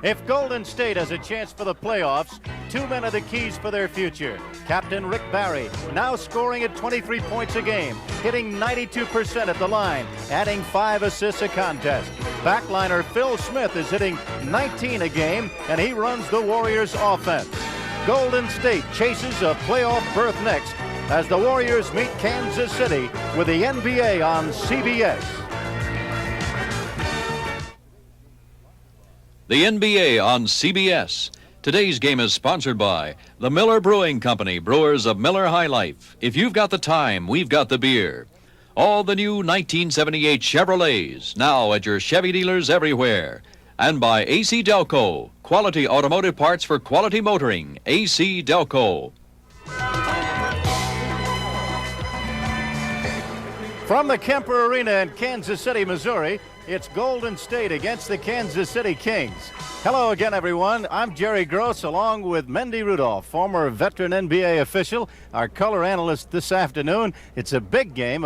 If Golden State has a chance for the playoffs, two men are the keys for their future. Captain Rick Barry, now scoring at 23 points a game, hitting 92% at the line, adding 5 assists a contest. Backliner Phil Smith is hitting 19 a game, and he runs the Warriors' offense. Golden State chases a playoff berth next as the Warriors meet Kansas City with the NBA on CBS. The NBA on CBS. Today's game is sponsored by the Miller Brewing Company, brewers of Miller High Life. If you've got the time, we've got the beer. All the new 1978 Chevrolets, now at your Chevy dealers everywhere. And by AC Delco, quality automotive parts for quality motoring. AC Delco. From the Kemper Arena in Kansas City, Missouri, it's Golden State against the Kansas City Kings. Hello again, everyone. I'm Jerry Gross, along with Mendy Rudolph, former veteran NBA official, our color analyst this afternoon. It's a big game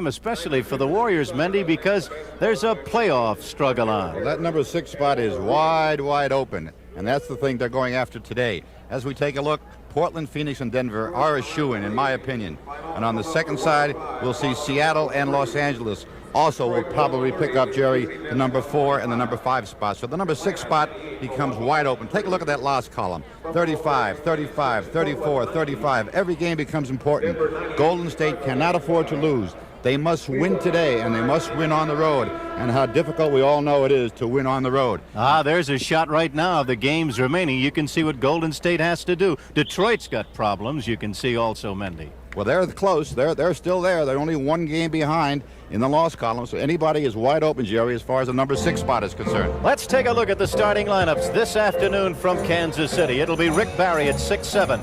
especially for the Warriors, Mendy, because there's a playoff struggle on. Well, that number 6 spot is wide open, and that's the thing they're going after today. As we take a look, Portland, Phoenix, and Denver are a shoo-in, in my opinion. And on the second side, we'll see Seattle and Los Angeles. Also, will probably pick up, Jerry, the number 4 and the number 5 spot. So the number 6 spot becomes wide open. Take a look at that last column. 35, 35, 34, 35. Every game becomes important. Golden State cannot afford to lose. They must win today, and they must win on the road. And how difficult we all know it is to win on the road. There's a shot right now of the games remaining. You can see what Golden State has to do. Detroit's got problems. You can see also, Mendy. Well, they're close. They're still there. They're only one game behind in the loss column. So anybody is wide open, Jerry, as far as the number 6 spot is concerned. Let's take a look at the starting lineups this afternoon from Kansas City. It'll be Rick Barry at 6'7".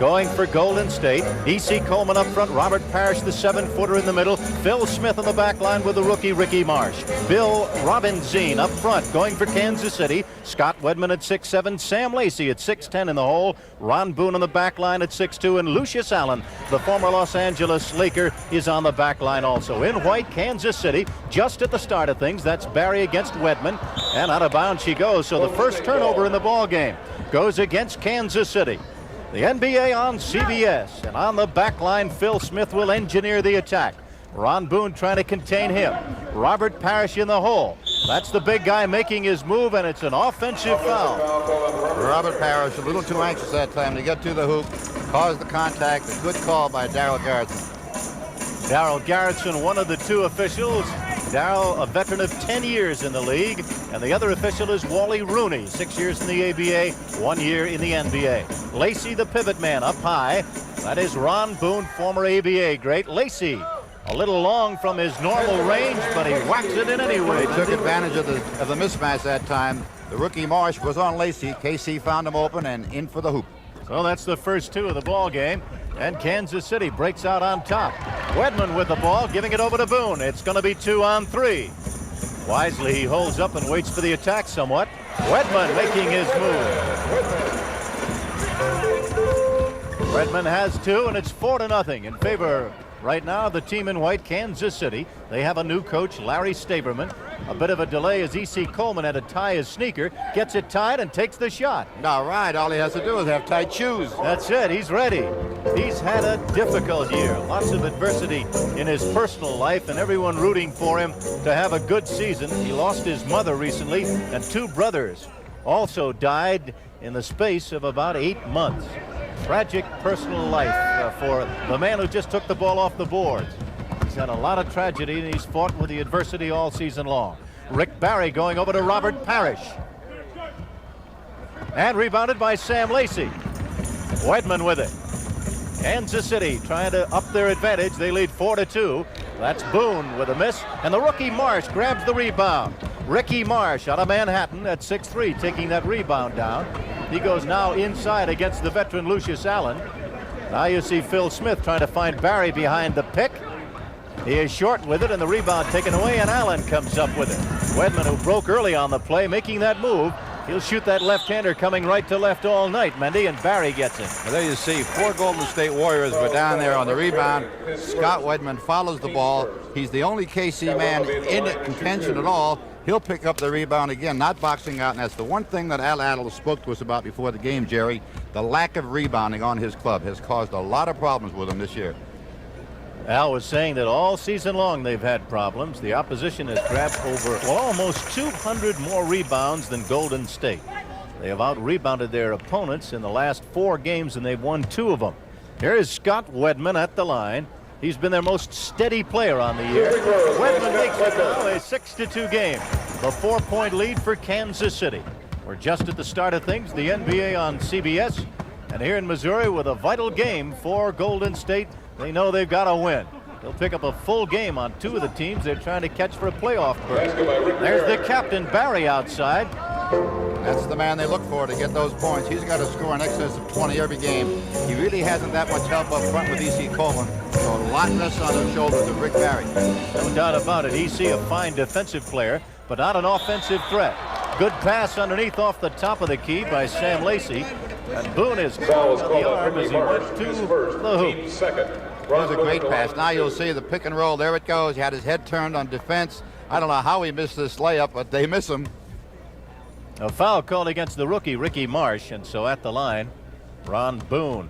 Going for Golden State. E.C. Coleman up front. Robert Parrish, the 7-footer in the middle. Phil Smith on the back line with the rookie Ricky Marsh. Bill Robinzine up front going for Kansas City. Scott Wedman at 6'7". Sam Lacey at 6'10" in the hole. Ron Boone on the back line at 6'2". And Lucius Allen, the former Los Angeles Laker, is on the back line also. In white, Kansas City, just at the start of things. That's Barry against Wedman. And out of bounds she goes. So the first turnover in the ball game goes against Kansas City. The NBA on CBS. And on the back line, Phil Smith will engineer the attack. Ron Boone trying to contain him. Robert Parrish in the hole. That's the big guy making his move, and it's an offensive foul. Robert Parrish a little too anxious that time to get to the hoop, caused the contact. A good call by Darryl Garrison. Darryl Garrison, one of the two officials. Darryl, a veteran of 10 years in the league, and the other official is Wally Rooney, 6 years in the ABA, 1 year in the NBA. Lacey, the pivot man, up high. That is Ron Boone, former ABA great. Lacey, a little long from his normal range, but he whacks it in anyway. He took advantage of the mismatch that time. The rookie Marsh was on Lacey. KC found him open and in for the hoop. So that's the first 2 of the ball game. And Kansas City breaks out on top. Wedman with the ball, giving it over to Boone. It's going to be 2 on 3. Wisely, he holds up and waits for the attack somewhat. Wedman making his move. Wedman has 2, and it's 4-0 in favor right now the team in white, Kansas City. They have a new coach, Larry Staberman. A bit of a delay as E.C. Coleman had to tie his sneaker, gets it tied and takes the shot. All right, all he has to do is have tight shoes. That's it, he's ready. He's had a difficult year, lots of adversity in his personal life, and everyone rooting for him to have a good season. He lost his mother recently, and 2 brothers also died in the space of about 8 months. Tragic personal life for the man who just took the ball off the boards. He's had a lot of tragedy, and he's fought with the adversity all season long. Rick Barry going over to Robert Parrish. And rebounded by Sam Lacey. Wedman with it. Kansas City trying to up their advantage. They lead 4-2. That's Boone with a miss. And the rookie Marsh grabs the rebound. Ricky Marsh out of Manhattan at 6'3", taking that rebound down. He goes now inside against the veteran Lucius Allen. Now you see Phil Smith trying to find Barry behind the pick. He is short with it, and the rebound taken away, and Allen comes up with it. Wedman, who broke early on the play, making that move. He'll shoot that left-hander coming right to left all night, Mendy, and Barry gets it. Well, there you see 4 Golden State Warriors were down there on the rebound. Scott Wedman follows the ball. He's the only KC man in contention at all. He'll pick up the rebound again, not boxing out, and that's the one thing that Al Adel spoke to us about before the game, Jerry. The lack of rebounding on his club has caused a lot of problems with him this year. Al was saying that all season long they've had problems. The opposition has grabbed almost 200 more rebounds than Golden State. They have out-rebounded their opponents in the last 4 games, and they've won 2 of them. Here is Scott Wedman at the line. He's been their most steady player on the year. Wedman makes it now a 6-2 game. The 4-point lead for Kansas City. We're just at the start of things. The NBA on CBS. And here in Missouri with a vital game for Golden State. They know they've got to win. They'll pick up a full game on 2 of the teams they're trying to catch for a playoff berth. There's the captain, Barry, outside. That's the man they look for to get those points. He's got to score in excess of 20 every game. He really hasn't that much help up front with E.C. Coleman. So a lot less on the shoulders of Rick Barry. No doubt about it. E.C. a fine defensive player, but not an offensive threat. Good pass underneath off the top of the key by Sam Lacey. And Boone is called on the arm as he went to the hoop. It was a great pass. Now you'll see the pick and roll. There it goes. He had his head turned on defense. I don't know how he missed this layup, but they miss him. A foul called against the rookie, Ricky Marsh, and so at the line, Ron Boone.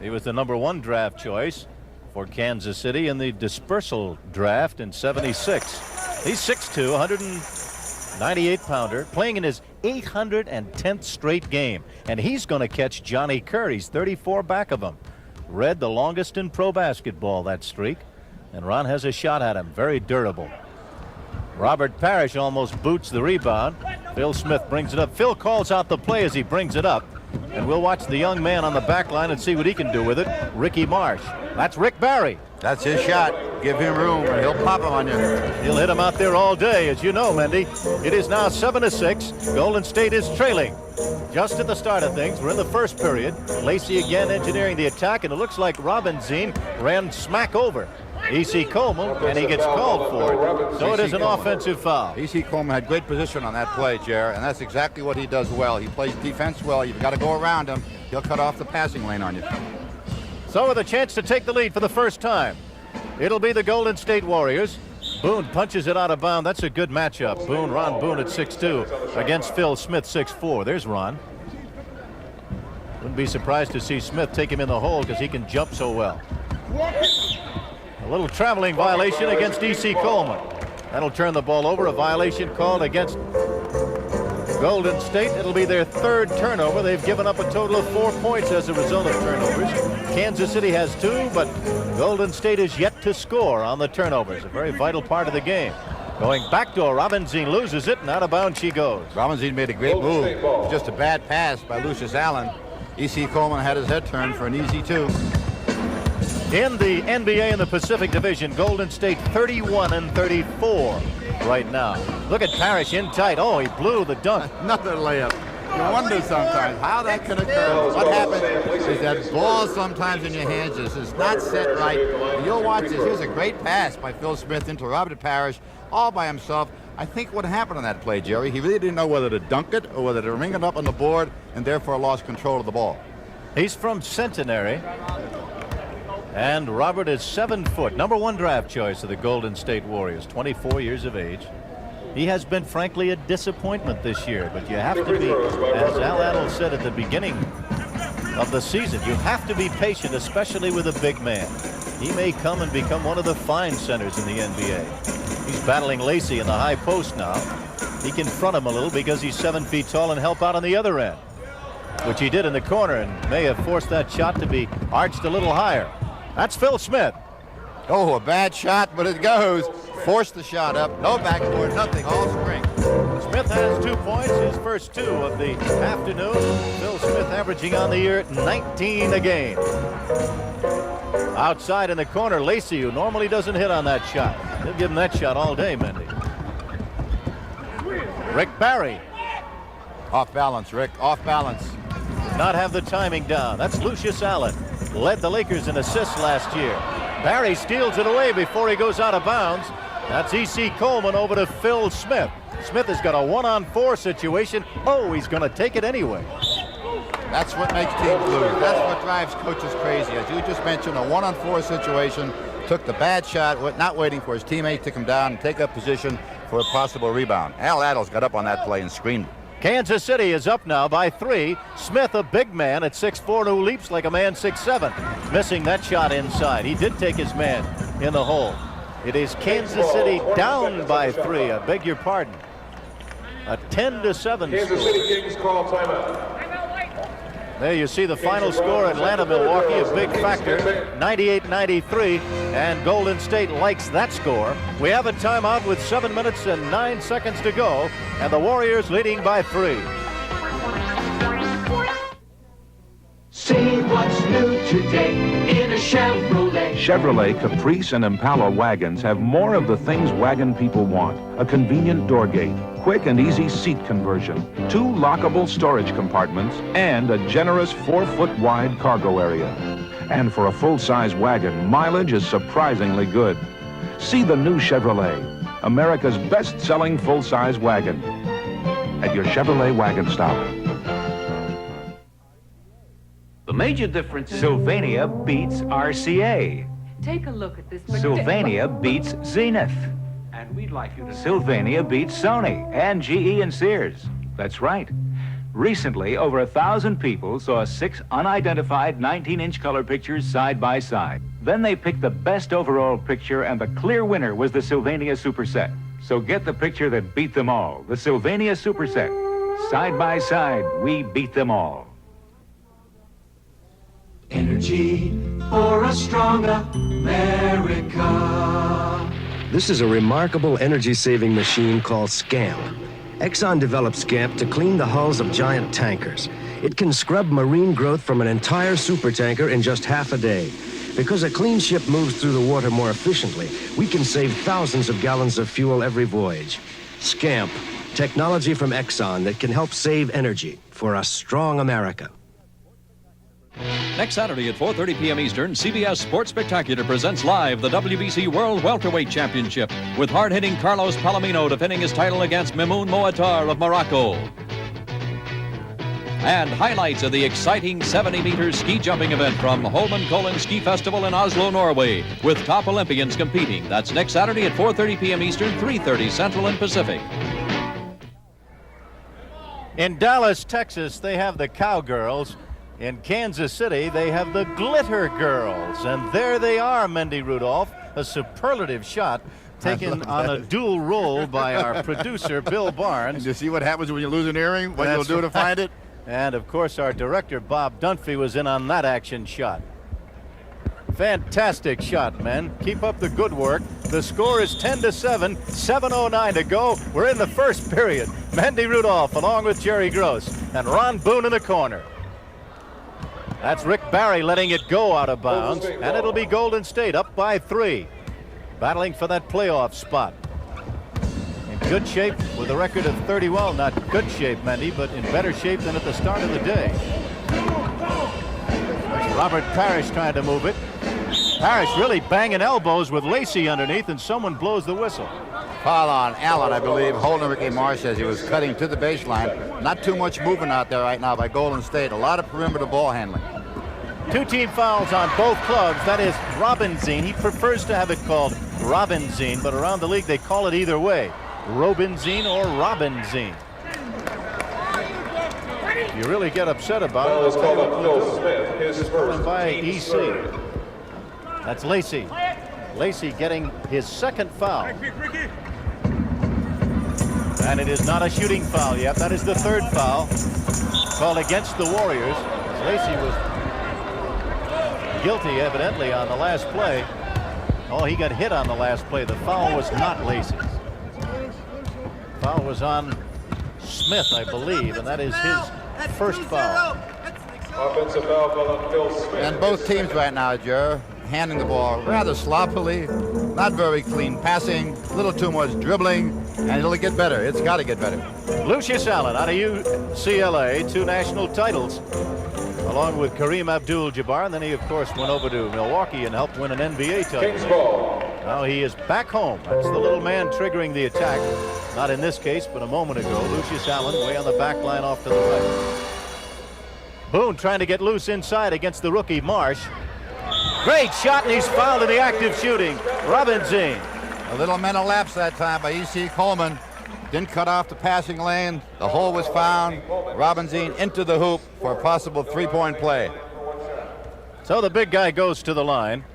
He was the #1 draft choice for Kansas City in the dispersal draft in '76. He's 6'2", 198-pounder, playing in his 810th straight game, and he's going to catch Johnny Kerr. He's 34 back of him. Red, the longest in pro basketball, that streak, and Ron has a shot at him, very durable. Robert Parrish almost boots the rebound. Phil Smith brings it up. Phil calls out the play as he brings it up. And we'll watch the young man on the back line and see what he can do with it. Ricky Marsh. That's Rick Barry. That's his shot. Give him room, and he'll pop him on you. He'll hit him out there all day, as you know, Mendy. It is now 7-6. Golden State is trailing. Just at the start of things, we're in the first period. Lacey again engineering the attack, and it looks like Robinson ran smack over E.C. Coleman, and he gets called for it. So it is an offensive foul. E.C. Coleman had great position on that play, Jer, and that's exactly what he does well. He plays defense well. You've got to go around him. He'll cut off the passing lane on you. So with a chance to take the lead for the first time, it'll be the Golden State Warriors. Boone punches it out of bounds. That's a good matchup. Ron Boone at 6'2" against Phil Smith, 6'4". There's Ron. Wouldn't be surprised to see Smith take him in the hole because he can jump so well. A little traveling violation against E.C. Coleman. That'll turn the ball over. A violation called against Golden State. It'll be their 3rd turnover. They've given up a total of 4 points as a result of turnovers. Kansas City has 2, but Golden State is yet to score on the turnovers. A very vital part of the game. Going backdoor, Robinson loses it, and out of bounds she goes. Robinson made a great move. It was just a bad pass by Lucius Allen. E.C. Coleman had his head turned for an easy 2. In the NBA in the Pacific Division, Golden State 31-34 right now. Look at Parrish in tight. Oh, he blew the dunk. Another layup. You wonder sometimes how that can occur. What happens is that ball sometimes in your hands is not set right. You'll watch this. Here's a great pass by Phil Smith into Robert Parrish all by himself. I think what happened on that play, Jerry, he really didn't know whether to dunk it or whether to ring it up on the board and therefore lost control of the ball. He's from Centenary. And Robert is 7 foot, #1 draft choice of the Golden State Warriors, 24 years of age. He has been, frankly, a disappointment this year, but you have to be, as Al Adel said at the beginning of the season, you have to be patient, especially with a big man. He may come and become one of the fine centers in the NBA. He's battling Lacey in the high post now. He can front him a little because he's 7 feet tall and help out on the other end, which he did in the corner and may have forced that shot to be arched a little higher. That's Phil Smith. Oh, a bad shot, but it goes. Forced the shot up. No backboard, nothing, all spring. Smith has 2 points, his first 2 of the afternoon. Phil Smith averaging on the year 19 a game. Outside in the corner, Lacey, who normally doesn't hit on that shot. He'll give him that shot all day, Mendy. Rick Barry. Off balance, Rick, off balance. Not have the timing down. That's Lucius Allen. Led the Lakers in assists last year. Barry steals it away before he goes out of bounds. That's E.C. Coleman over to Phil Smith. Smith has got a 1-on-4 situation. Oh, he's going to take it anyway. That's what makes teams lose. That's what drives coaches crazy. As you just mentioned, a 1-on-4 situation. took the bad shot, not waiting for his teammate to come down and take up position for a possible rebound. Al Attles got up on that play and screened. Kansas City is up now by 3. Smith, a big man at 6'4", who leaps like a man 6'7", missing that shot inside. He did take his man in the hole. It is Kansas City down by 3. I beg your pardon. A 10-7 score. Kansas City Kings call timeout. There you see the final score. Atlanta-Milwaukee, a big factor, 98-93, and Golden State likes that score. We have a timeout with 7 minutes and 9 seconds to go, and the Warriors leading by 3. See what's new today in a Chevrolet. Chevrolet Caprice and Impala wagons have more of the things wagon people want. A convenient door gate, quick and easy seat conversion, 2 lockable storage compartments, and a generous 4-foot wide cargo area. And for a full-size wagon, mileage is surprisingly good. See the new Chevrolet, America's best-selling full-size wagon, at your Chevrolet wagon stop. The major difference, Sylvania beats RCA. Take a look at this. Sylvania beats Zenith. And we'd like you to... Sylvania beats Sony and GE and Sears. That's right. Recently, over 1,000 people saw 6 unidentified 19-inch color pictures side by side. Then they picked the best overall picture, and the clear winner was the Sylvania Superset. So get the picture that beat them all, the Sylvania Superset. Side by side, we beat them all. Energy for a stronger America. This is a remarkable energy-saving machine called SCAMP. Exxon developed SCAMP to clean the hulls of giant tankers. It can scrub marine growth from an entire supertanker in just half a day. Because a clean ship moves through the water more efficiently, we can save thousands of gallons of fuel every voyage. SCAMP, technology from Exxon that can help save energy for a strong America. Next Saturday at 4:30 p.m. Eastern, CBS Sports Spectacular presents live the WBC World Welterweight Championship with hard-hitting Carlos Palomino defending his title against Mimoun Moatar of Morocco. And highlights of the exciting 70-meter ski jumping event from Holmenkollen Ski Festival in Oslo, Norway, with top Olympians competing. That's next Saturday at 4:30 p.m. Eastern, 3:30 Central and Pacific. In Dallas, Texas, they have the Cowgirls. In Kansas City, they have the Glitter Girls. And there they are, Mendy Rudolph. A superlative shot taken on a dual roll by our producer, Bill Barnes. And you see what happens when you lose an earring? What you'll do to find it? And, of course, our director, Bob Dunphy, was in on that action shot. Fantastic shot, men. Keep up the good work. The score is 10-7, 7:09 to go. We're in the first period. Mendy Rudolph along with Jerry Gross and Ron Boone in the corner. That's Rick Barry letting it go out of bounds, and it'll be Golden State up by 3, battling for that playoff spot. In good shape with a record of 30, well, not good shape, Mendy, but in better shape than at the start of the day. There's Robert Parrish trying to move it. Parrish really banging elbows with Lacey underneath, and someone blows the whistle. Foul on Allen, I believe, holding Ricky Marsh as he was cutting to the baseline. Not too much movement out there right now by Golden State. A lot of perimeter ball handling. 2 team fouls on both clubs. That is Robinzine. He prefers to have it called Robinzine, but around the league they call it either way. Robinzine or Robinzine. You really get upset about it. It's called up Phil Smith, his first. By EC. That's Lacey. Lacey getting his second foul. And it is not a shooting foul yet. That is the 3rd foul called against the Warriors. Lacey was guilty, evidently, on the last play. Oh, he got hit on the last play. The foul was not Lacey's. Foul was on Smith, I believe, and that is his first foul. Offensive foul called on Phil Smith. And both teams right now, Joe, handing the ball rather sloppily, not very clean passing, a little too much dribbling, and it'll get better. It's got to get better. Lucius Allen out of UCLA, 2 national titles, along with Kareem Abdul-Jabbar, and then he, of course, went over to Milwaukee and helped win an NBA title. Kings ball. Now he is back home. That's the little man triggering the attack. Not in this case, but a moment ago. Lucius Allen way on the back line off to the right. Boone trying to get loose inside against the rookie Marsh. Great shot, and he's fouled in the active shooting. Robinson. A little mental lapse that time by E.C. Coleman. Didn't cut off the passing lane. The hole was found. Robinson into the hoop for a possible three-point play. So the big guy goes to the line.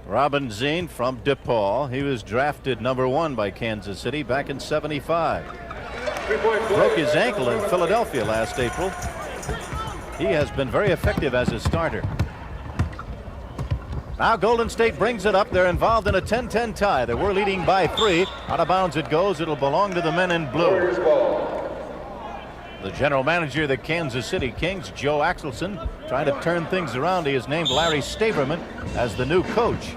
Robinson from DePaul. He was drafted #1 by Kansas City back in '75. Broke his ankle in Philadelphia last April. He has been very effective as a starter. Now Golden State brings it up. They're involved in a 10-10 tie. They were leading by 3. Out of bounds it goes. It'll belong to the men in blue. The general manager of the Kansas City Kings, Joe Axelson, trying to turn things around. He has named Larry Staberman as the new coach.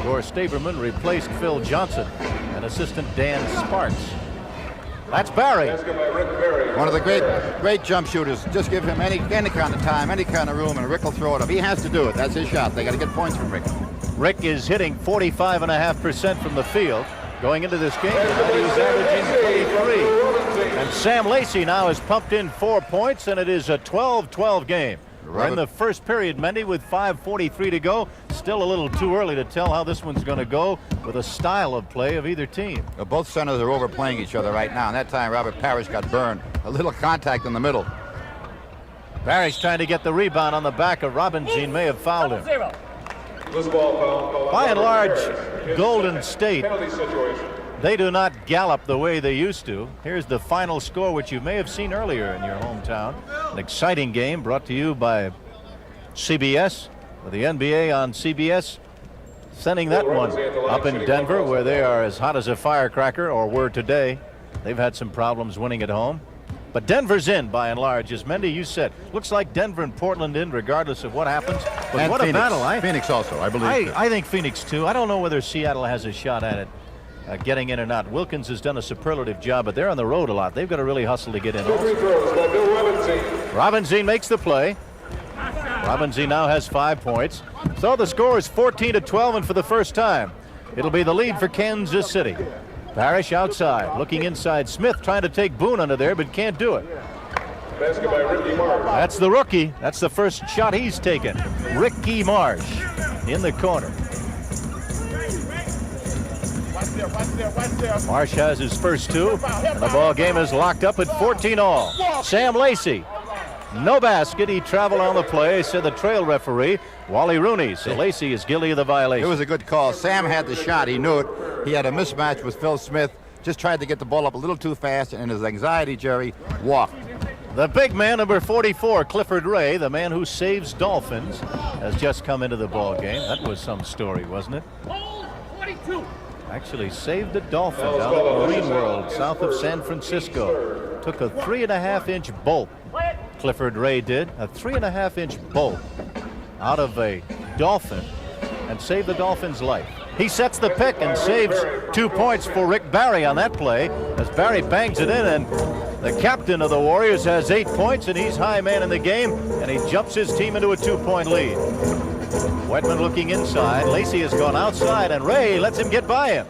Gore Staberman replaced Phil Johnson and assistant Dan Sparks. That's Barry. One of the great jump shooters. Just give him any kind of time, any kind of room, and Rick will throw it up. He has to do it. That's his shot. They got to get points from Rick. Rick is hitting 45.5% from the field. Going into this game, he's averaging 23. And Sam Lacey now has pumped in 4 points, and it is a 12-12 game. We're in the first period, Mendy, with 5:43 to go. Still a little too early to tell how this one's going to go with a style of play of either team. Well, both centers are overplaying each other right now, and that time Robert Parrish got burned. A little contact in the middle. Parrish trying to get the rebound on the back of Robinson. May have fouled him. By and large, Golden State, they do not gallop the way they used to. Here's the final score, which you may have seen earlier in your hometown. An exciting game brought to you by CBS, with the NBA on CBS, sending that one up in Denver, where they are as hot as a firecracker, or were today. They've had some problems winning at home. But Denver's in, by and large, as Mendy, you said. Looks like Denver and Portland in, regardless of what happens. But and what Phoenix. a battle. Phoenix also, I believe. I think Phoenix, too. I don't know whether Seattle has a shot at it. Getting in or not. Wilkins has done a superlative job, but they're on the road a lot. They've got to really hustle to get in. Robinson makes the play. Robinson now has 5 points. So the score is 14-12, and for the first time, it'll be the lead for Kansas City. Parrish outside, looking inside. Smith trying to take Boone under there, but can't do it. That's the rookie. That's the first shot he's taken. Ricky Marsh in the corner. Marsh has his first 2, and the ball game is locked up at 14-all. Sam Lacey, no basket. He traveled on the play, said the trail referee, Wally Rooney. So Lacey is guilty of the violation. It was a good call. Sam had the shot. He knew it. He had a mismatch with Phil Smith. Just tried to get the ball up a little too fast, and in his anxiety, Jerry walked. The big man, number 44, Clifford Ray, the man who saves Dolphins, has just come into the ball game. That was some story, wasn't it? Actually saved the Dolphins out of Marine World, south of San Francisco. Took a 3.5-inch bolt. Clifford Ray did a 3.5-inch bolt out of a Dolphin and saved the Dolphins' life. He sets the pick and saves 2 points for Rick Barry on that play as Barry bangs it in, and the captain of the Warriors has 8 points, and he's high man in the game, and he jumps his team into a 2-point lead. Wetman looking inside. Lacey has gone outside, and Ray lets him get by him.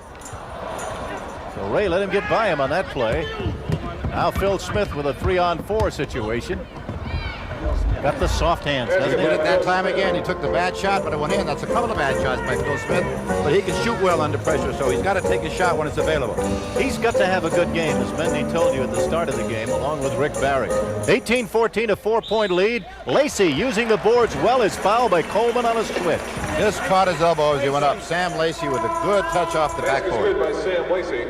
So Ray let him get by him on that play. Now Phil Smith with a 3-on-4 situation. Got the soft hands, He doesn't did it he? that time again. He took the bad shot, but it went in. That's a couple of bad shots by Phil Smith, but he can shoot well under pressure, so he's got to take a shot when it's available. He's got to have a good game, as Mendy told you at the start of the game, along with Rick Barry. 18-14, a 4-point lead. Lacey using the boards well, is fouled by Coleman on a switch. Just caught his elbow as he went up. Sam Lacey with a good touch off the backboard. by Sam Lacey.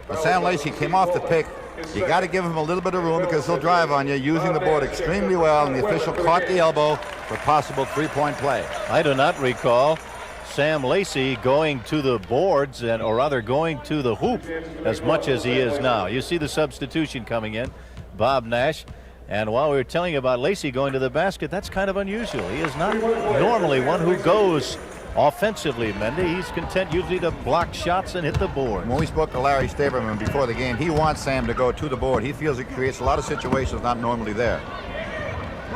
But Sam Lacey came off the pick. You got to give him a little bit of room because he'll drive on you, using the board extremely well, and the official caught the elbow for possible 3-point play. I do not recall Sam Lacey going to the boards, or rather going to the hoop as much as he is now. You see the substitution coming in, Bob Nash. And while we were telling you about Lacey going to the basket, that's kind of unusual. He is not normally one who goes offensively, Mendy. He's content usually to block shots and hit the board. When we spoke to Larry Staberman before the game, he wants Sam to go to the board. He feels it creates a lot of situations not normally there.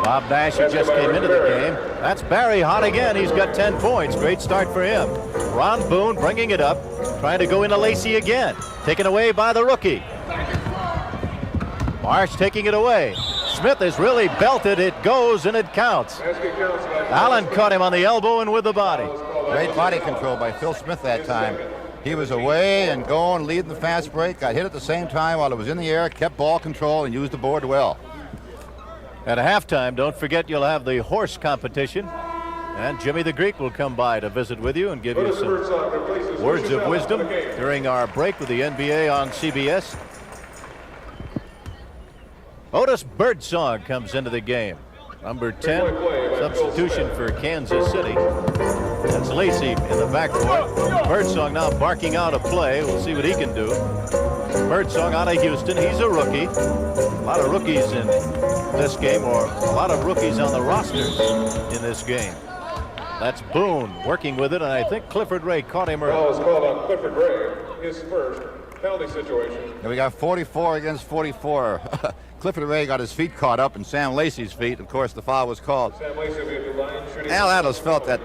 Bob Nash, who just came into the game. That's Barry hot again. He's got 10 points. Great start for him. Ron Boone bringing it up, trying to go into Lacey again. Taken away by the rookie. Marsh taking it away. Smith is really belted. It goes and it counts. Allen caught him on the elbow and with the body. Great body control by Phil Smith that time. He was away and going, leading the fast break, got hit at the same time while it was in the air, kept ball control, and used the board well. At halftime, don't forget you'll have the horse competition. And Jimmy the Greek will come by to visit with you and give you some words of wisdom during our break with the NBA on CBS. Otis Birdsong comes into the game. Number 10, substitution for Kansas City. That's Lacey in the backcourt. Birdsong now barking out a play. We'll see what he can do. Birdsong out of Houston. He's a rookie. A lot of rookies in this game, or a lot of rookies on the rosters in this game. That's Boone working with it, and I think Clifford Ray caught him early. Foul is called on Clifford Ray, his first penalty situation. And we got 44 against 44. Clifford Ray got his feet caught up in Sam Lacey's feet. Of course, the foul was called. Sam Lacey will be at the line shooting. Al Atlas felt that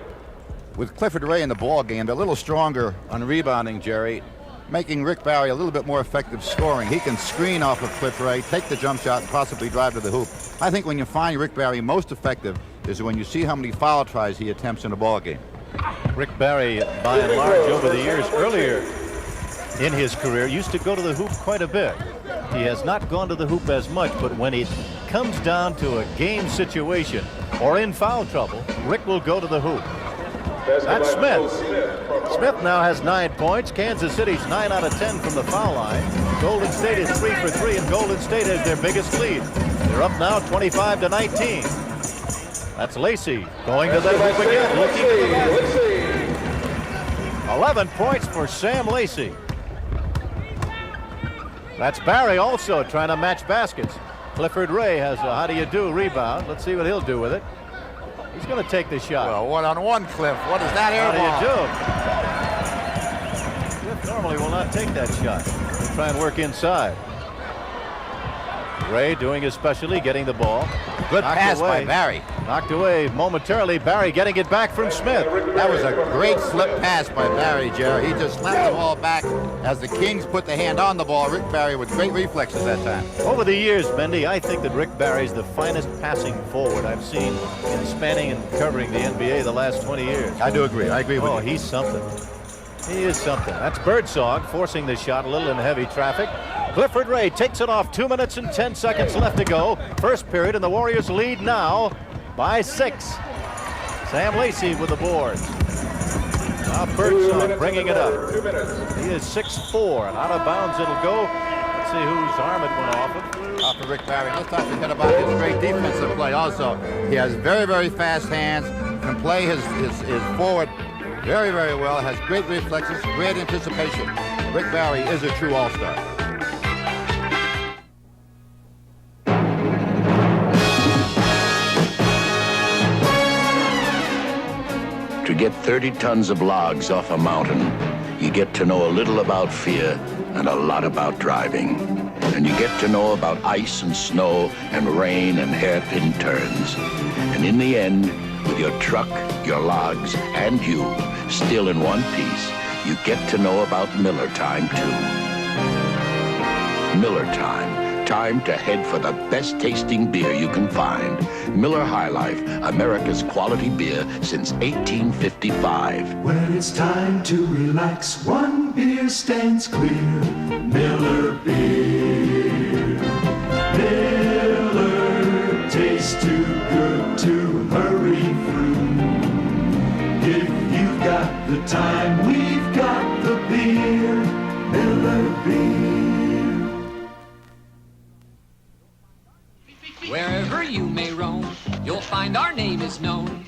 with Clifford Ray in the ball game, they're a little stronger on rebounding, Jerry, making Rick Barry a little bit more effective scoring. He can screen off of Clifford Ray, take the jump shot, and possibly drive to the hoop. I think when you find Rick Barry most effective is when you see how many foul tries he attempts in a ball game. Rick Barry, by and large, over the years earlier in his career, used to go to the hoop quite a bit. He has not gone to the hoop as much, but when it comes down to a game situation or in foul trouble, Rick will go to the hoop. That's Smith. Smith now has 9 points. Kansas City's 9 out of 10 from the foul line. Golden State is 3 for 3, and Golden State has their biggest lead. They're up now 25-19. That's Lacey going to the hoop again, looking for the basket. 11 points for Sam Lacey. That's Barry also trying to match baskets. Clifford Ray has a how-do-you-do rebound. Let's see what he'll do with it. He's going to take the shot. Well, one-on-one, Cliff. What is that air ball? How do you do? Cliff normally will not take that shot. He'll try and work inside. Ray doing his specialty, getting the ball. Good Knocked pass away. by Barry. Knocked away momentarily. Barry getting it back from Smith. That was a great slip pass by Barry, Jerry. He just slapped the ball back as the Kings put the hand on the ball. Rick Barry with great reflexes that time. Over the years, Mendy, I think that Rick Barry's the finest passing forward I've seen in spanning and covering the NBA the last 20 years. I do agree. I agree with you. Oh, he's something. He is something. That's Birdsong forcing the shot a little in heavy traffic. Clifford Ray takes it off. 2 minutes and 10 seconds left to go. First period, and the Warriors lead now by 6. Sam Lacey with the boards. Now Birdsong bringing it up. He is 6'4", and out of bounds it'll go. Let's see whose arm it went off of. Off of Rick Barry. Let's not forget about his great defensive play also. He has very, very fast hands, can play his forward very, very well, has great reflexes, great anticipation. Rick Barry is a true all-star. To get 30 tons of logs off a mountain, you get to know a little about fear and a lot about driving. And you get to know about ice and snow and rain and hairpin turns. And in the end, with your truck, your logs, and you still in one piece, you get to know about Miller Time, too. Miller Time. Time to head for the best tasting beer you can find. Miller High Life, America's quality beer since 1855. When it's time to relax, one beer stands clear. Miller Beer. Miller tastes too good to hurry through. If you've got the time, we've got the beer. Miller Beer. Wherever you may roam, you'll find our name is known.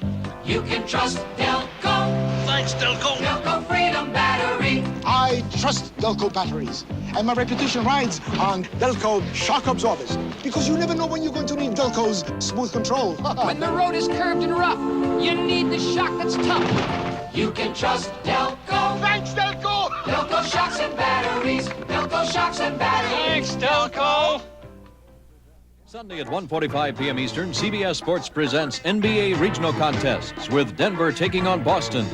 You can trust Delco. Thanks, Delco. Delco Freedom Battery. I trust Delco batteries, and my reputation rides on Delco shock absorbers, because you never know when you're going to need Delco's smooth control. When the road is curved and rough, you need the shock that's tough. You can trust Delco. Thanks, Delco. Delco shocks and batteries. Delco shocks and batteries. Thanks, Delco. Sunday at 1:45 p.m. Eastern, CBS Sports presents NBA regional contests with Denver taking on Boston,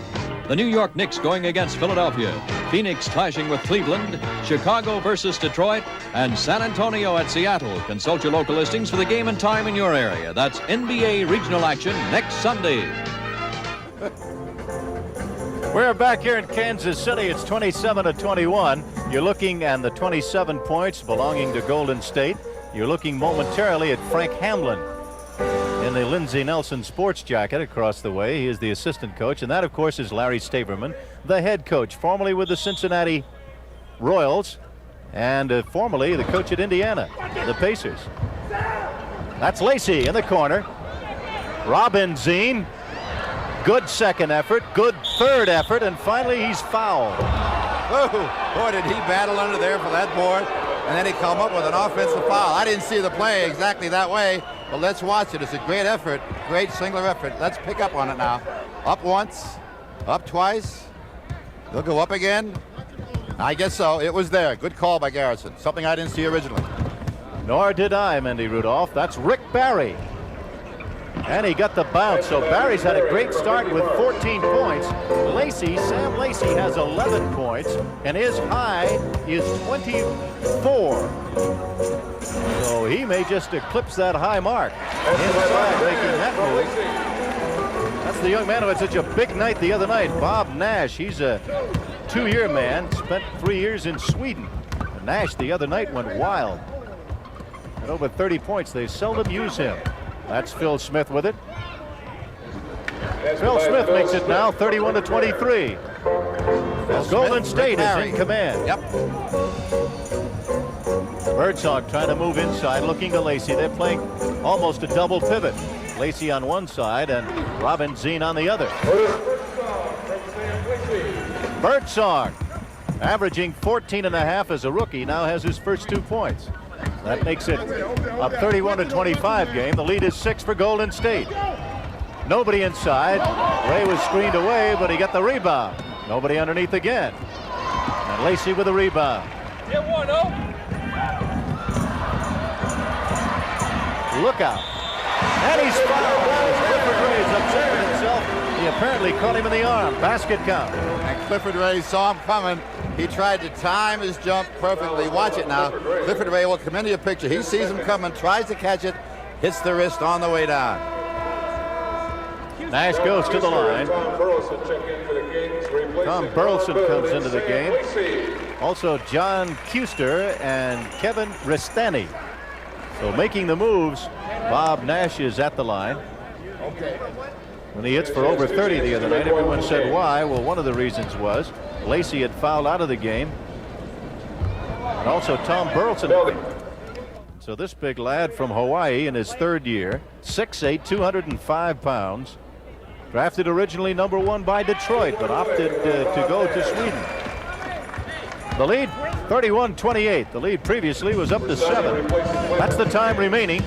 the New York Knicks going against Philadelphia, Phoenix clashing with Cleveland, Chicago versus Detroit, and San Antonio at Seattle. Consult your local listings for the game and time in your area. That's NBA regional action next Sunday. We're back here in Kansas City. It's 27-21. You're looking at the 27 points belonging to Golden State. You're looking momentarily at Frank Hamlin in the Lindsey Nelson sports jacket across the way. He is the assistant coach, and that, of course, is Larry Staverman, the head coach, formerly with the Cincinnati Royals and formerly the coach at Indiana, the Pacers. That's Lacey in the corner. Robin Zine, good second effort, good third effort, and finally he's fouled. Oh, boy, did he battle under there for that board, and then he come up with an offensive foul. I didn't see the play exactly that way, but let's watch it. It's a great effort, great singular effort. Let's pick up on it now. Up once, up twice. They'll go up again. I guess so. It was there. Good call by Garrison. Something I didn't see originally. Nor did I, Mendy Rudolph. That's Rick Barry. And he got the bounce. So Barry's had a great start with 14 points. Sam Lacey has 11 points, and his high is 24. So he may just eclipse that high mark. Inside making that move. That's the young man who had such a big night the other night, Bob Nash. He's a 2-year man, spent 3 years in Sweden. And Nash the other night went wild. At over 30 points, they seldom use him. That's Phil Smith with it. Phil Smith makes it now 31-23. As Golden State is in command. Yep. Birdsong trying to move inside, looking to Lacey. They're playing almost a double pivot. Lacey on one side and Robin Zine on the other. Birdsong, averaging 14.5 as a rookie, now has his first 2 points. That makes it a 31-25 game. The lead is 6 for Golden State. Nobody inside. Ray was screened away, but he got the rebound. Nobody underneath again. And Lacey with the rebound. Look out. And he's fouled as Clifford Ray's upset himself. He apparently caught him in the arm. Basket count. And Clifford Ray saw him coming. He tried to time his jump perfectly. Watch it now. Clifford Ray will come into your picture. He sees him coming, tries to catch it, hits the wrist on the way down. Nash goes to the line. Tom Burleson comes into the game. Also John Kuster and Kevin Ristani. So making the moves, Bob Nash is at the line. When he hits for over 30 the other night, everyone said why. Well, one of the reasons was Lacey had fouled out of the game. And also Tom Burleson. So this big lad from Hawaii in his third year, 6'8", 205 pounds, drafted originally #1 by Detroit, but opted to go to Sweden. The lead, 31-28. The lead previously was up to 7. That's the time remaining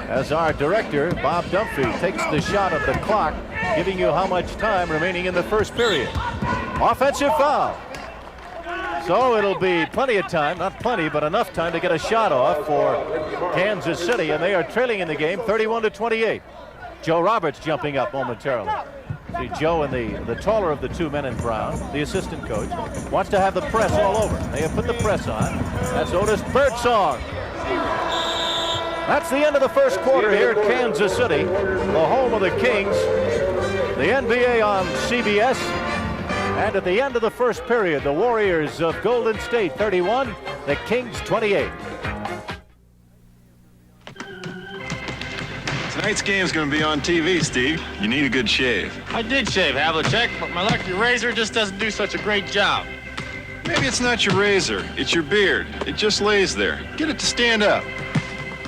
as our director, Bob Dunphy, takes the shot of the clock, giving you how much time remaining in the first period. Offensive foul. So it'll be plenty of time, not plenty, but enough time to get a shot off for Kansas City, and they are trailing in the game 31-28. Joe Roberts jumping up momentarily. See Joe and the taller of the two men in brown, the assistant coach, wants to have the press all over. They have put the press on. That's Otis Birdsong. That's the end of the first quarter here at Kansas City, the home of the Kings. The NBA on CBS. And at the end of the first period, the Warriors of Golden State 31, the Kings 28. Tonight's game is going to be on TV, Steve. You need a good shave. I did shave, Havlicek, but my electric razor just doesn't do such a great job. Maybe it's not your razor, it's your beard. It just lays there. Get it to stand up.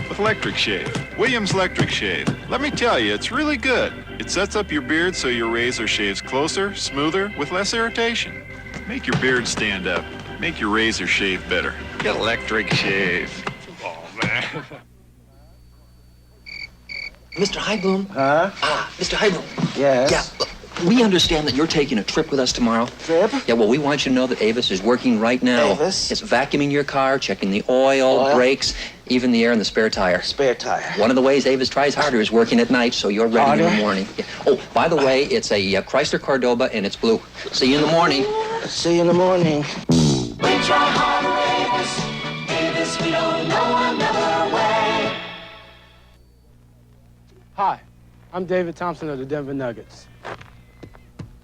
With Electric Shave. Williams Electric Shave. Let me tell you, it's really good. It sets up your beard so your razor shaves closer, smoother, with less irritation. Make your beard stand up. Make your razor shave better. Get Electric Shave. Oh, man. Mr. Heibloom? Huh? Mr. Heibloom. Yes? Yeah, look, we understand that you're taking a trip with us tomorrow. Trip? Yeah, well, we want you to know that Avis is working right now. Avis? It's vacuuming your car, checking the oil, brakes, even the air in the spare tire. Spare tire. One of the ways Avis tries harder is working at night, so you're ready in the morning. Yeah. Oh, by the way, it's a Chrysler Cordoba, and it's blue. See you in the morning. See you in the morning. We try hard to raise, give this we don't know another way. Hi, I'm David Thompson of the Denver Nuggets.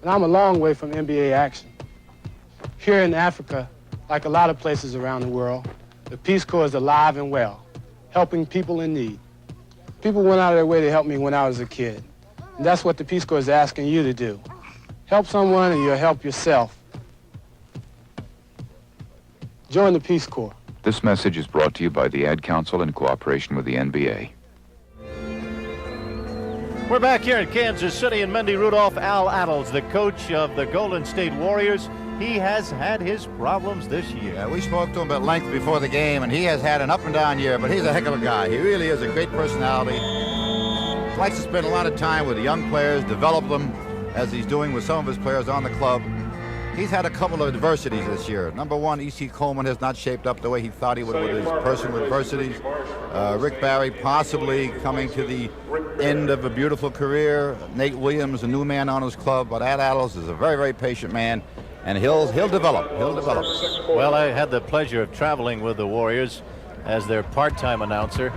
And I'm a long way from NBA action. Here in Africa, like a lot of places around the world, the Peace Corps is alive and well, helping people in need. People went out of their way to help me when I was a kid. And that's what the Peace Corps is asking you to do. Help someone and you'll help yourself. Join the Peace Corps. This message is brought to you by the Ad Council in cooperation with the NBA. We're back here in Kansas City, and Mendy Rudolph, Al Attles, the coach of the Golden State Warriors. He has had his problems this year. Yeah, we spoke to him at length before the game, and he has had an up and down year, but he's a heck of a guy. He really is a great personality. Likes to spend a lot of time with the young players, develop them, as he's doing with some of his players on the club. He's had a couple of adversities this year. Number one, E.C. Coleman has not shaped up the way he thought he would with his personal adversities. Rick Barry possibly coming to the end of a beautiful career. Nate Williams, a new man on his club, but Ad Attles is a very, very patient man, and he'll develop. He'll develop. Well, I had the pleasure of traveling with the Warriors as their part-time announcer.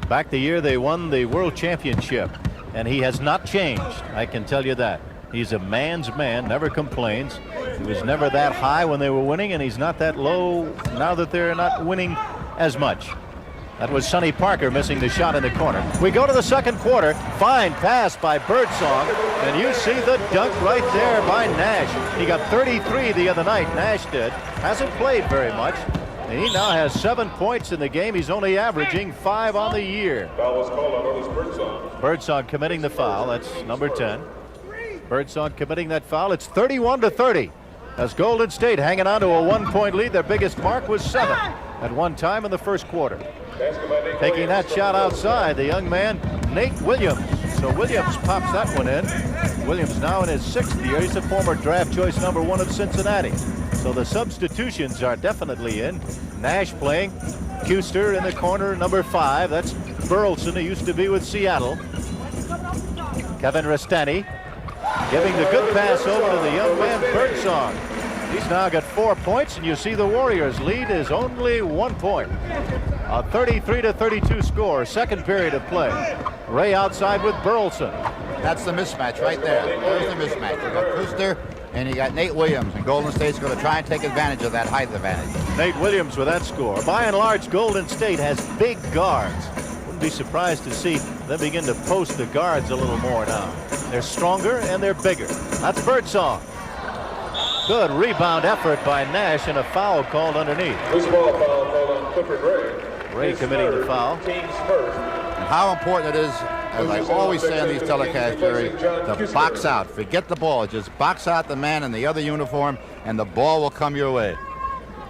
Back the year they won the World Championship, and he has not changed. I can tell you that. He's a man's man, never complains. He was never that high when they were winning, and he's not that low now that they're not winning as much. That was Sonny Parker missing the shot in the corner. We go to the second quarter. Fine pass by Birdsong, and you see the dunk right there by Nash. He got 33 the other night, Nash did. Hasn't played very much, and he now has 7 points in the game. He's only averaging 5 on the year. Foul was called on Otis Birdsong. Birdsong committing the foul. That's number 10. Birdsong committing that foul. It's 31-30. As Golden State hanging on to a 1-point lead. Their biggest mark was 7 at one time in the first quarter. Taking that shot outside, the young man, Nate Williams. So Williams pops that one in. Williams now in his 6th year. He's a former draft choice number 1 of Cincinnati. So the substitutions are definitely in. Nash playing. Kuster in the corner, number 5. That's Burleson, who used to be with Seattle. Kevin Restani giving the good pass over to the young man Birdsong. He's now got 4 points, and you see the Warriors' lead is only 1 point. A 33-32 score, second period of play. Ray outside with Burleson. That's the mismatch right there. There's the mismatch. You got Kuster and you got Nate Williams, and Golden State's going to try and take advantage of that height advantage. Nate Williams with that score. By and large, Golden State has big guards. Wouldn't be surprised to see them begin to post the guards a little more now. They're stronger and they're bigger. That's Birdsong. Good rebound effort by Nash, and a foul called underneath. Loose ball foul called on Clifford Ray. Ray committing the foul. Team's first. And how important it is, as I always say on these telecasts, Jerry, to box out. Forget the ball. Just box out the man in the other uniform, and the ball will come your way.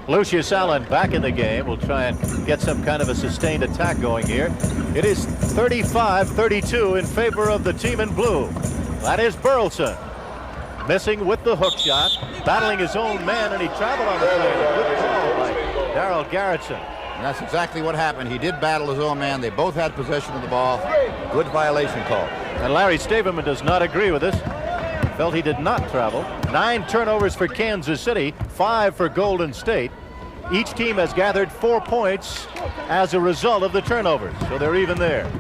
Lucius Allen back in the game. We'll try and get some kind of a sustained attack going here. It is 35-32 in favor of the team in blue. That is Burleson. Missing with the hook shot. Battling his own man, and he traveled on the play. Good call by Darryl Garretson. And that's exactly what happened. He did battle his own man. They both had possession of the ball. Good violation call. And Larry Staverman does not agree with this. Felt he did not travel. 9 turnovers for Kansas City, 5 for Golden State. Each team has gathered 4 points as a result of the turnovers, so they're even there.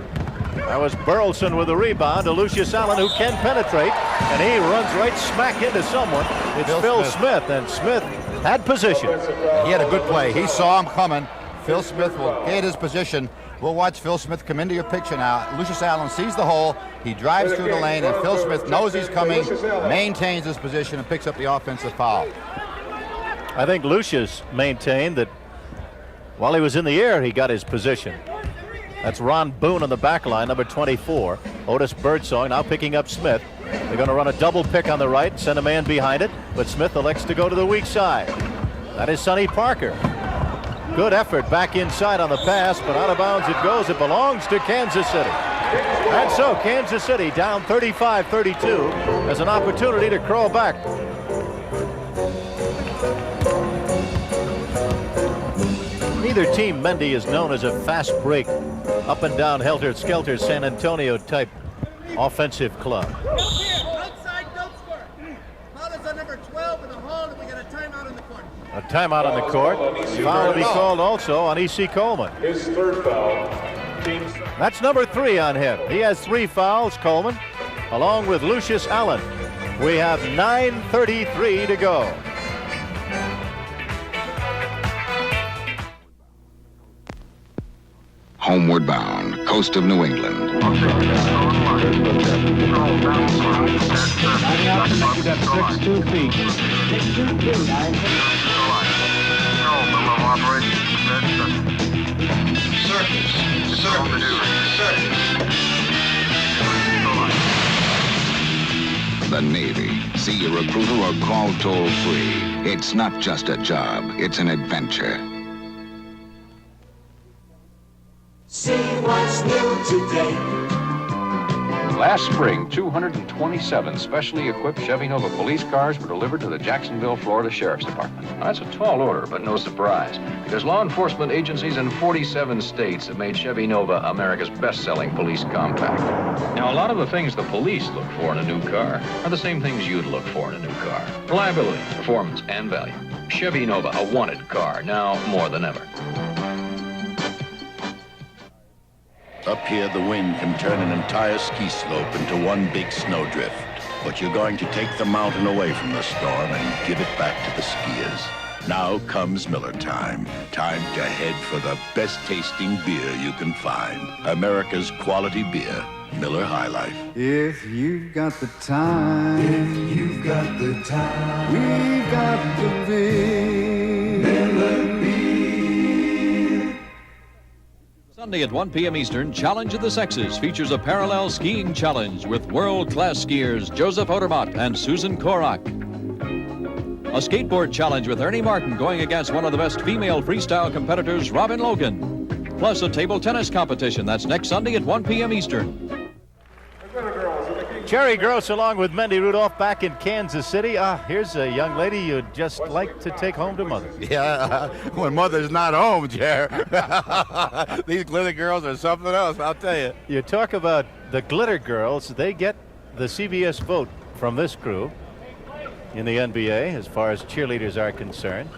That was Burleson with a rebound to Lucius Allen, who can penetrate, and he runs right smack into someone. It's Phil Smith, and Smith had position. He had a good play. He saw him coming. Phil Smith will get his position. We'll watch Phil Smith come into your picture now. Lucius Allen sees the hole. He drives through the lane, and Phil Smith knows he's coming, maintains his position, and picks up the offensive foul. I think Lucius maintained that while he was in the air, he got his position. That's Ron Boone on the back line, number 24. Otis Birdsong now picking up Smith. They're going to run a double pick on the right, send a man behind it, but Smith elects to go to the weak side. That is Sonny Parker. Good effort back inside on the pass, but out of bounds it goes. It belongs to Kansas City. And so Kansas City down 35-32 has an opportunity to crawl back. Neither team, Mendy, is known as a fast break, up and down, helter-skelter, San Antonio type offensive club. Outside, don't score. Foul is on number 12 in the hole, and we got a time. A timeout on the court. Foul will be called also on E.C. Coleman. His third foul. Team That's number 3 on him. He has 3 fouls, Coleman, along with Lucius Allen. We have 9:33 to go. Homeward bound, coast of New England. The Navy. See a recruiter or call toll free. It's not just a job, it's an adventure. See what's new today. Last spring, 227 specially equipped Chevy Nova police cars were delivered to the Jacksonville, Florida Sheriff's Department. Now, that's a tall order, but no surprise, because law enforcement agencies in 47 states have made Chevy Nova America's best-selling police compact. Now, a lot of the things the police look for in a new car are the same things you'd look for in a new car. Reliability, performance, and value. Chevy Nova, a wanted car, now more than ever. Up here, the wind can turn an entire ski slope into one big snowdrift. But you're going to take the mountain away from the storm and give it back to the skiers. Now comes Miller time. Time to head for the best tasting beer you can find. America's quality beer, Miller High Life. If you've got the time, if you've got the time, we've got the beer. Miller beer. Sunday at 1 p.m. Eastern, Challenge of the Sexes features a parallel skiing challenge with world-class skiers Joseph Odermatt and Susan Korak. A skateboard challenge with Ernie Martin going against one of the best female freestyle competitors, Robin Logan. Plus a table tennis competition. That's next Sunday at 1 p.m. Eastern. Jerry Gross along with Mendy Rudolph back in Kansas City. Here's a young lady you'd just like to take home to mother. Yeah, when mother's not home, Jer. These glitter girls are something else, I'll tell you. You talk about the glitter girls. They get the CBS vote from this crew in the NBA as far as cheerleaders are concerned.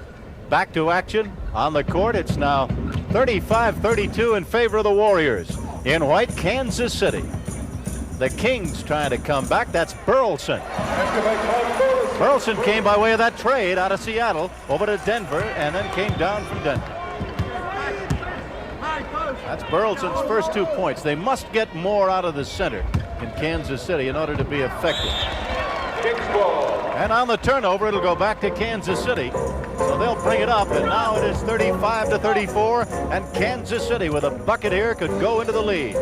Back to action on the court. It's now 35-32 in favor of the Warriors in white Kansas City. The Kings trying to come back. That's Burleson. Burleson came by way of that trade out of Seattle over to Denver and then came down from Denver. That's Burleson's first 2 points. They must get more out of the center in Kansas City in order to be effective. And on the turnover, it'll go back to Kansas City. So they'll bring it up, and now it is 35-34, and Kansas City with a bucket here could go into the lead.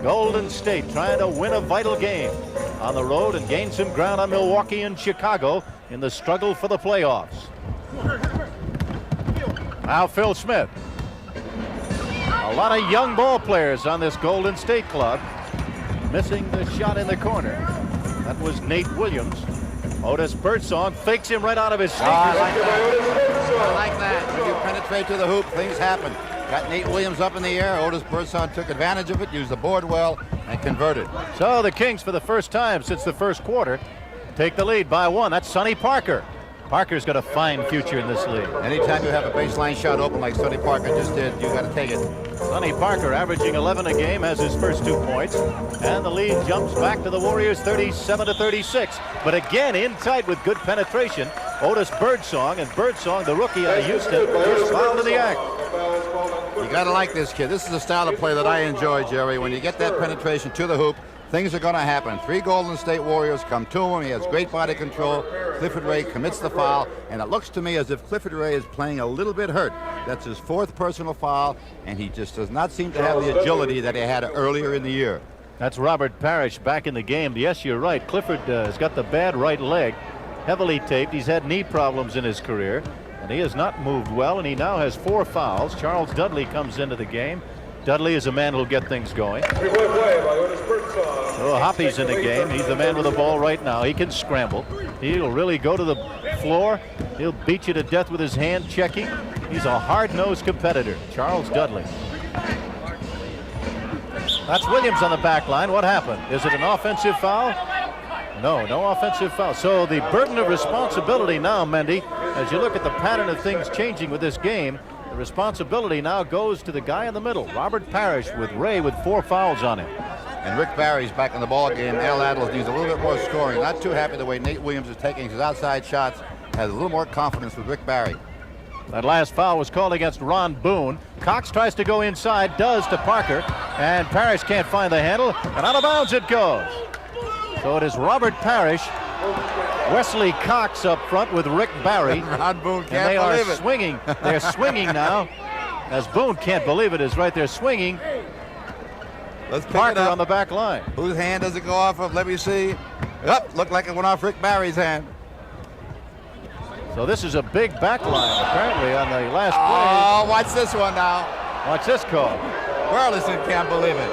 Golden State trying to win a vital game on the road and gain some ground on Milwaukee and Chicago in the struggle for the playoffs. Now Phil Smith. A lot of young ball players on this Golden State club. Missing the shot in the corner. That was Nate Williams. Otis Birdsong fakes him right out of his sneakers. I like that. When you penetrate to the hoop, things happen. Got Nate Williams up in the air. Otis Birdsong took advantage of it, used the board well, and converted. So the Kings, for the first time since the first quarter, take the lead by 1. That's Sonny Parker. Parker's got a fine future in this league. Anytime you have a baseline shot open like Sonny Parker just did, you got to take it. Sonny Parker averaging 11 a game, has his first 2 points, and the lead jumps back to the Warriors 37-36. But again, in tight with good penetration, Otis Birdsong, and Birdsong, the rookie out of Houston, is fouled in the act. You got to like this kid. This is the style of play that I enjoy, Jerry. When you get that penetration to the hoop, things are going to happen. 3 Golden State Warriors come to him. He has great body control. Clifford Ray commits the foul, and it looks to me as if Clifford Ray is playing a little bit hurt. That's his 4th personal foul, and he just does not seem to have the agility that he had earlier in the year. That's Robert Parrish back in the game. Yes, you're right. Clifford has got the bad right leg, heavily taped. He's had knee problems in his career, and he has not moved well, and he now has 4 fouls. Charles Dudley comes into the game. Dudley is a man who'll get things going. So Hoppy's in the game. He's the man with the ball right now. He can scramble. He'll really go to the floor. He'll beat you to death with his hand checking. He's a hard-nosed competitor, Charles Dudley. That's Williams on the back line. What happened? Is it an offensive foul? No offensive foul. So the burden of responsibility now, Mendy, as you look at the pattern of things changing with this game, the responsibility now goes to the guy in the middle, Robert Parrish, with Ray with 4 fouls on him. And Rick Barry's back in the ball game. Al Attles needs a little bit more scoring. Not too happy the way Nate Williams is taking his outside shots. Has a little more confidence with Rick Barry. That last foul was called against Ron Boone. Cox tries to go inside, does to Parker, and Parrish can't find the handle, and out of bounds it goes. So it is Robert Parrish, Wesley Cox up front with Rick Barry. Ron Boone can't and they believe are it. swinging. They're swinging now, as Boone can't believe it, is right there swinging. Let's pick Parker it up. on the back line. Whose hand does it go off of? Let me see. Up, looked like it went off Rick Barry's hand. So this is a big back line, apparently, on the last play. Oh, watch this one now. Watch this call. Burleson can't believe it.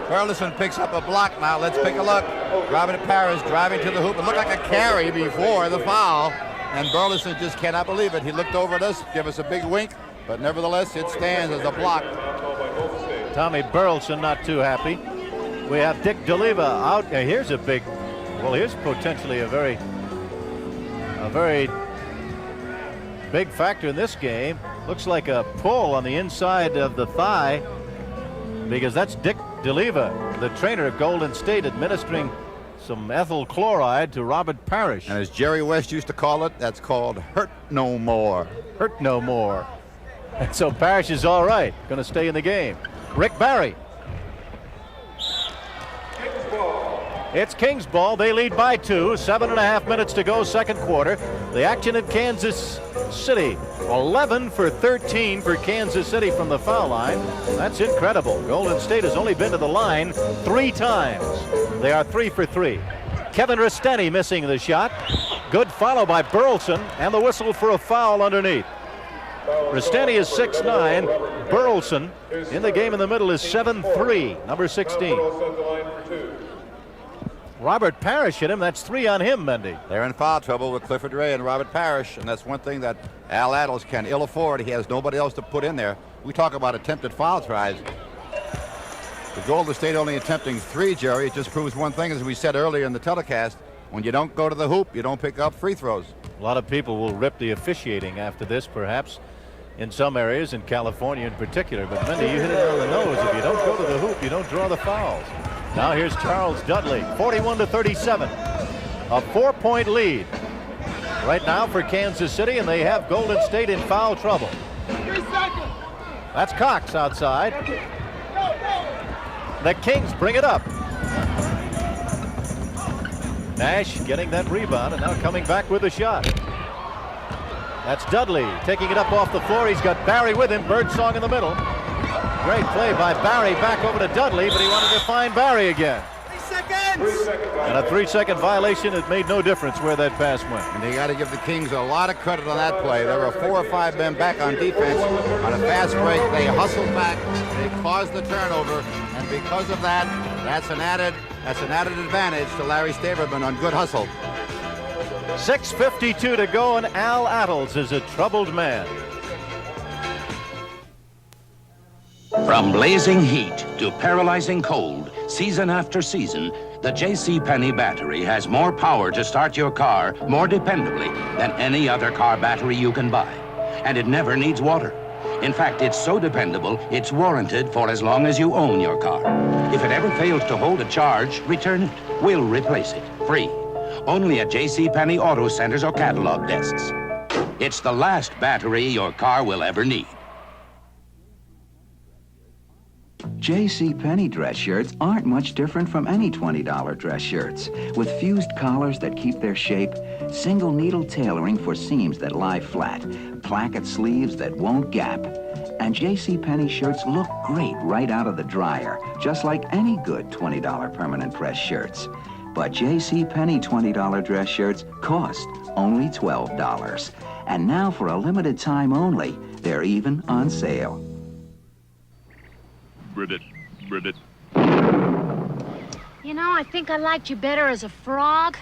Burleson picks up a block now. Let's take a look. Robert Parrish driving to the hoop. It looked like a carry before the foul, and Burleson just cannot believe it. He looked over at us, gave us a big wink, but nevertheless, it stands as a block. Tommy Burleson not too happy. We have Dick DeLeva out. Here's a big, well, here's potentially a very big factor in this game. Looks like a pull on the inside of the thigh, because that's Dick DeLeva, the trainer at Golden State, administering some ethyl chloride to Robert Parrish. And as Jerry West used to call it, that's called hurt no more. Hurt no more. And so Parrish is all right, going to stay in the game. Rick Barry. It's Kings ball. They lead by 2. 7.5 minutes to go, second quarter. The action at Kansas City. 11 for 13 for Kansas City from the foul line. That's incredible. Golden State has only been to the line 3 times. They are 3 for 3. Kevin Restani missing the shot. Good follow by Burleson, and the whistle for a foul underneath. Restani is 6'9". Burleson in the game in the middle is 7'3", number 16. Robert Parrish hit him. That's 3 on him, Mendy. They're in foul trouble with Clifford Ray and Robert Parrish, and that's one thing that Al Attles can ill afford. He has nobody else to put in there. We talk about attempted foul tries. The Golden State only attempting 3, Jerry. It just proves one thing, as we said earlier in the telecast. When you don't go to the hoop, you don't pick up free throws. A lot of people will rip the officiating after this, perhaps, in some areas, in California in particular. But, Mendy, you hit it on the nose. If you don't go to the hoop, you don't draw the fouls. Now here's Charles Dudley, 41-37, a 4-point lead right now for Kansas City, and they have Golden State in foul trouble. 3 seconds. That's Cox outside. The Kings bring it up. Nash getting that rebound and now coming back with a shot. That's Dudley taking it up off the floor. He's got Barry with him. Birdsong in the middle. Great play by Barry, back over to Dudley, but he wanted to find Barry again. 3 seconds. And a 3-second violation. It made no difference where that pass went. And they got to give the Kings a lot of credit on that play. There were 4 or 5 men back on defense. On a fast break, they hustled back. They caused the turnover, and because of that, that's an added advantage to Larry Staverman on good hustle. 6:52 to go, and Al Attles is a troubled man. From blazing heat to paralyzing cold, season after season, the JCPenney battery has more power to start your car more dependably than any other car battery you can buy. And it never needs water. In fact, it's so dependable, it's warranted for as long as you own your car. If it ever fails to hold a charge, return it. We'll replace it, free. Only at JCPenney Auto Centers or catalog desks. It's the last battery your car will ever need. JCPenney dress shirts aren't much different from any $20 dress shirts. With fused collars that keep their shape, single needle tailoring for seams that lie flat, placket sleeves that won't gap. And JCPenney shirts look great right out of the dryer, just like any good $20 permanent press shirts. But JCPenney $20 dress shirts cost only $12. And now for a limited time only, they're even on sale. Bridget. You know, I think I liked you better as a frog.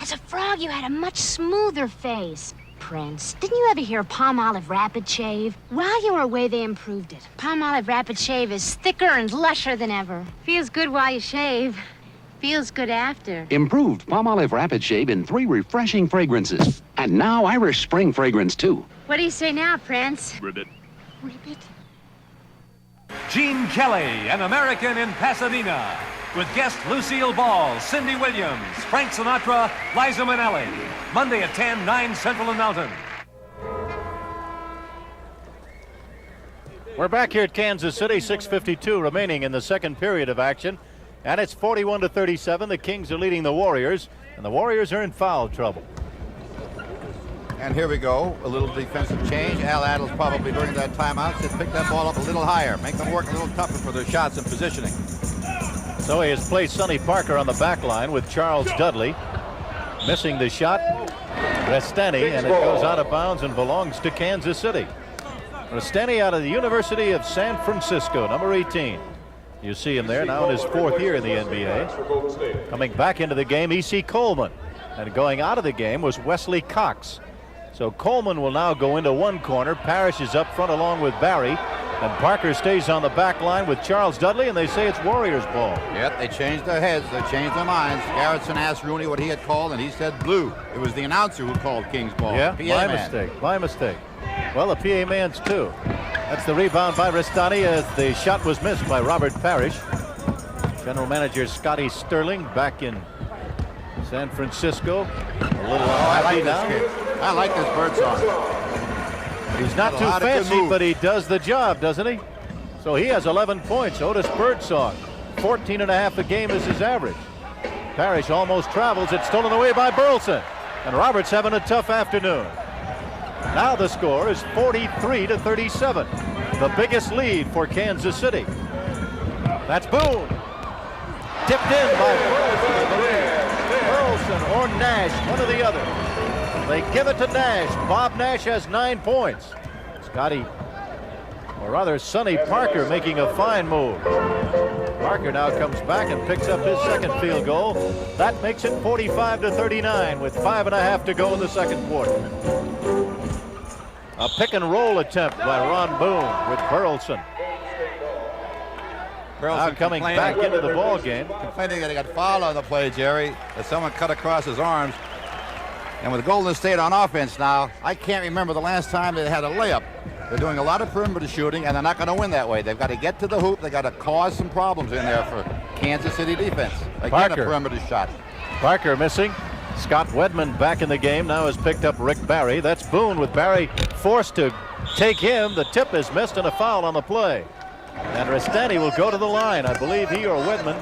As a frog, you had a much smoother face. Prince, didn't you ever hear Palmolive Rapid Shave? While you were away, they improved it. Palmolive Rapid Shave is thicker and lusher than ever. Feels good while you shave. Feels good after. Improved Palmolive Rapid Shave in 3 refreshing fragrances. And now Irish Spring fragrance, too. What do you say now, Prince? Ribbit. Ribbit? Gene Kelly, an American in Pasadena, with guest Lucille Ball, Cindy Williams, Frank Sinatra, Liza Minnelli. Monday at 10, 9 Central and Mountain. We're back here at Kansas City, 6:52 remaining in the second period of action. And it's 41-37. The Kings are leading the Warriors, and the Warriors are in foul trouble. And here we go, a little defensive change. Al Attles probably during that timeout should pick that ball up a little higher, make them work a little tougher for their shots and positioning. So he has placed Sonny Parker on the back line with Charles Dudley. Missing the shot, Restani, and it goes out of bounds and belongs to Kansas City. Restani out of the University of San Francisco, number 18. You see him there now in his 4th year in the NBA. Coming back into the game, E.C. Coleman. And going out of the game was Wesley Cox. So Coleman will now go into one corner. Parrish is up front along with Barry. And Parker stays on the back line with Charles Dudley, and they say it's Warriors ball. Yep, they changed their heads. They changed their minds. Garrettson asked Rooney what he had called, and he said blue. It was the announcer who called Kings ball. Yeah, my mistake. Well, the PA man's too. That's the rebound by Restani as the shot was missed by Robert Parrish. General manager Scotty Sterling back in San Francisco. A little unhappy now. I like this bird song. He's not too fancy, but he does the job, doesn't he? So he has 11 points. Otis Birdsong, 14.5 a game is his average. Parrish almost travels. It's stolen away by Burleson. And Roberts having a tough afternoon. Now the score is 43-37. The biggest lead for Kansas City. That's Boone. Tipped in by Burleson or Nash, one or the other. They give it to Nash. Bob Nash has 9 points. Scotty, or rather Sonny Parker, making a fine move. Parker now comes back and picks up his second field goal. That makes it 45-39 with 5.5 to go in the second quarter. A pick and roll attempt by Ron Boone with Burleson. Now coming back into the ball game. Complaining that he got fouled on the play, Jerry, that someone cut across his arms. And with Golden State on offense now, I can't remember the last time they had a layup. They're doing a lot of perimeter shooting, and they're not going to win that way. They've got to get to the hoop. They've got to cause some problems in there for Kansas City defense. Again, a perimeter shot. Parker missing. Scott Wedman back in the game. Now has picked up Rick Barry. That's Boone with Barry forced to take him. The tip is missed and a foul on the play. And Restani will go to the line. I believe he or Wedman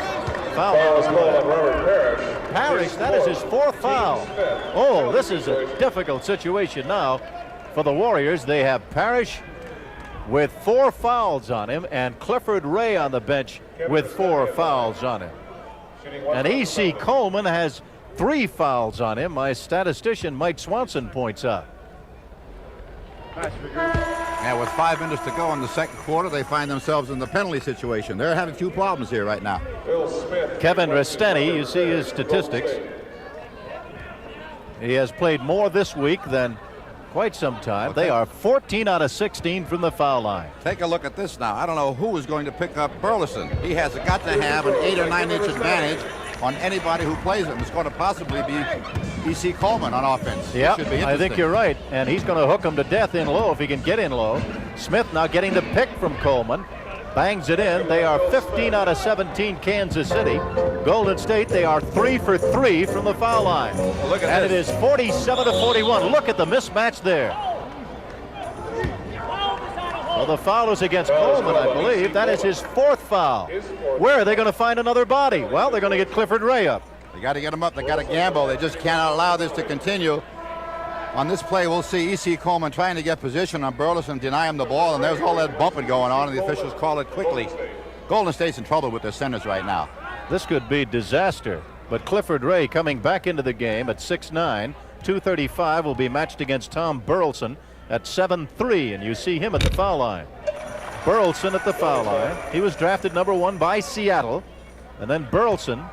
fouled on the play. Parrish, that is his 4th foul. Oh, this is a difficult situation now for the Warriors. They have Parrish with 4 fouls on him and Clifford Ray on the bench with 4 fouls on him. And E.C. Coleman has 3 fouls on him. My statistician Mike Swanson points out. And with 5 minutes to go in the second quarter, they find themselves in the penalty situation. They're having 2 problems here right now. Kevin Restani, you see his statistics. He has played more this week than quite some time. They are 14 out of 16 from the foul line. Take a look at this now. I don't know who is going to pick up Burleson. He has got to have an 8 or 9 inch advantage on anybody who plays him. It's going to possibly be E.C. Coleman on offense. Yeah, I think you're right. And he's going to hook him to death in low if he can get in low. Smith now getting the pick from Coleman. Bangs it in. They are 15 out of 17 Kansas City. Golden State, they are 3 for 3 from the foul line. Well, look at and this. It is 47-41. Look at the mismatch there. Well, the foul is against Coleman, I believe. That is his 4th foul. Where are they going to find another body? Well, they're going to get Clifford Ray up. They got to get him up. They got to gamble. They just cannot allow this to continue. On this play, we'll see E.C. Coleman trying to get position on Burleson, deny him the ball, and there's all that bumping going on, and the officials call it quickly. Golden State's in trouble with their centers right now. This could be disaster, but Clifford Ray coming back into the game at 6'9", 235 will be matched against Tom Burleson at 7'3", and you see him at the foul line. Burleson at the foul line. He was drafted number 1 by Seattle, and then Burleson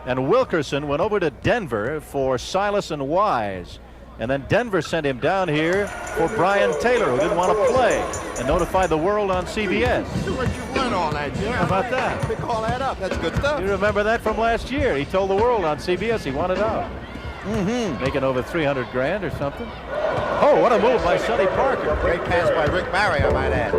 and Wilkerson went over to Denver for Silas and Wise. And then Denver sent him down here for Brian Taylor, who didn't want to play, and notified the world on CBS. Where'd you learn all that, Jerry? How about that? Pick all that up. That's good stuff. You remember that from last year? He told the world on CBS he wanted out. Making over $300,000 or something. Oh, what a move by Sonny Parker. Great pass by Rick Barry, I might add.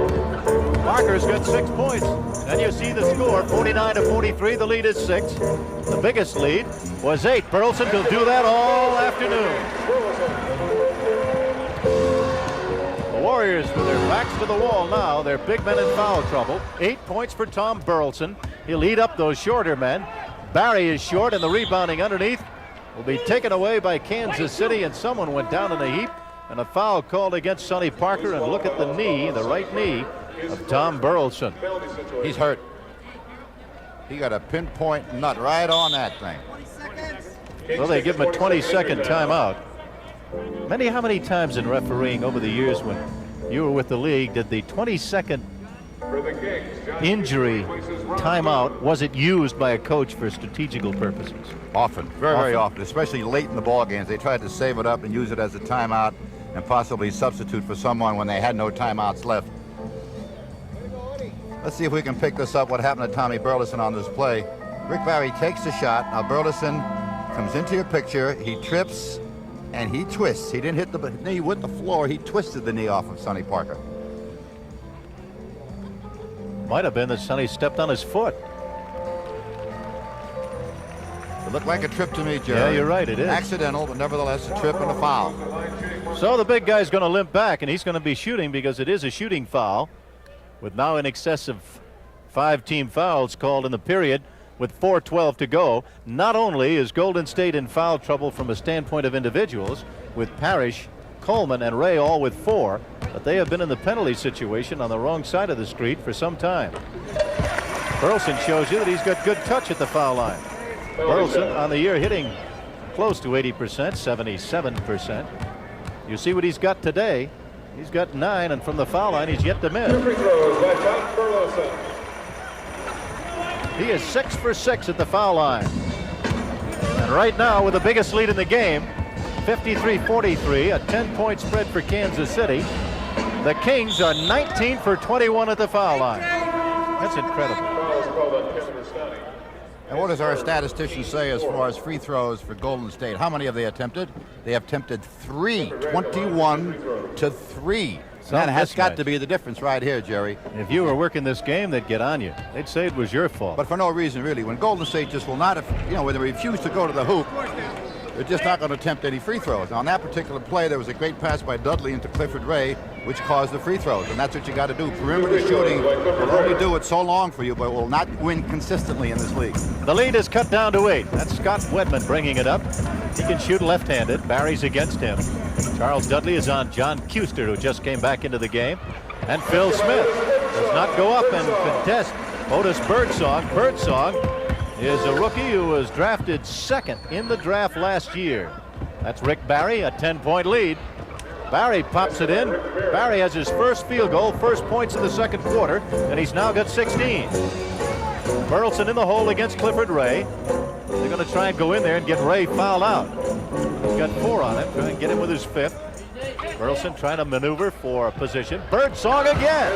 Parker's got 6 points. And you see the score, 49-43. The lead is 6. The biggest lead was 8. Burleson will do that all afternoon. The Warriors, with their backs to the wall now, they're big men in foul trouble. 8 points for Tom Burleson. He'll lead up those shorter men. Barry is short, and the rebounding underneath will be taken away by Kansas City, and someone went down in a heap, and a foul called against Sonny Parker. And look at the knee, the right knee of Tom Burleson. He's hurt. He got a pinpoint nut right on that thing. Well, they give him a 20-second timeout. How many times in refereeing over the years when you were with the league did the 20-second injury timeout, was it used by a coach for strategical purposes? Often, very often, especially late in the ball games. They tried to save it up and use it as a timeout and possibly substitute for someone when they had no timeouts left. Let's see if we can pick this up, what happened to Tommy Burleson on this play. Rick Barry takes the shot. Now Burleson comes into your picture. He trips and he twists. He didn't hit the knee with the floor. He twisted the knee off of Sonny Parker. Might have been that Sonny stepped on his foot. It looked like a trip to me, Jerry. Yeah, you're right, it is. Accidental, but nevertheless a trip and a foul. So the big guy's going to limp back, and he's going to be shooting because it is a shooting foul, with now in excess of 5 team fouls called in the period with 4:12 to go. Not only is Golden State in foul trouble from a standpoint of individuals, with Parrish, Coleman, and Ray all with 4, but they have been in the penalty situation on the wrong side of the street for some time. Burleson shows you that he's got good touch at the foul line. Burleson on the year hitting close to 80%, 77%. You see what he's got today. He's got 9, and from the foul line, he's yet to miss. Free throws by Tom Burleson. He is 6 for 6 at the foul line. And right now, with the biggest lead in the game, 53-43, a 10-point spread for Kansas City. The Kings are 19 for 21 at the foul line. That's incredible. And what does our statistician say as far as free throws for Golden State? How many have they attempted? They have attempted 3, 21-3. That has got to be the difference right here, Jerry. If you were working this game, they'd get on you. They'd say it was your fault. But for no reason, really. When Golden State just will not, when they refuse to go to the hoop, they're just not going to attempt any free throws. Now, on that particular play, there was a great pass by Dudley into Clifford Ray, which caused the free throws. And that's what you got to do. Perimeter shooting will only do it so long for you, but will not win consistently in this league. The lead is cut down to 8. That's Scott Wedman bringing it up. He can shoot left-handed. Barry's against him. Charles Dudley is on John Kuster, who just came back into the game. And Phil Smith does not go up and contest Otis Birdsong. Birdsong is a rookie who was drafted 2nd in the draft last year. That's Rick Barry, a 10-point lead. Barry pops it in. Barry has his first field goal, first points in the second quarter, and he's now got 16. Burleson in the hole against Clifford Ray. They're going to try and go in there and get Ray fouled out. He's got 4 on him, trying to get him with his 5th. Burleson trying to maneuver for a position. Birdsong again.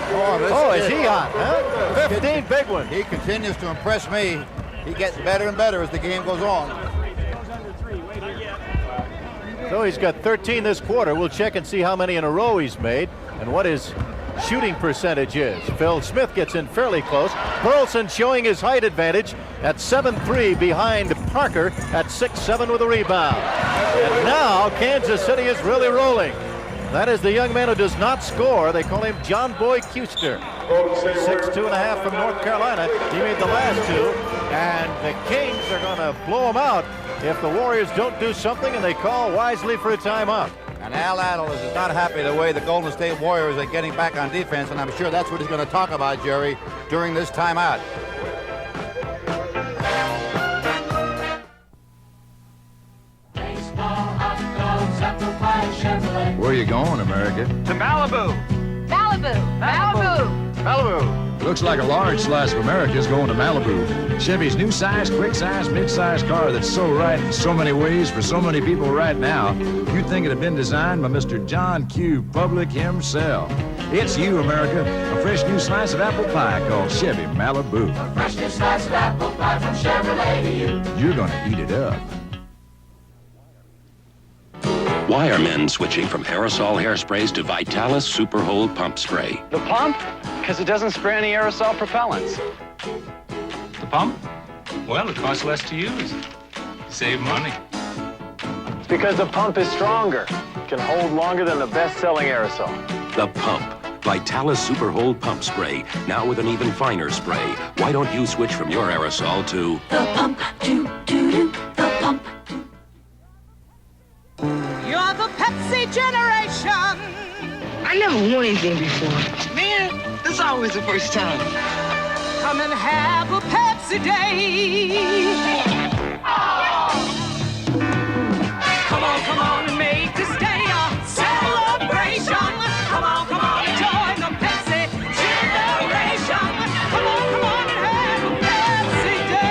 Is he hot, huh? 15 big one. He continues to impress me. He gets better and better as the game goes on. So he's got 13 this quarter. We'll check and see how many in a row he's made and what his shooting percentage is. Phil Smith gets in fairly close. Burleson showing his height advantage at 7'3" behind Parker at 6'7" with a rebound. And now Kansas City is really rolling. That is the young man who does not score. They call him John Boy Kuster. 6'2.5" from North Carolina. He made the last 2. And the Kings are going to blow him out if the Warriors don't do something, and they call wisely for a timeout. And Al Attles is not happy the way the Golden State Warriors are getting back on defense, and I'm sure that's what he's going to talk about, Jerry, during this timeout. Where are you going, America? To Malibu. Malibu! Malibu! Malibu. Looks like a large slice of America is going to Malibu. Chevy's new size, quick size, mid-size car that's so right in so many ways for so many people right now. You'd think it had been designed by Mr. John Q. Public himself. It's you, America. A fresh new slice of apple pie called Chevy Malibu. A fresh new slice of apple pie from Chevrolet to you. You're gonna eat it up. Why are men switching from aerosol hairsprays to Vitalis Super Hold Pump Spray? The pump? Because it doesn't spray any aerosol propellants. The pump? Well, it costs less to use. Save money. It's because the pump is stronger. It can hold longer than the best-selling aerosol. The Pump. Vitalis Super Hold Pump Spray. Now with an even finer spray. Why don't you switch from your aerosol to... The pump, the pump. You're the Pepsi generation. I never won anything before. Man, this is always the first time. Come and have a Pepsi day. Come on and make this day a celebration. Come on and join the Pepsi generation. Come on and have a Pepsi day.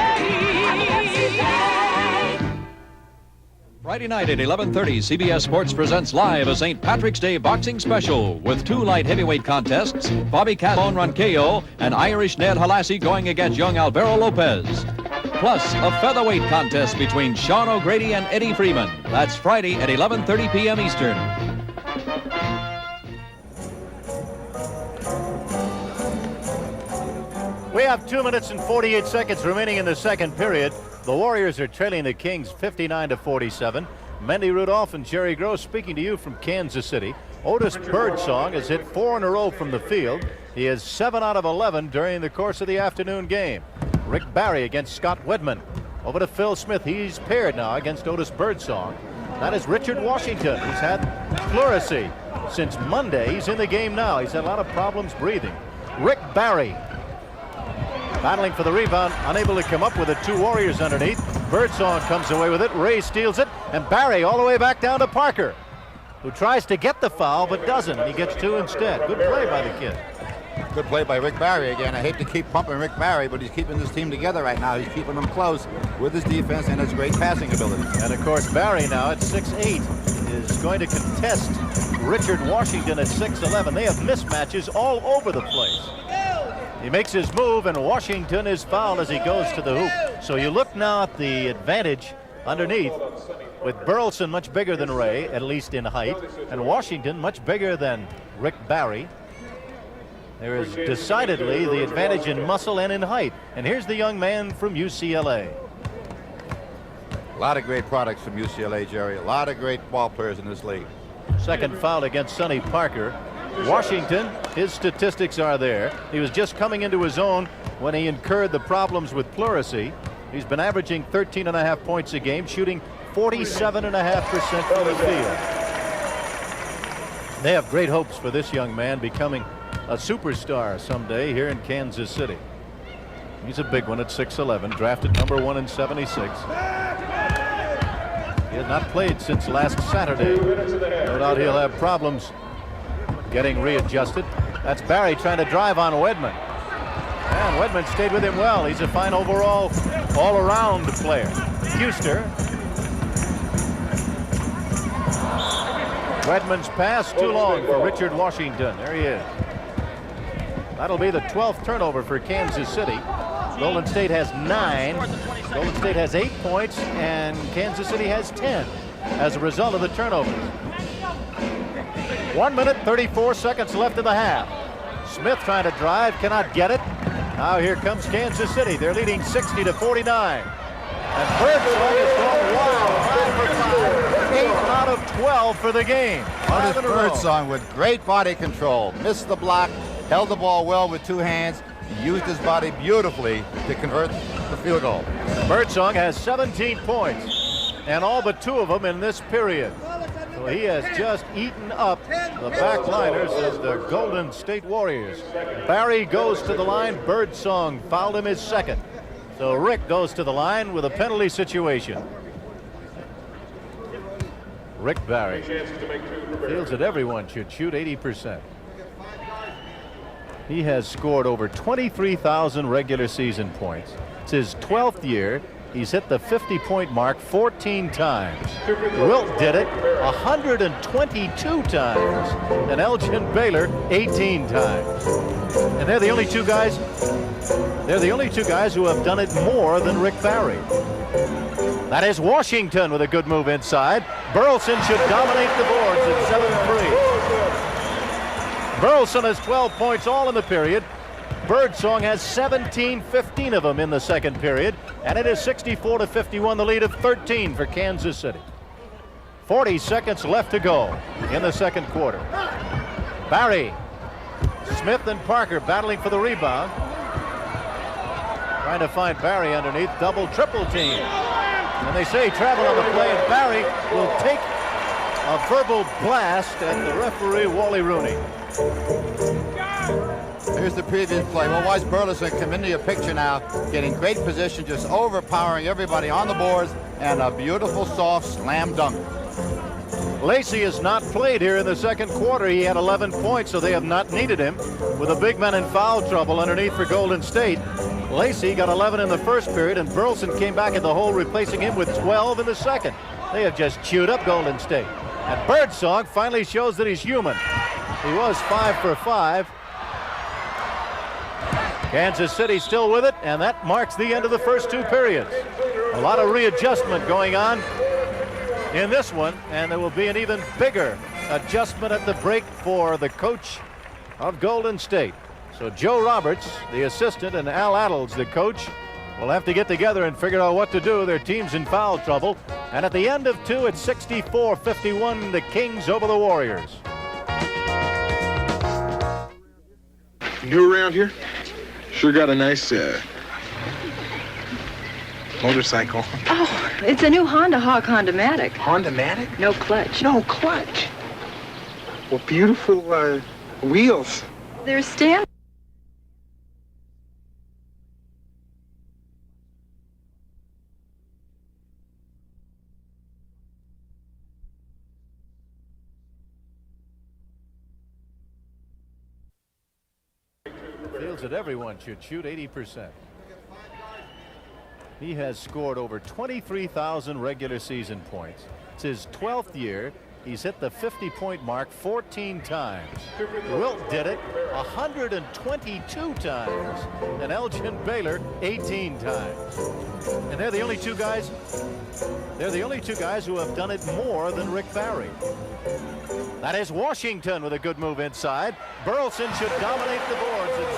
Friday night at 11:30, CBS Sports presents live a St. Patrick's Day boxing special with 2 light heavyweight contests, Bobby Casone Ronquillo and Irish Ned Halassi going against young Alvaro Lopez. Plus, a featherweight contest between Sean O'Grady and Eddie Freeman. That's Friday at 11:30 p.m. Eastern. We have 2 minutes and 48 seconds remaining in the second period. The Warriors are trailing the Kings 59-47. Mendy Rudolph and Jerry Gross speaking to you from Kansas City. Otis Birdsong has hit 4 in a row from the field. He is 7 out of 11 during the course of the afternoon game. Rick Barry against Scott Wedman. Over to Phil Smith. He's paired now against Otis Birdsong. That is Richard Washington. He's had pleurisy since Monday. He's in the game now. He's had a lot of problems breathing. Rick Barry battling for the rebound, unable to come up with it. 2 Warriors underneath. Birdsong comes away with it. Ray steals it, and Barry all the way back down to Parker, who tries to get the foul but doesn't. He gets 2 instead. Good play by the kid. Good play by Rick Barry again. I hate to keep pumping Rick Barry, but he's keeping this team together right now. He's keeping them close with his defense and his great passing ability. And of course, Barry now at 6'8" is going to contest Richard Washington at 6'11". They have mismatches all over the place. He makes his move, and Washington is fouled as he goes to the hoop. So you look now at the advantage underneath, with Burleson much bigger than Ray, at least in height, and Washington much bigger than Rick Barry. There is decidedly the advantage in muscle and in height. And here's the young man from UCLA. A lot of great products from UCLA, Jerry. A lot of great ball players in this league. Second foul against Sonny Parker. Washington, his statistics are there. He was just coming into his own when he incurred the problems with pleurisy. He's been averaging 13.5 points a game, shooting 47.5% from the field. They have great hopes for this young man becoming a superstar someday here in Kansas City. He's a big one at 6'11", drafted number 1 in '76. He has not played since last Saturday. No doubt he'll have problems getting readjusted. That's Barry trying to drive on Wedman. And Wedman stayed with him well. He's a fine overall, all-around player. Huster. Wedman's pass too long for Richard Washington. There he is. That'll be the 12th turnover for Kansas City. Golden State has 9. Golden State has 8 points, and Kansas City has 10 as a result of the turnovers. 1 minute, 34 seconds left in the half. Smith trying to drive, cannot get it. Now here comes Kansas City. They're leading 60-49. And Birdsong has gone wild, 5 for 5, 8 out of 12 for the game. Otis Birdsong with great body control. Missed the block, held the ball well with 2 hands, used his body beautifully to convert the field goal. Birdsong has 17 points, and all but 2 of them in this period. So he has just eaten up the backliners of the Golden State Warriors. Barry goes to the line. Birdsong fouled him his second. So Rick goes to the line with a penalty situation. Rick Barry feels that everyone should shoot 80%. He has scored over 23,000 regular season points. It's his 12th year. He's hit the 50-point mark 14 times. Wilt did it 122 times. And Elgin Baylor 18 times. And they're the only two guys. They're the only two guys who have done it more than Rick Barry. That is Washington with a good move inside. Burleson should dominate the boards at 7-3. Burleson has 12 points all in the period. Birdsong has 15 of them in the second period, and it is 64-51, the lead of 13 for Kansas City. 40 seconds left to go in the second quarter. Barry, Smith and Parker battling for the rebound. Trying to find Barry underneath, double, triple team. And they say travel on the play, and Barry will take a verbal blast at the referee, Wally Rooney. Here's the previous play. Well, watch Burleson come into your picture now, getting great position, just overpowering everybody on the boards, and a beautiful soft slam dunk. Lacey has not played here in the second quarter. He had 11 points, so they have not needed him. With a big man in foul trouble underneath for Golden State. Lacey got 11 in the first period, and Burleson came back in the hole, replacing him with 12 in the second. They have just chewed up Golden State. And Birdsong finally shows that he's human. He was 5 for 5. Kansas City still with it, and that marks the end of the first two periods. A lot of readjustment going on in this one, and there will be an even bigger adjustment at the break for the coach of Golden State. So Joe Roberts, the assistant, and Al Attles, the coach, will have to get together and figure out what to do. Their team's in foul trouble. And at the end of two, it's 64-51, the Kings over the Warriors. New around here? Sure got a nice motorcycle. Oh, it's a new Honda Hawk Honda-matic. Honda-matic? No clutch. No clutch. Well, beautiful wheels. They're standard. Feels that everyone should shoot 80%. He has scored over 23,000 regular season points. It's his 12th year. He's hit the 50-point mark 14 times. Wilt did it 122 times. And Elgin Baylor 18 times. And they're the only two guys. They're the only two guys who have done it more than Rick Barry. That is Washington with a good move inside. Burleson should dominate the boards at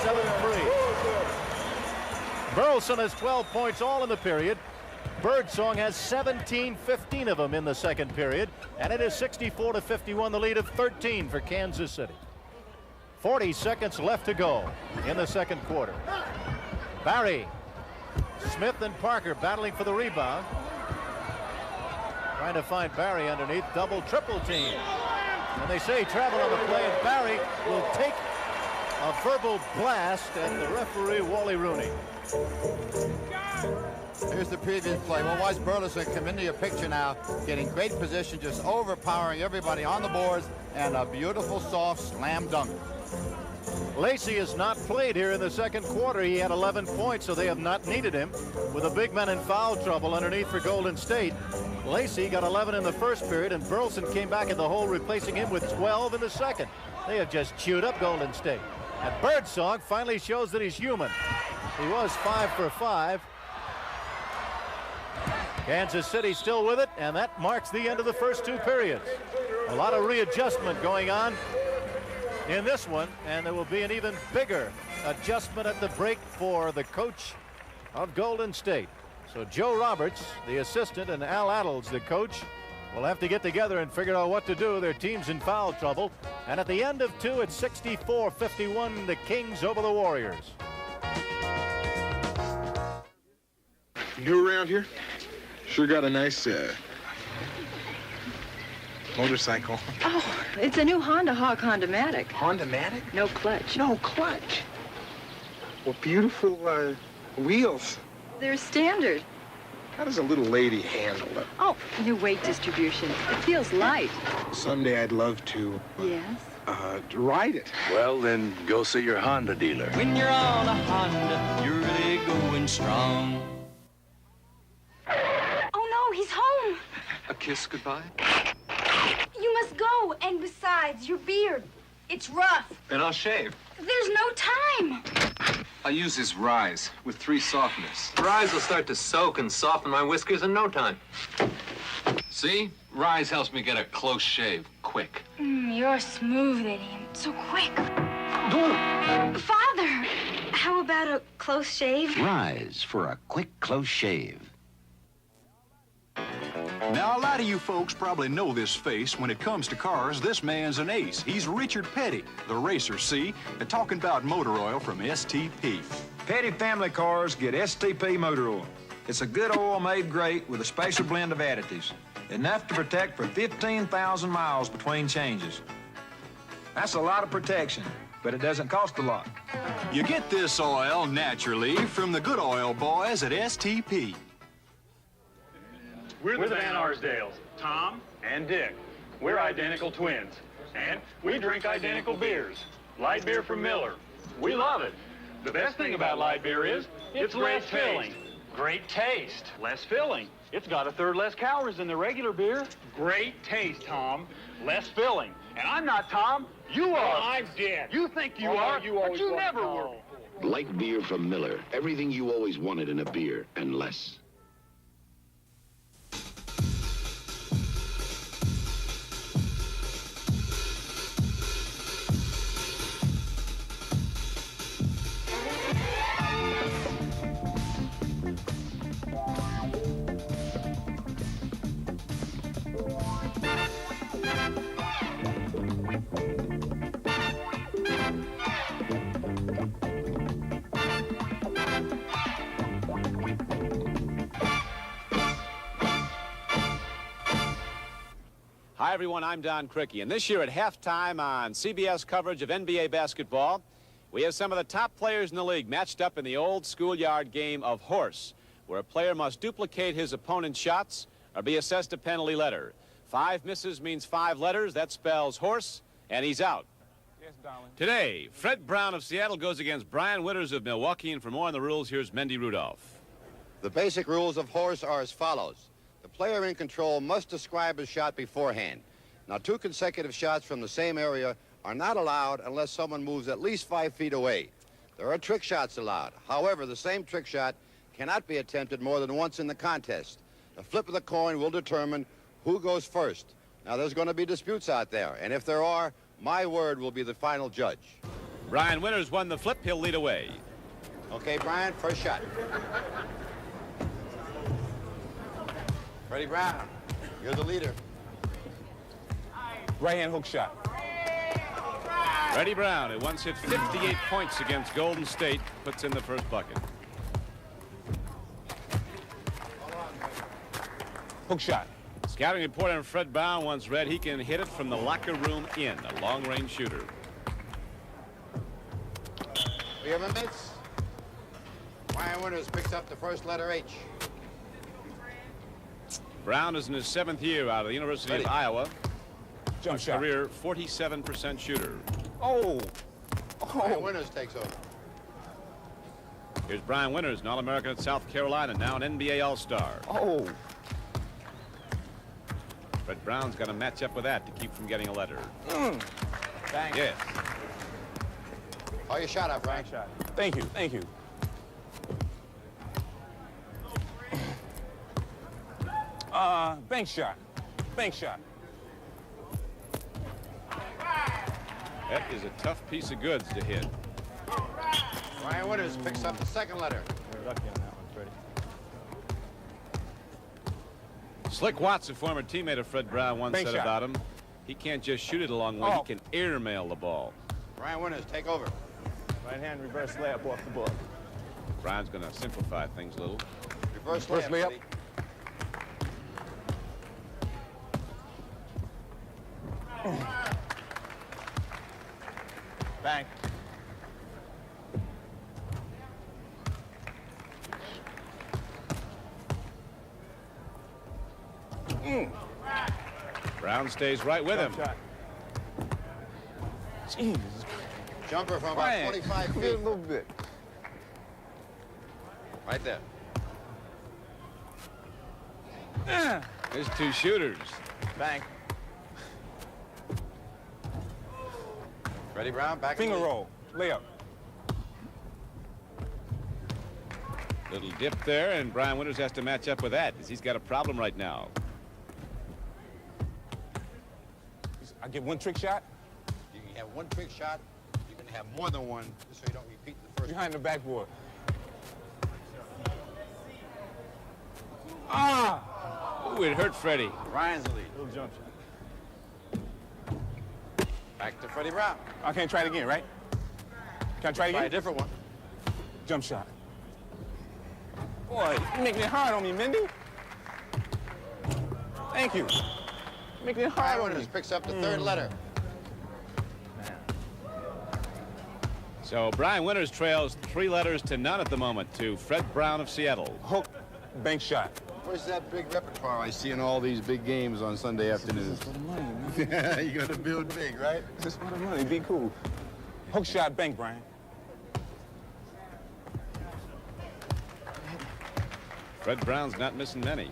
7-3. Burleson has 12 points all in the period. Birdsong has 15 of them in the second period, and it is 64-51, the lead of 13 for Kansas City. 40 seconds left to go in the second quarter. Barry, Smith and Parker battling for the rebound. Trying to find Barry underneath, double, triple team. And they say travel on the play, and Barry will take a verbal blast at the referee, Wally Rooney. Here's the previous play. Well, watch Burleson come into your picture now, getting great position, just overpowering everybody on the boards, and a beautiful soft slam dunk. Lacey has not played here in the second quarter. He had 11 points, so they have not needed him. With a big man in foul trouble underneath for Golden State. Lacey got 11 in the first period, and Burleson came back in the hole, replacing him with 12 in the second. They have just chewed up Golden State. And Birdsong finally shows that he's human. He was 5 for 5. Kansas City still with it, and that marks the end of the first two periods. A lot of readjustment going on in this one, and there will be an even bigger adjustment at the break for the coach of Golden State. So Joe Roberts, the assistant, and Al Attles, the coach, will have to get together and figure out what to do. Their team's in foul trouble. And at the end of two, it's 64-51, the Kings over the Warriors. New around here? Sure got a nice motorcycle. Oh, it's a new Honda Hawk Honda-matic. Honda-matic? No clutch. No clutch. Well, beautiful wheels. They're standard. How does a little lady handle it? Oh, new weight distribution. It feels light. Someday I'd love to. Yes? Ride it. Well, then go see your Honda dealer. When you're on a Honda, you're really going strong. Oh no, he's home. A kiss goodbye? You must go, and besides, your beard, it's rough. And I'll shave. There's no time. I'll use this Rise with 3 softeners. Rise will start to soak and soften my whiskers in no time. See? Rise helps me get a close shave quick. You're smooth, Eddie, and so quick. Father, how about a close shave? Rise for a quick, close shave. Now, a lot of you folks probably know this face. When it comes to cars, this man's an ace. He's Richard Petty, the racer, see? And talking about motor oil from STP. Petty family cars get STP motor oil. It's a good oil made great with a special blend of additives. Enough to protect for 15,000 miles between changes. That's a lot of protection, but it doesn't cost a lot. You get this oil naturally from the good oil boys at STP. We're the Van Arsdales, Tom and Dick. We're identical twins, and we drink identical beers. Light beer from Miller. We love it. The best thing about light beer is it's less filling. Great taste. Less filling. It's got 1/3 less calories than the regular beer. Great taste, Tom. Less filling. And I'm not Tom. You are. I'm Dick. You think you are, but you never were. Light beer from Miller. Everything you always wanted in a beer, and less. Hi, everyone. I'm Don Criqui, and this year at halftime on CBS coverage of NBA basketball, we have some of the top players in the league matched up in the old schoolyard game of horse, where a player must duplicate his opponent's shots or be assessed a penalty letter. 5 misses means 5 letters. That spells horse, and he's out. Yes, darling. Today, Fred Brown of Seattle goes against Brian Winters of Milwaukee, and for more on the rules, here's Mendy Rudolph. The basic rules of horse are as follows. The player in control must describe his shot beforehand. Now, 2 consecutive shots from the same area are not allowed unless someone moves at least 5 feet away. There are trick shots allowed. However, the same trick shot cannot be attempted more than once in the contest. The flip of the coin will determine who goes first. Now, there's going to be disputes out there, and if there are, my word will be the final judge. Brian Winters won the flip. He'll lead away. Okay, Brian, first shot. Freddie Brown, you're the leader. Right-hand hook shot. Freddie Brown, who once hit 58 points against Golden State, puts in the first bucket. Hook shot. Scouting report on Fred Brown once read he can hit it from the locker room in, a long-range shooter. We have a miss. Brian Winters picks up the first letter H. Brown is in his 7th year out of the University of Iowa. Jump shot. Career 47% shooter. Oh. Brian Winters takes over. Here's Brian Winters, an All-American at South Carolina, now an NBA All-Star. Oh. Fred Brown's got to match up with that to keep from getting a letter. Bang. Yes. Oh, your shot up, Brian. Shot. Thank you. Thank you. Bank shot. Bank shot. That is a tough piece of goods to hit. Brian Winters picks up the second letter. You're lucky on that one, Freddie. Slick Watts, a former teammate of Fred Brown, once Bank said shot. about him, he can't just shoot it a long way, he can airmail the ball. Brian Winters, take over. Right hand reverse layup off the board. Brian's going to simplify things a little. Reverse layup. Bang. Brown stays right with him. Shot. Jesus. Jumper from about Brian, 25 come feet. here a little bit. Right there. There's two shooters. Bang. Freddie Brown, back Finger in the lead. roll. Layup. Little dip there, and Brian Winters has to match up with that, because he's got a problem right now. I get one trick shot. You can have one trick shot. You can have more than one, just so you don't repeat the first. Behind the backboard. Ah! Ooh, it hurt Freddie. Brian's the lead. Little jump shot. Back to Freddie Brown. I can't try it again, right? Can I try it again? Try a different one. Jump shot. Boy, you making it hard on me, Mindy. Thank you. Making it hard on me. Winters picks up the third letter. So Brian Winters trails 3 letters to none at the moment to Fred Brown of Seattle. Hook, bank shot. Where's that big repertoire I see in all these big games on Sunday afternoons? For the money, man. You gotta build big, right? Just for the money. Be cool. Hook shot, bank, Brian. Fred Brown's not missing many.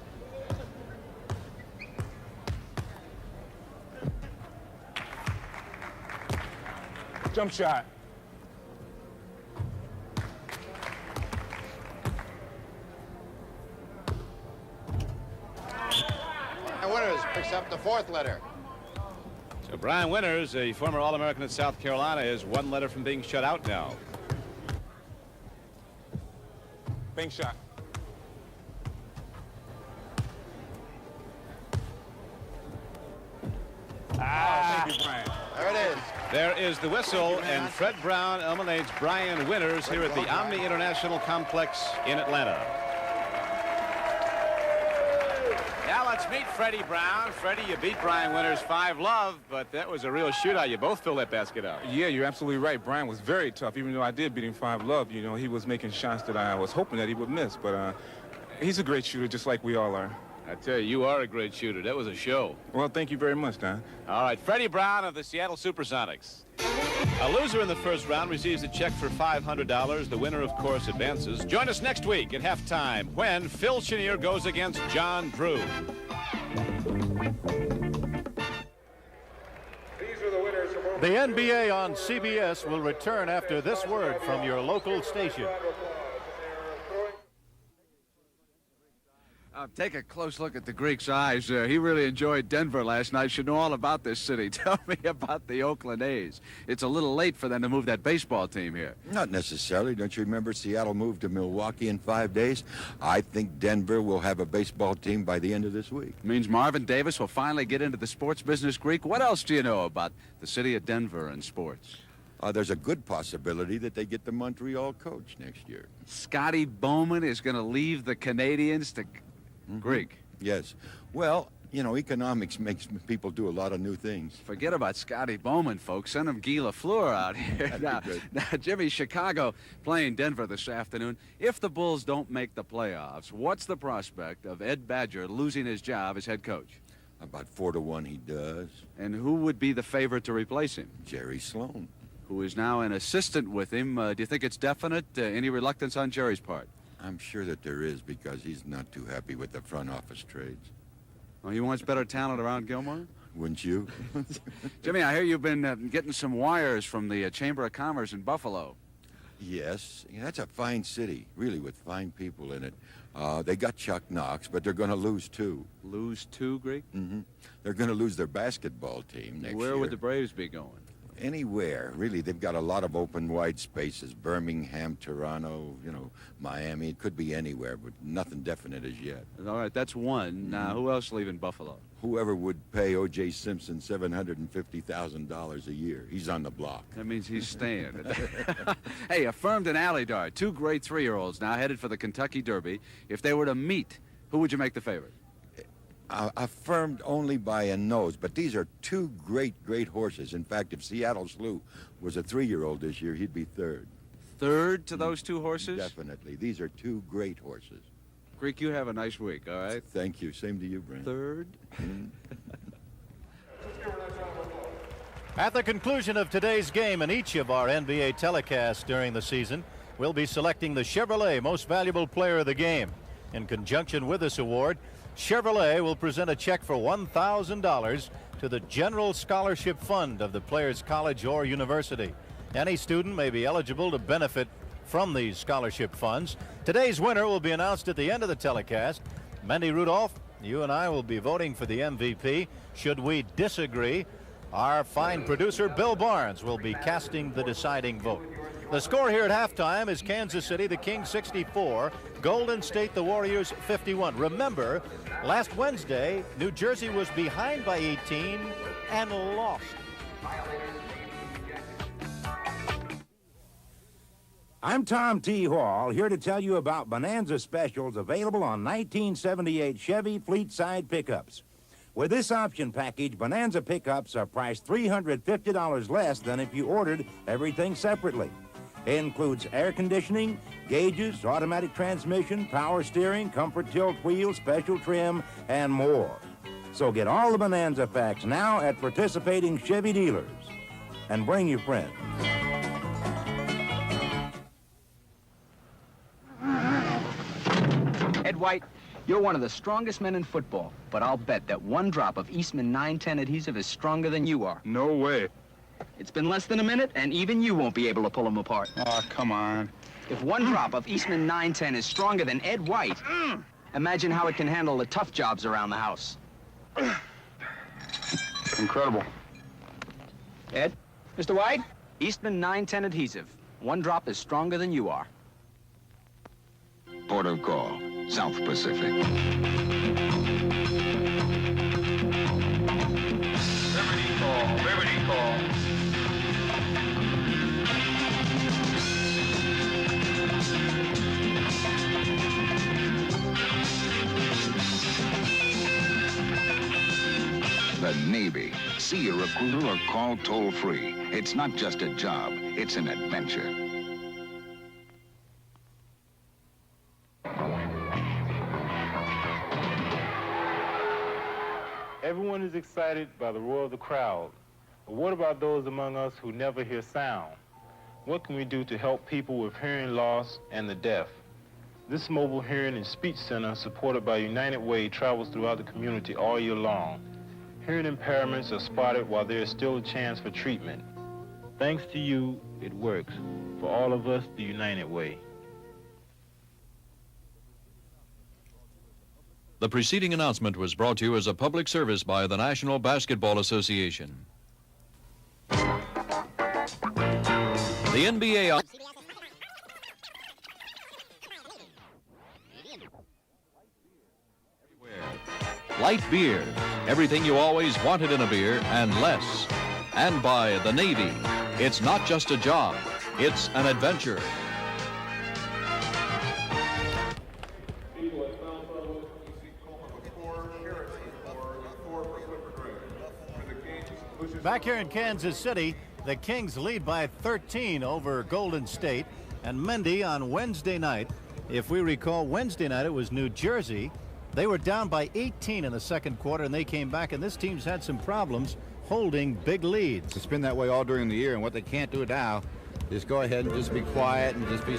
Jump shot. And Winters picks up the 4th letter. So Brian Winters, a former All-American at South Carolina, is 1 letter from being shut out now. Bank shot. Ah, thank you, Brian. There it is. There is the whistle, and Fred Brown eliminates Brian Winters here at the Omni International Complex in Atlanta. Now let's meet Freddie Brown. Freddie, you beat Brian Winters 5-love, but that was a real shootout. You both filled that basket out. Yeah, you're absolutely right. Brian was very tough. Even though I did beat him 5-love, you know, he was making shots that I was hoping that he would miss. But he's a great shooter, just like we all are. I tell you, you are a great shooter. That was a show. Well, thank you very much, Don. All right, Freddie Brown of the Seattle Supersonics. A loser in the first round receives a check for $500. The winner, of course, advances. Join us next week at halftime when Phil Chenier goes against John Drew. The NBA on CBS will return after this word from your local station. Take a close look at the Greek's eyes. He really enjoyed Denver last night. Should know all about this city. Tell me about the Oakland A's. It's a little late for them to move that baseball team here. Not necessarily. Don't you remember Seattle moved to Milwaukee in 5 days? I think Denver will have a baseball team by the end of this week. Means Marvin Davis will finally get into the sports business, Greek. What else do you know about the city of Denver and sports? There's a good possibility that they get the Montreal coach next year. Scotty Bowman is going to leave the Canadians to... Greek. Yes. Well, you know, economics makes people do a lot of new things. Forget about Scotty Bowman, folks. Send him Guy Lafleur out here. Now, Jimmy, Chicago playing Denver this afternoon. If the Bulls don't make the playoffs, what's the prospect of Ed Badger losing his job as head coach? About 4-1 he does. And who would be the favorite to replace him? Jerry Sloan. Who is now an assistant with him. Do you think it's definite? Any reluctance on Jerry's part? I'm sure that there is, because he's not too happy with the front office trades. Oh, he wants better talent around Gilmore? Wouldn't you? Jimmy, I hear you've been getting some wires from the Chamber of Commerce in Buffalo. Yes. Yeah, that's a fine city, really, with fine people in it. They got Chuck Knox, but they're going to lose 2. Lose 2, Greek? Mm-hmm. They're going to lose their basketball team next year. Where would the Braves be going? Anywhere, really. They've got a lot of open, wide spaces. Birmingham, Toronto, you know, Miami. It could be anywhere, but nothing definite as yet. All right, that's one. Now, who else leaving Buffalo? Whoever would pay O.J. Simpson $750,000 a year. He's on the block. That means he's staying. Hey, affirmed and Alydar, 2 great 3-year-olds now headed for the Kentucky Derby. If they were to meet, who would you make the favorite? Affirmed only by a nose, but these are 2 great horses. In fact, if Seattle Slew was a 3-year-old this year, he'd be 3rd. 3rd to those 2 horses? Definitely. These are 2 great horses. Greek, you have a nice week, all right? Thank you. Same to you, Brent. 3rd? At the conclusion of today's game in each of our NBA telecasts during the season, we'll be selecting the Chevrolet Most Valuable Player of the Game. In conjunction with this award, Chevrolet will present a check for $1,000 to the General Scholarship Fund of the player's college or university. Any student may be eligible to benefit from these scholarship funds. Today's winner will be announced at the end of the telecast. Mendy Rudolph, you and I will be voting for the MVP. Should we disagree, our fine producer Bill Barnes will be casting the deciding vote. The score here at halftime is Kansas City, the Kings 64, Golden State, the Warriors 51. Remember, last Wednesday, New Jersey was behind by 18 and lost. I'm Tom T. Hall, here to tell you about Bonanza specials available on 1978 Chevy fleet-side pickups. With this option package, Bonanza pickups are priced $350 less than if you ordered everything separately. It includes air conditioning, gauges, automatic transmission, power steering, comfort tilt wheels, special trim, and more. So get all the Bonanza packs now at participating Chevy dealers. And bring your friends. Ed White, you're one of the strongest men in football, but I'll bet that one drop of Eastman 910 adhesive is stronger than you are. No way. It's been less than a minute, and even you won't be able to pull them apart. Oh, come on. If one drop of Eastman 910 is stronger than Ed White, imagine how it can handle the tough jobs around the house. Incredible. Ed? Mr. White? Eastman 910 adhesive. One drop is stronger than you are. Port of call, South Pacific. Liberty call. The Navy. See a recruiter or call toll-free. It's not just a job, it's an adventure. Everyone is excited by the roar of the crowd. But what about those among us who never hear sound? What can we do to help people with hearing loss and the deaf? This mobile hearing and speech center, supported by United Way, travels throughout the community all year long. Hearing impairments are spotted while there is still a chance for treatment. Thanks to you, it works. For all of us, the United Way. The preceding announcement was brought to you as a public service by the National Basketball Association. The NBA... Light beer, everything you always wanted in a beer and less. And by the Navy, it's not just a job, it's an adventure. Back here in Kansas City, the Kings lead by 13 over Golden State. And Mendy, on Wednesday night, if we recall, Wednesday night it was New Jersey. They were down by 18 in the second quarter, and they came back, and this team's had some problems holding big leads. It's been that way all during the year, and what they can't do now is go ahead and just be quiet and just be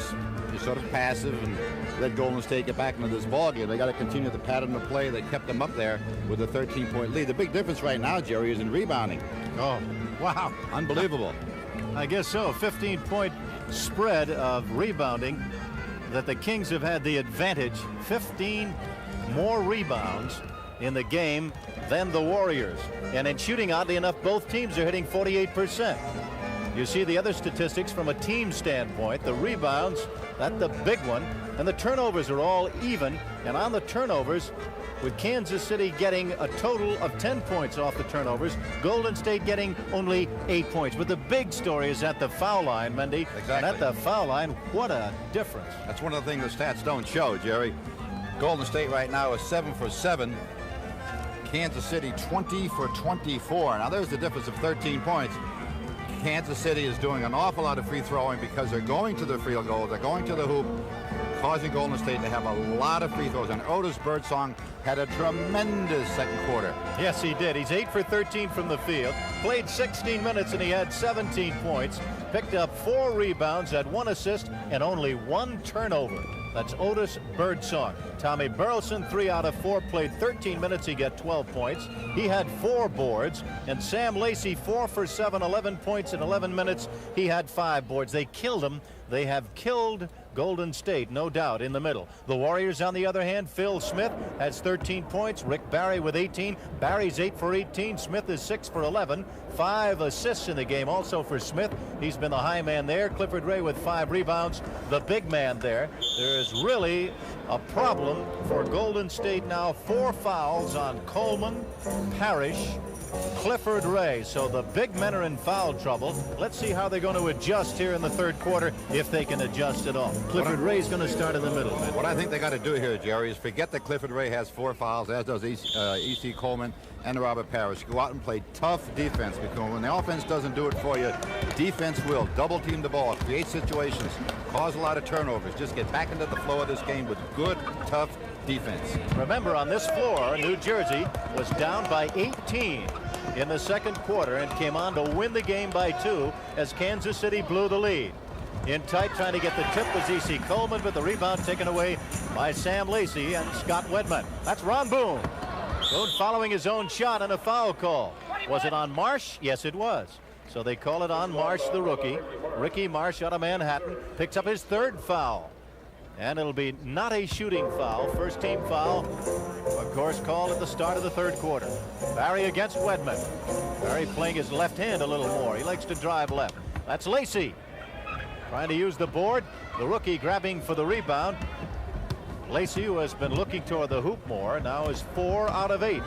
sort of passive and let Golden State get back into this ballgame. They got to continue the pattern of play that kept them up there with a 13-point lead. The big difference right now, Jerry, is in rebounding. Oh, wow. Unbelievable. I guess so. 15-point spread of rebounding that the Kings have had the advantage. 15 more rebounds in the game than the Warriors. And in shooting, oddly enough, both teams are hitting 48%. You see the other statistics from a team standpoint. The rebounds, that's the big one. And the turnovers are all even. And on the turnovers, with Kansas City getting a total of 10 points off the turnovers, Golden State getting only 8 points. But the big story is at the foul line, Mendy. Exactly. And at the foul line, what a difference. That's one of the things the stats don't show, Jerry. Golden State right now is 7 for 7. Kansas City 20 for 24. Now there's the difference of 13 points. Kansas City is doing an awful lot of free throwing because they're going to the field goal, they're going to the hoop, causing Golden State to have a lot of free throws. And Otis Birdsong had a tremendous second quarter. Yes, he did. He's 8 for 13 from the field. Played 16 minutes and he had 17 points. Picked up 4 rebounds, had 1 assist, and only 1 turnover. That's Otis Birdsong. Tommy Burleson, 3 out of 4, played 13 minutes. He got 12 points. He had 4 boards. And Sam Lacey, 4 for 7, 11 points in 11 minutes. He had 5 boards. They killed him. They have killed Golden State, no doubt, in the middle. The Warriors, on the other hand, Phil Smith has 13 points. Rick Barry with 18. Barry's 8 for 18. Smith is 6 for 11. 5 assists in the game also for Smith. He's been the high man there. Clifford Ray with 5 rebounds. The big man there. There is really a problem for Golden State now. 4 fouls on Coleman, Parrish, Clifford Ray. So the big men are in foul trouble. Let's see how they're going to adjust here in the third quarter, if they can adjust at all. Clifford Ray's going to start in the middle. What I think they got to do here, Jerry, is forget that Clifford Ray has 4 fouls, as does E.C. Coleman and Robert Parrish. Go out and play tough defense, because when the offense doesn't do it for you, defense will. Double team the ball, create situations, cause a lot of turnovers. Just get back into the flow of this game with good, tough defense. Remember, on this floor, New Jersey was down by 18 in the second quarter and came on to win the game by 2 as Kansas City blew the lead. In tight, trying to get the tip was E.C. Coleman, but the rebound taken away by Sam Lacey and Scott Wedman. That's Ron Boone. Boone following his own shot and a foul call. Was it on Marsh? Yes, it was. So they call it on Marsh, the rookie. Ricky Marsh out of Manhattan picks up his 3rd foul. And it'll be not a shooting foul. First team foul, of course, called at the start of the third quarter. Barry against Wedman. Barry playing his left hand a little more. He likes to drive left. That's Lacey trying to use the board. The rookie grabbing for the rebound. Lacey, who has been looking toward the hoop more, now is 4 out of 8.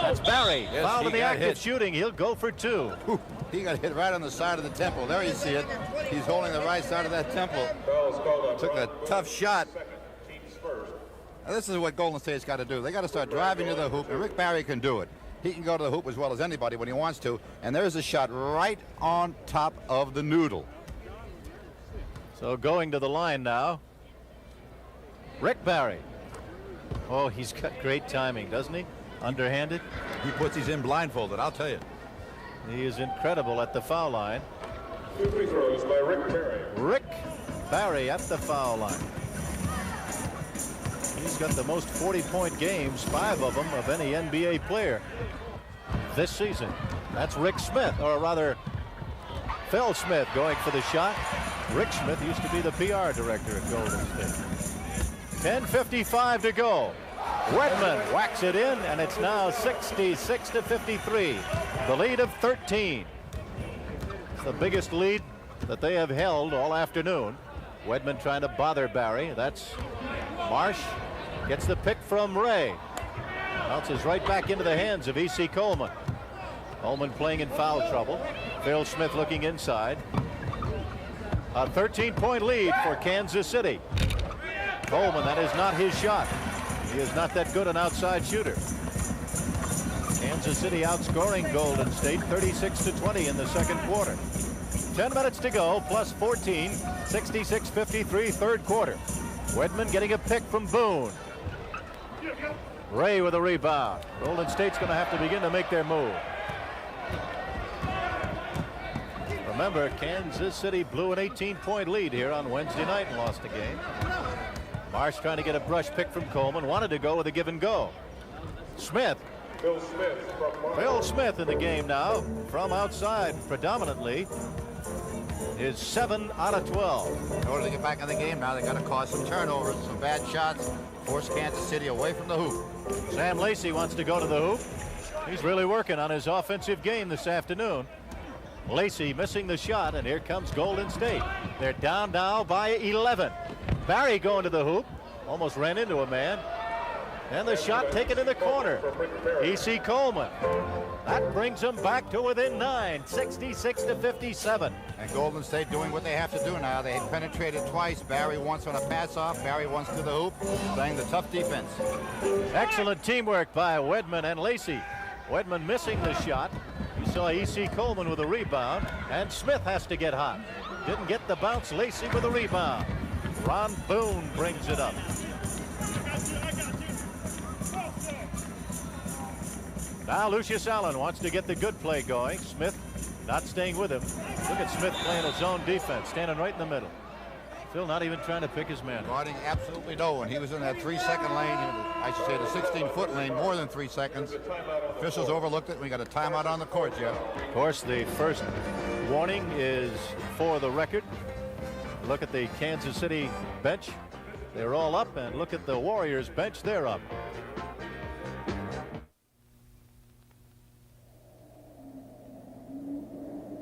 That's Barry. Yes, fouled in the act hit. of shooting. He'll go for 2. Whew. He got hit right on the side of the temple. There you see it. He's holding the right side of that temple. Took a tough shot. Now, this is what Golden State's got to do. They got to start driving to the hoop, and Rick Barry can do it. He can go to the hoop as well as anybody when he wants to, and there's a shot right on top of the noodle. So going to the line now, Rick Barry. Oh, he's got great timing, doesn't he? Underhanded. He puts these in blindfolded, I'll tell you. He is incredible at the foul line. 2 free throws by Rick Barry. Rick Barry at the foul line. He's got the most 40-point games, 5 of them, of any NBA player this season. That's Rick Smith, or rather Phil Smith going for the shot. Rick Smith used to be the PR director at Golden State. 10:55 to go. Wedman whacks it in, and it's now 66-53. The lead of 13. It's the biggest lead that they have held all afternoon. Wedman trying to bother Barry. That's Marsh. Gets the pick from Ray. Bounces right back into the hands of E.C. Coleman. Coleman playing in foul trouble. Phil Smith looking inside. A 13-point lead for Kansas City. Coleman, that is not his shot. He is not that good an outside shooter. Kansas City outscoring Golden State 36-20 in the second quarter. 10 minutes to go, plus 14, 66-53, third quarter. Wedman getting a pick from Boone. Ray with a rebound. Golden State's going to have to begin to make their move. Remember, Kansas City blew an 18-point lead here on Wednesday night and lost the game. Marsh trying to get a brush pick from Coleman. Wanted to go with a give and go. Smith. Phil Smith in the game now from outside predominantly. Is 7 out of 12. In order to get back in the game now, they got to cause some turnovers, some bad shots, force Kansas City away from the hoop. Sam Lacey wants to go to the hoop. He's really working on his offensive game this afternoon. Lacey missing the shot, and here comes Golden State. They're down now by 11. Barry going to the hoop. Almost ran into a man. And the shot taken in the corner. E.C. Coleman. That brings them back to within 9, 66-57. And Golden State doing what they have to do now. They penetrated twice. Barry once on a pass-off. Barry once to the hoop, playing the tough defense. Excellent teamwork by Wedman and Lacey. Wedman missing the shot. You saw E.C. Coleman with a rebound, and Smith has to get hot. Didn't get the bounce. Lacey with a rebound. Ron Boone brings it up. Now Lucius Allen wants to get the good play going. Smith not staying with him. Look at Smith playing a zone defense, standing right in the middle. Phil not even trying to pick his man. Guarding absolutely no one. He was in that 3-second lane. I should say the 16-foot lane, more than 3 seconds. Officials overlooked it. We got a timeout on the court, Jeff. Of course, the first warning is for the record. Look at the Kansas City bench. They're all up, and look at the Warriors bench. They're up.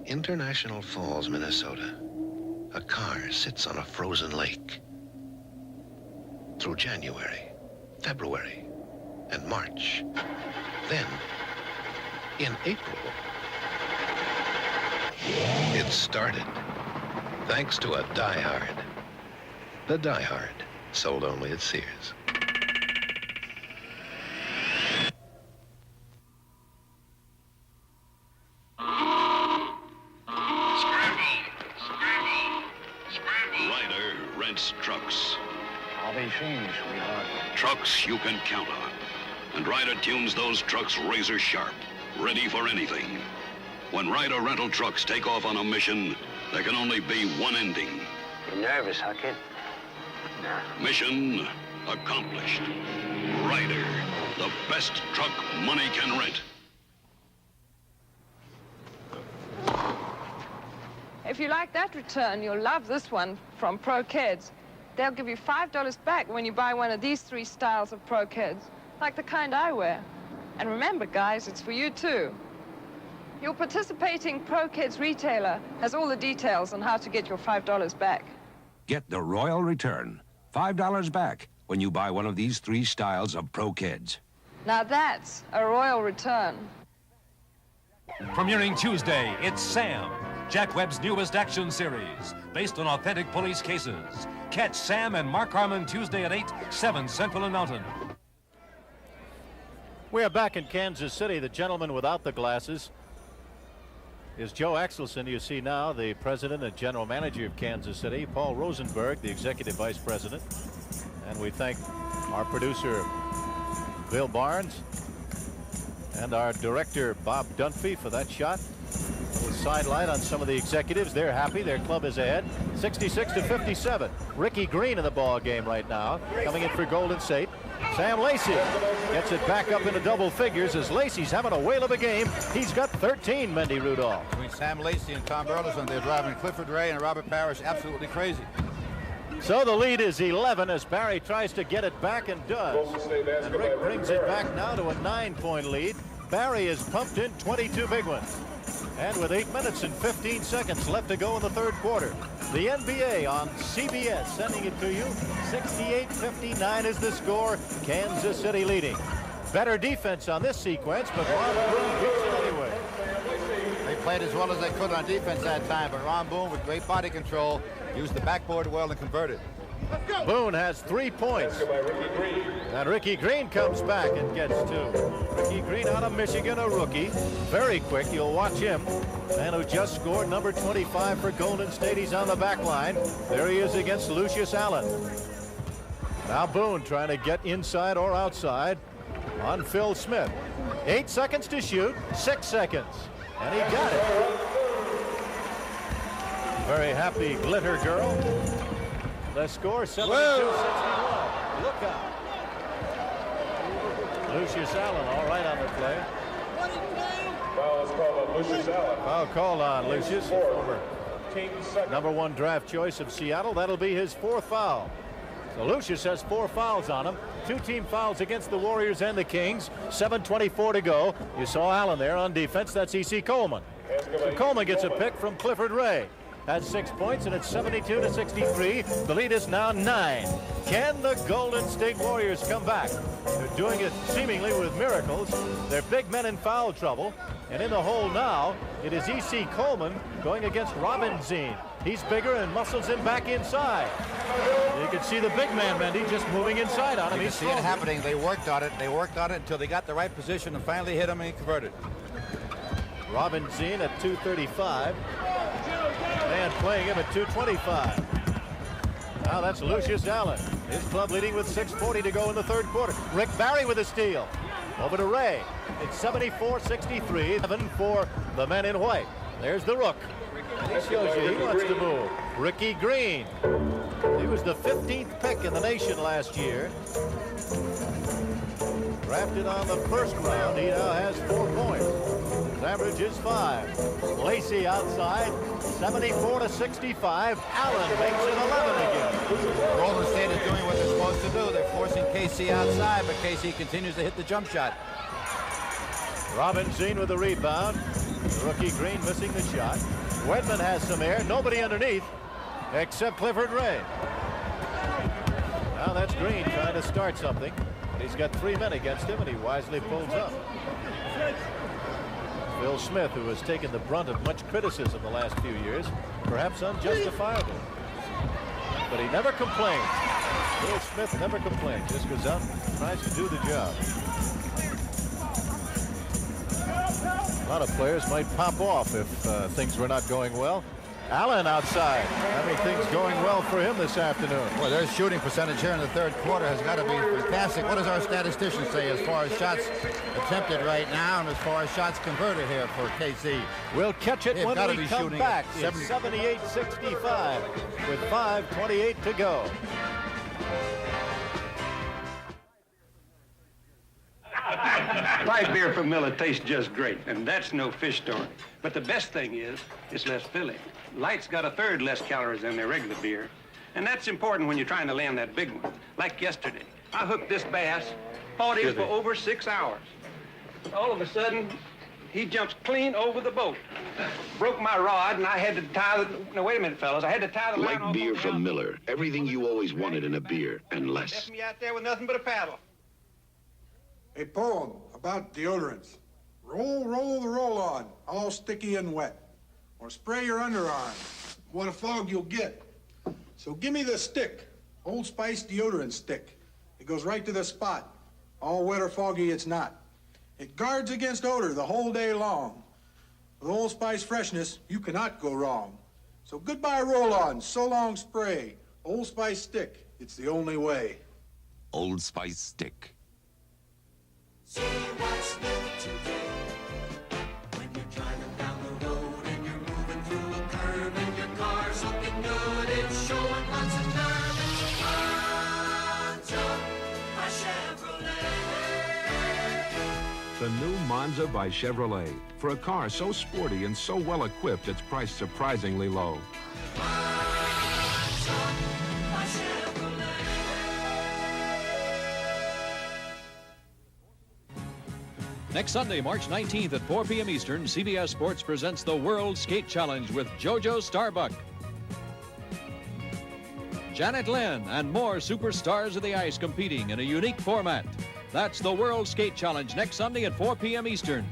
International Falls, Minnesota. A car sits on a frozen lake. Through January, February, and March. Then, in April, it started. Thanks to a Die Hard. The Die Hard, sold only at Sears. Trucks. I'll be finished, sweetheart. Trucks you can count on. And Ryder tunes those trucks razor sharp, ready for anything. When Ryder rental trucks take off on a mission, there can only be one ending. You nervous, huh, kid? Nah. Mission accomplished. Ryder, the best truck money can rent. If you like that return, you'll love this one from Pro Kids. They'll give you $5 back when you buy one of these 3 styles of Pro Kids, like the kind I wear. And remember, guys, it's for you, too. Your participating Pro Kids retailer has all the details on how to get your $5 back. Get the Royal Return. $5 back when you buy one of these 3 styles of Pro Kids. Now that's a royal return. Premiering Tuesday, it's Sam, Jack Webb's newest action series, based on authentic police cases. Catch Sam and Mark Harmon Tuesday at 8, 7 Central and Mountain. We are back in Kansas City. The gentleman without the glasses is Joe Axelson. You see now the president and general manager of Kansas City, Paul Rosenberg, the executive vice president. And we thank our producer, Bill Barnes, and our director, Bob Dunphy, for that shot. A little sidelight on some of the executives. They're happy. Their club is ahead, 66-57. Ricky Green in the ball game right now, coming in for Golden State. Sam Lacey gets it back up into double figures as Lacey's having a whale of a game. He's got 13, Mendy Rudolph. Between Sam Lacey and Tom Burleson, they're driving Clifford Ray and Robert Parrish absolutely crazy. So the lead is 11 as Barry tries to get it back and does. And Rick brings it back now to a 9-point lead. Barry has pumped in 22 big ones. And with 8 minutes and 15 seconds left to go in the third quarter, the NBA on CBS sending it to you. 68-59 is the score. Kansas City leading. Better defense on this sequence, but Ron Boone beats it anyway. They played as well as they could on defense that time, but Ron Boone, with great body control, used the backboard well and converted. Boone has 3 points. And Ricky Green comes back and gets 2. Ricky Green out of Michigan, a rookie. Very quick. You'll watch him. Man who just scored, number 25 for Golden State. He's on the back line. There he is against Lucius Allen. Now Boone trying to get inside or outside on Phil Smith. 8 seconds to shoot. 6 seconds. And he got it. Very happy Glitter girl. The score, 72-61. Look out. Lucius Allen, all right on the play. Foul is called on Lucius Allen. Foul called on Lucius, former number 1 draft choice of Seattle. That'll be his 4th foul. So Lucius has 4 fouls on him. 2 team fouls against the Warriors and the Kings. 7:24 to go. You saw Allen there on defense. That's E.C. Coleman. So Coleman gets a pick from Clifford Ray. Has 6 points, and it's 72-63. The lead is now 9. Can the Golden State Warriors come back? They're doing it seemingly with miracles. They're big men in foul trouble. And in the hole now, it is E.C. Coleman going against Robin Zine. He's bigger and muscles him back inside. You can see the big man, Mendy, just moving inside on him. You can see it happening. They worked on it. They worked on it until they got the right position and finally hit him and he converted. Robin Zine at 235. And playing him at 225. Now that's Lucius Allen. His club leading with 6:40 to go in the third quarter. Rick Barry with a steal. Over to Ray. It's 74-63. 7 for the men in white. There's the Rook. And he shows you he wants to move. Ricky Green. He was the 15th pick in the nation last year. Drafted on the first round. He now has 4 points. His average is 5. Lacey outside. 74-65. Allen makes it 11 again. Golden State is doing what they're supposed to do. They're forcing KC outside, but KC continues to hit the jump shot. Robin Zine with the rebound. Rookie Green missing the shot. Wedman has some air. Nobody underneath except Clifford Ray. Now that's Green trying to start something. He's got 3 men against him, and he wisely pulls up. Phil Smith, who has taken the brunt of much criticism the last few years, perhaps unjustifiable. But he never complains. Phil Smith never complains. Just goes out and tries to do the job. A lot of players might pop off if things were not going well. Allen outside. Having things going well for him this afternoon. Well, their shooting percentage here in the third quarter has got to be fantastic. What does our statistician say as far as shots attempted right now and as far as shots converted here for KC? We'll catch it when we come back. It's 78-65 with 5:28 to go. Light beer from Miller tastes just great, and that's no fish story. But the best thing is, it's less filling. Light's got 1/3 less calories than their regular beer, and that's important when you're trying to land that big one. Like yesterday, I hooked this bass, fought him for over 6 hours. All of a sudden, he jumps clean over the boat. Broke my rod, and I had to tie the... Now, wait a minute, fellas. I had to tie the line Light beer from Miller. Everything you always wanted in a beer, and less. Left me out there with nothing but a paddle. A poem about deodorants. Roll, roll the roll-on, all sticky and wet. Or spray your underarms. What a fog you'll get. So give me the stick, Old Spice deodorant stick. It goes right to the spot. All wet or foggy it's not. It guards against odor the whole day long. With Old Spice freshness, you cannot go wrong. So goodbye roll-on, so long spray. Old Spice stick, it's the only way. Old Spice stick. See what's new today. When you're driving down the road and you're moving through a curve and your car's looking good, it's showing lots of nerve. It's Monza by Chevrolet. The new Monza by Chevrolet. For a car so sporty and so well equipped, it's priced surprisingly low. Monza by Chevrolet. Next Sunday, March 19th at 4 p.m. Eastern, CBS Sports presents the World Skate Challenge with JoJo Starbuck, Janet Lynn, and more superstars of the ice competing in a unique format. That's the World Skate Challenge next Sunday at 4 p.m. Eastern.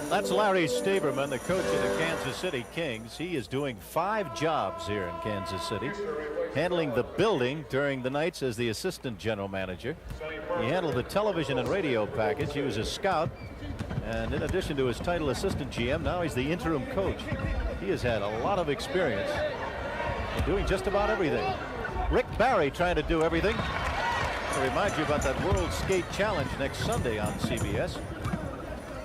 That's Larry Staberman, the coach of the Kansas City Kings. He is doing 5 jobs here in Kansas City, handling the building during the nights as the assistant general manager. He handled the television and radio package. He was a scout, and in addition to his title assistant GM, now he's the interim coach. He has had a lot of experience in doing just about everything. Rick Barry trying to do everything. To remind you about that World Skate Challenge next Sunday on CBS.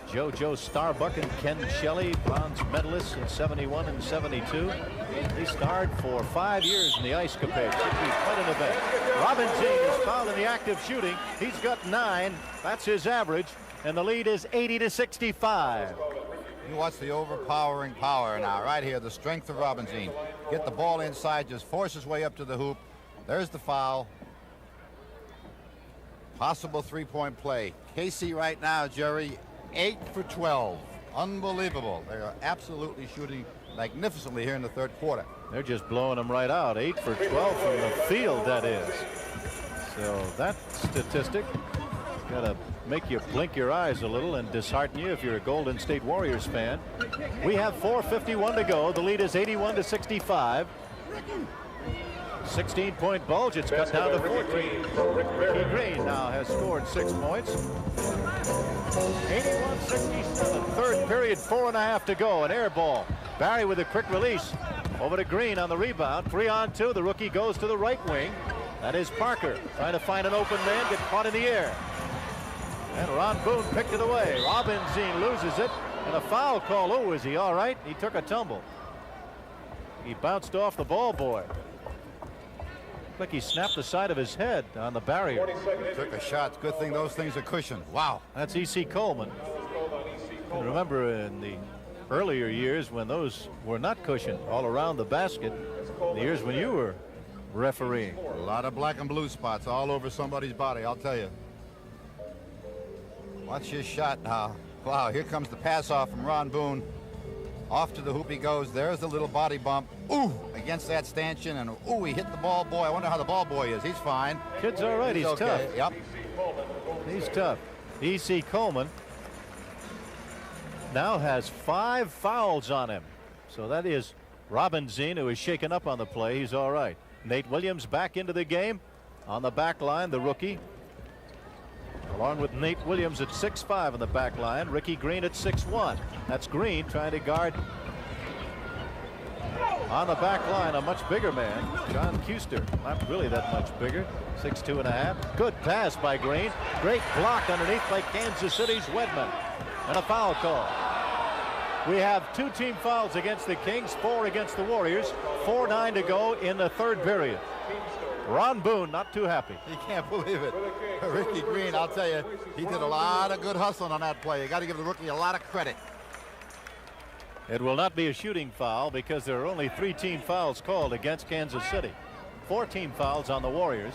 JoJo Starbuck and Ken Shelley, bronze medalists in 71 and 72. They starred for 5 years in the ice capade. Should be quite an event. Robin Zine is fouled in the act of shooting. He's got 9. That's his average. And the lead is 80-65. You watch the overpowering power now, right here, the strength of Robin Zine. Get the ball inside, just force his way up to the hoop. There's the foul. Possible three-point play. KC right now, Jerry, 8 for 12. Unbelievable. They are absolutely shooting magnificently here in the third quarter. They're just blowing them right out. 8 for 12 from the field, that is. So that statistic got to make you blink your eyes a little and dishearten you if you're a Golden State Warriors fan. We have 4:51 to go. The lead is 81-65. 16-point bulge. It's cut down to 14. Ricky Green now has scored 6 points. 81-67. Third period, 4.5 to go. An air ball. Barry with a quick release. Over to Green on the rebound. 3-on-2. The rookie goes to the right wing. That is Parker trying to find an open man, get caught in the air. And Ron Boone picked it away. Robinson loses it, and a foul call. Oh, is he all right? He took a tumble. He bounced off the ball boy. Like he snapped the side of his head on the barrier. Took a shot. Good thing those things are cushioned. Wow. That's E.C. Coleman. And remember in the earlier years when those were not cushioned all around the basket, the years when you were refereeing. A lot of black and blue spots all over somebody's body, I'll tell you. Watch his shot now. Wow, here comes the pass off from Ron Boone. Off to the hoop he goes. There's the little body bump. Ooh, against that stanchion, and ooh, he hit the ball boy. I wonder how the ball boy is. He's fine. Kid's all right. He's okay. Tough. Yep. He's tough. E.C. Coleman now has 5 fouls on him. So that is Robinson, who is shaken up on the play. He's all right. Nate Williams back into the game on the back line, the rookie. Along with Nate Williams at 6'5" on the back line. Ricky Green at 6'1". That's Green trying to guard on the back line a much bigger man, John Kuester. Not really that much bigger, 6'2½". Good pass by Green. Great block underneath by Kansas City's Wedman. And a foul call. We have 2 team fouls against the Kings, 4 against the Warriors. 4:09 to go in the third period. Ron Boone not too happy. You can't believe it. Ricky Green, I'll tell you, he did a lot of good hustling on that play. You got to give the rookie a lot of credit. It will not be a shooting foul because there are only 3 team fouls called against Kansas City. 4 team fouls on the Warriors.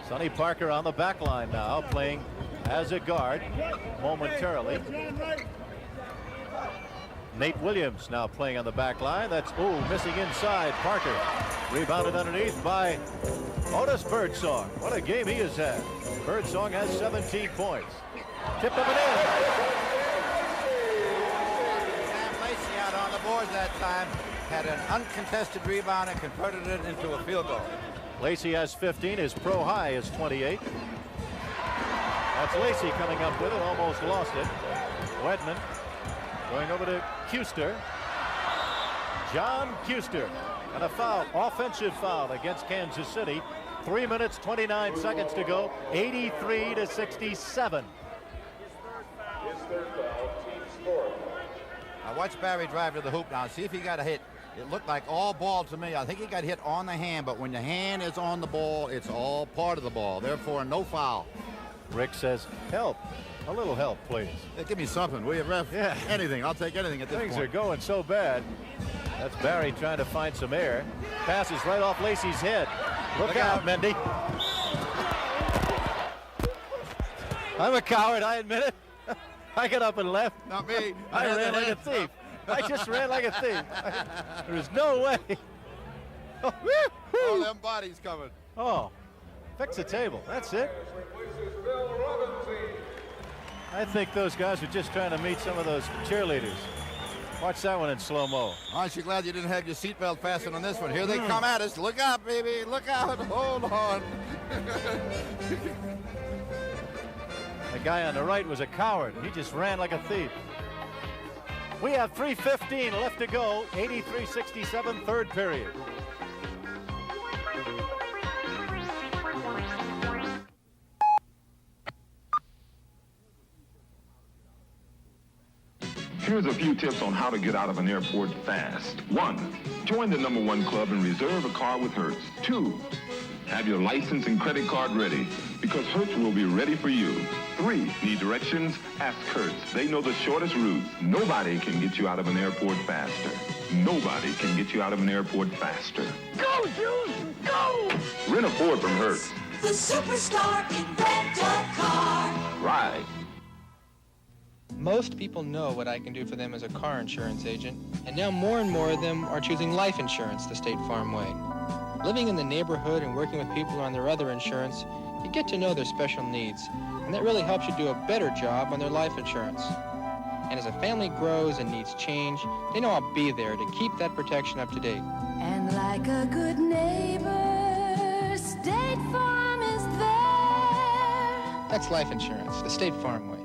Sonny Parker on the back line now, playing as a guard momentarily. Nate Williams now playing on the back line. That's missing inside. Parker rebounded underneath by Otis Birdsong. What a game he has had. Birdsong has 17 points. Tipped up and in. Sam Lacey out on the boards that time. Had an uncontested rebound and converted it into a field goal. Lacey has 15. His pro high is 28. That's Lacey coming up with it. Almost lost it. Wedman going over to Kuester. John Kuester. And a foul, offensive foul against Kansas City. 3 minutes, 29 seconds to go. 83-67. Now watch Barry drive to the hoop now. See if he got a hit. It looked like all ball to me. I think he got hit on the hand, but when the hand is on the ball, it's all part of the ball. Therefore, no foul. Rick says, help. A little help, please. Hey, give me something, will you, ref? Yeah. Anything. I'll take anything at this Things point. are going so bad. That's Barry trying to find some air. Passes right off Lacey's head. Look out, Mendy. I'm a coward, I admit it. I got up and left. Not me. I ran like a thief. I just ran like a thief. There's no way. Oh, them bodies coming. Oh, fix the table. That's it. I think those guys were just trying to meet some of those cheerleaders. Watch that one in slow-mo. Aren't you glad you didn't have your seatbelt fastened on this one? Here they come at us. Look out, baby. Look out. Hold on. The guy on the right was a coward. He just ran like a thief. We have 3:15 left to go. 83-67, third period. Here's a few tips on how to get out of an airport fast. 1. Join the #1 club and reserve a car with Hertz. 2. Have your license and credit card ready because Hertz will be ready for you. 3. Need directions? Ask Hertz. They know the shortest routes. Nobody can get you out of an airport faster. Nobody can get you out of an airport faster. Go, Juice! Go! Rent a Ford from Hertz. The superstar in rent-a-car. Right. Most people know what I can do for them as a car insurance agent, and now more and more of them are choosing life insurance the State Farm way. Living in the neighborhood and working with people on their other insurance, you get to know their special needs, and that really helps you do a better job on their life insurance. And as a family grows and needs change, they know I'll be there to keep that protection up to date. And like a good neighbor, State Farm is there. That's life insurance, the State Farm way.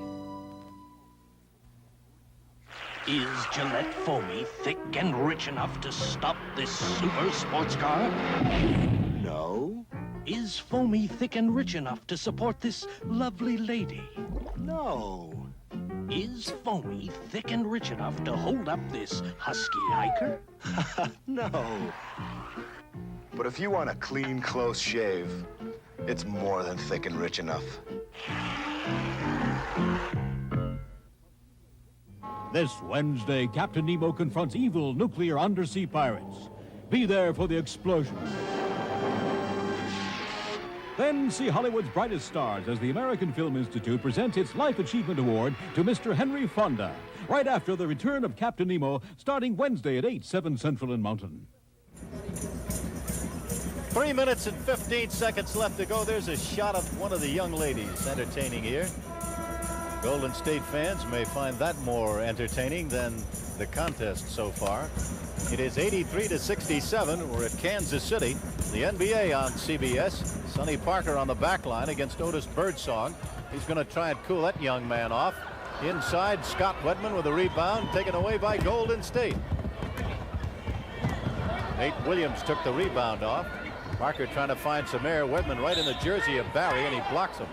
Is Gillette Foamy thick and rich enough to stop this super sports car? No. Is Foamy thick and rich enough to support this lovely lady? No. Is Foamy thick and rich enough to hold up this husky hiker? No. But if you want a clean, close shave, it's more than thick and rich enough. This Wednesday, Captain Nemo confronts evil nuclear undersea pirates. Be there for the explosion. Then see Hollywood's brightest stars as the American Film Institute presents its Life Achievement Award to Mr. Henry Fonda, right after the return of Captain Nemo, starting Wednesday at 8, 7 Central and Mountain. 3 minutes and 15 seconds left to go. There's a shot of one of the young ladies entertaining here. Golden State fans may find that more entertaining than the contest so far. It is 83-67. We're at Kansas City. The NBA on CBS. Sonny Parker on the back line against Otis Birdsong. He's going to try and cool that young man off. Inside, Scott Wedman with a rebound, taken away by Golden State. Nate Williams took the rebound off. Parker trying to find some air. Wedman right in the jersey of Barry, and he blocks him.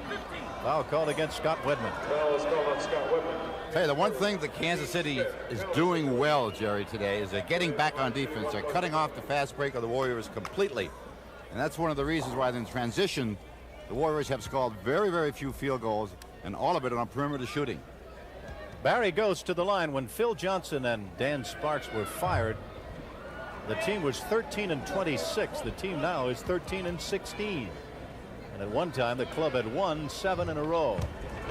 Foul called against Scott Wedman. Foul is called on Scott Wedman. Tell you, the one thing that Kansas City is doing well, Jerry, today is they're getting back on defense. They're cutting off the fast break of the Warriors completely. And that's one of the reasons why in transition, the Warriors have scored very, very few field goals, and all of it on perimeter shooting. Barry goes to the line. When Phil Johnson and Dan Sparks were fired, the team was 13-26. The team now is 13-16. And at one time, the club had won 7 in a row.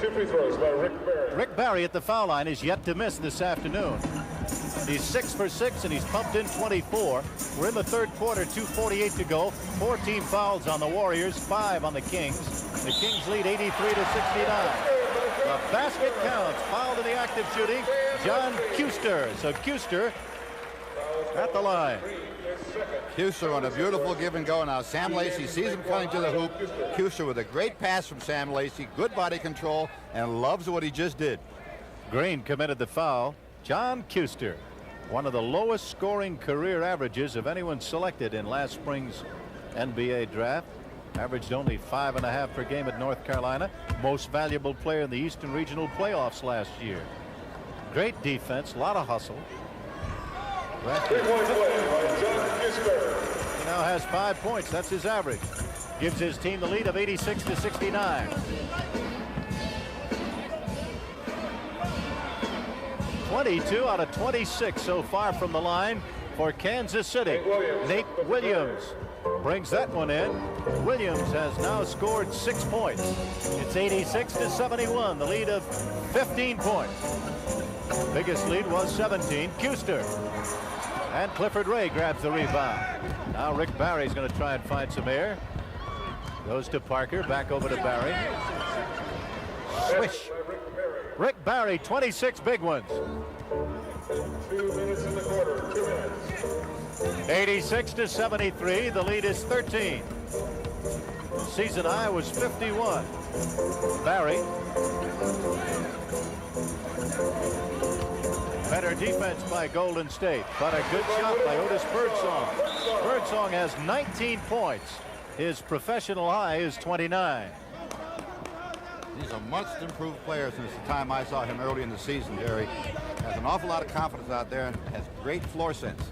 2 free throws by Rick Barry. Rick Barry at the foul line is yet to miss this afternoon. He's 6 for 6, and he's pumped in 24. We're in the third quarter, 2:48 to go. 4 team fouls on the Warriors, 5 on the Kings. The Kings lead 83-69. The basket counts. Fouled in the active shooting, John Kuester. So Kuester at the line. Kuester on a beautiful give and go. Now Sam Lacey sees him coming to the hoop. Kuester with a great pass from Sam Lacey. Good body control and loves what he just did. Green committed the foul. John Kuester, one of the lowest scoring career averages of anyone selected in last spring's NBA draft. Averaged only 5.5 per game at North Carolina. Most valuable player in the Eastern Regional Playoffs last year. Great defense, a lot of hustle. He now has 5 points. That's his average. Gives his team the lead of 86-69. 22 out of 26 so far from the line for Kansas City. Nate Williams brings that one in. Williams has now scored 6 points. It's 86-71. The lead of 15 points. Biggest lead was 17. Kuester. And Clifford Ray grabs the rebound. Now Rick Barry's going to try and find some air. Goes to Parker, back over to Barry. Swish. Rick Barry, 26 big ones. 2 minutes in the quarter, 2 minutes. 86-73, the lead is 13. Season high was 51. Barry. Better defense by Golden State, but a good shot by Otis Birdsong. Birdsong has 19 points. His professional high is 29. He's a much improved player since the time I saw him early in the season, Jerry. Has an awful lot of confidence out there and has great floor sense.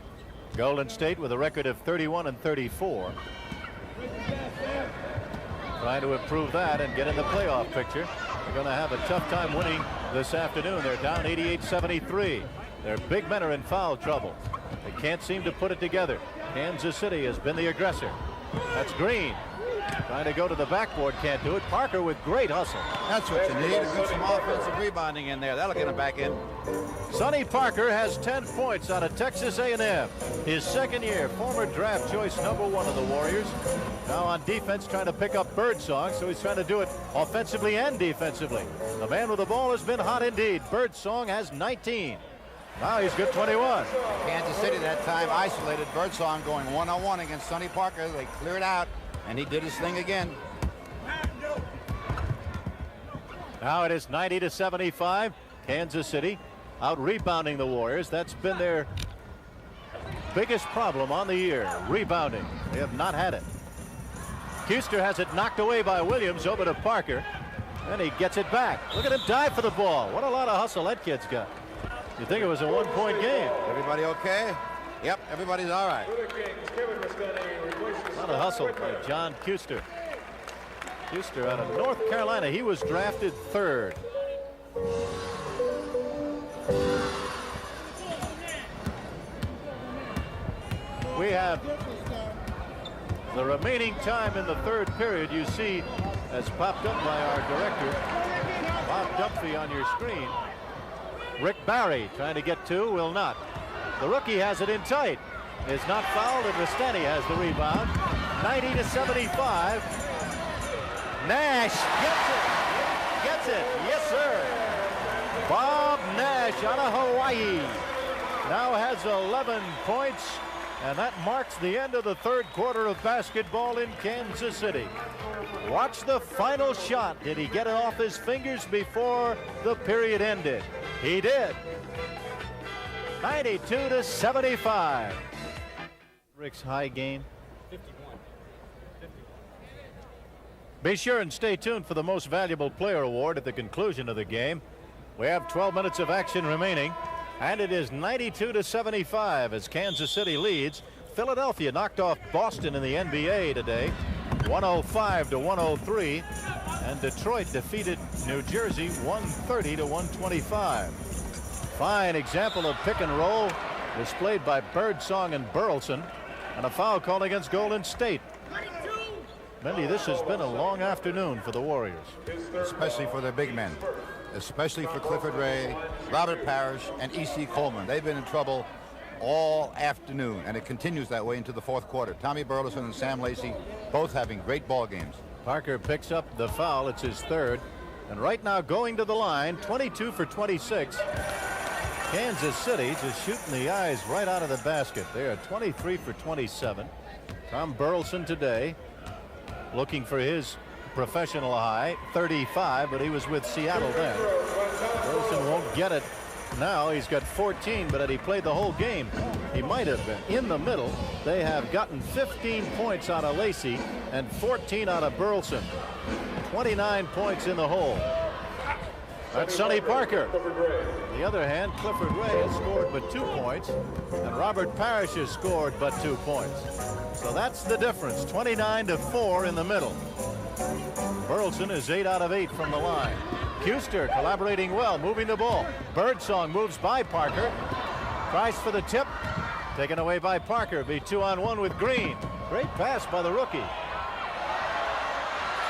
Golden State with a record of 31-34. Trying to improve that and get in the playoff picture. They're going to have a tough time winning this afternoon. They're down 88-73. Their big men are in foul trouble. They can't seem to put it together. Kansas City has been the aggressor. That's Green. Trying to go to the backboard, can't do it. Parker with great hustle. That's what you need. Get some offensive rebounding in there. That'll get him back in. Sonny Parker has 10 points out of Texas A&M. His second year, former draft choice #1 of the Warriors. Now on defense, trying to pick up Birdsong, so he's trying to do it offensively and defensively. The man with the ball has been hot indeed. Birdsong has 19. Now he's good 21. Kansas City that time isolated. Birdsong going one-on-one against Sonny Parker. They cleared out, and he did his thing again. Now it is 90-75. Kansas City out rebounding the Warriors. That's been their biggest problem on the year, rebounding. They have not had it. Kuster has it knocked away by Williams over to Parker, and he gets it back. Look at him dive for the ball. What a lot of hustle that kid's got. You think it was a one-point game. Everybody okay? Yep, everybody's all right. A lot of hustle by John Kuster. Kuster out of North Carolina. He was drafted 3rd. We have the remaining time in the 3rd period. You see, as popped up by our director, Bob Dunphy, on your screen. Rick Barry trying to get 2, will not. The rookie has it in tight. Is not fouled, and Rustani has the rebound. 90-75. Nash gets it. Yes, sir. Bob Nash out of Hawaii now has 11 points, and that marks the end of the 3rd quarter of basketball in Kansas City. Watch the final shot. Did he get it off his fingers before the period ended? He did. 92-75. Rick's high game. 51. Be sure and stay tuned for the Most Valuable Player Award at the conclusion of the game. We have 12 minutes of action remaining, and it is 92-75 as Kansas City leads. Philadelphia knocked off Boston in the NBA today, 105-103, and Detroit defeated New Jersey 130-125. Fine example of pick and roll displayed by Birdsong and Burleson, and a foul called against Golden State. Mendy, this has been a long afternoon for the Warriors. Especially for their big men. Especially for Clifford Ray, Robert Parrish, and E.C. Coleman. They've been in trouble all afternoon, and it continues that way into the 4th quarter. Tommy Burleson and Sam Lacey both having great ball games. Parker picks up the foul. It's his 3rd. And right now going to the line, 22 for 26. Kansas City just shooting the eyes right out of the basket. They are 23 for 27. Tom Burleson today looking for his professional high, 35, but he was with Seattle then. Burleson won't get it now. He's got 14, but had he played the whole game, he might have been. In the middle, they have gotten 15 points out of Lacey and 14 out of Burleson. 29 points in the hole. That's Sonny Parker. On the other hand, Clifford Ray has scored but 2 points, and Robert Parrish has scored but 2 points. So that's the difference, 29-4 in the middle. Burleson is 8 out of 8 from the line. Kuster collaborating well, moving the ball. Birdsong moves by Parker. Tries for the tip. Taken away by Parker. Be 2-on-1 with Green. Great pass by the rookie.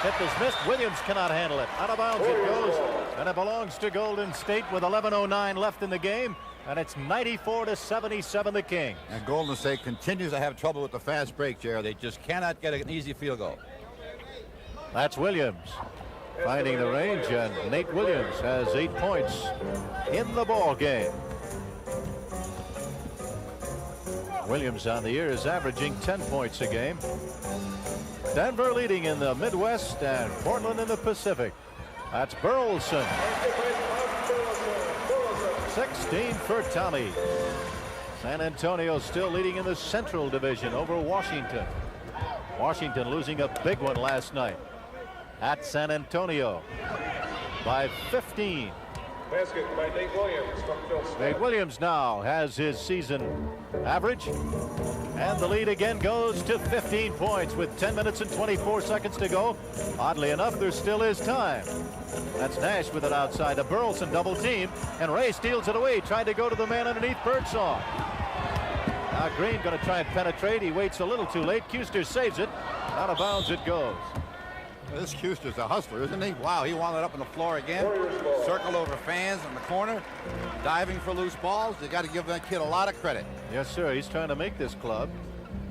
Tip is missed. Williams cannot handle it. Out of bounds it goes. And it belongs to Golden State with 11:09 left in the game. And it's 94-77 the Kings. And Golden State continues to have trouble with the fast break, Jerry. They just cannot get an easy field goal. That's Williams finding the range, and Nate Williams has 8 points in the ball game. Williams on the year is averaging 10 points a game. Denver leading in the Midwest and Portland in the Pacific. That's Burleson. 16 for Tommy. San Antonio still leading in the Central Division over Washington. Washington losing a big one last night at San Antonio by 15. Basket by Nate Williams from Phil Smith. Nate Williams now has his season average, and the lead again goes to 15 points with 10 minutes and 24 seconds to go. Oddly enough, there still is time. That's Nash with it outside. A Burleson double team, and Ray steals it away, trying to go to the man underneath Birdsong. Now Green going to try and penetrate. He waits a little too late. Kuster saves it. Out of bounds it goes. This Kuster's a hustler, isn't he? Wow, he wound it up on the floor again. Circled over fans in the corner. Diving for loose balls. You got to give that kid a lot of credit. Yes, sir. He's trying to make this club.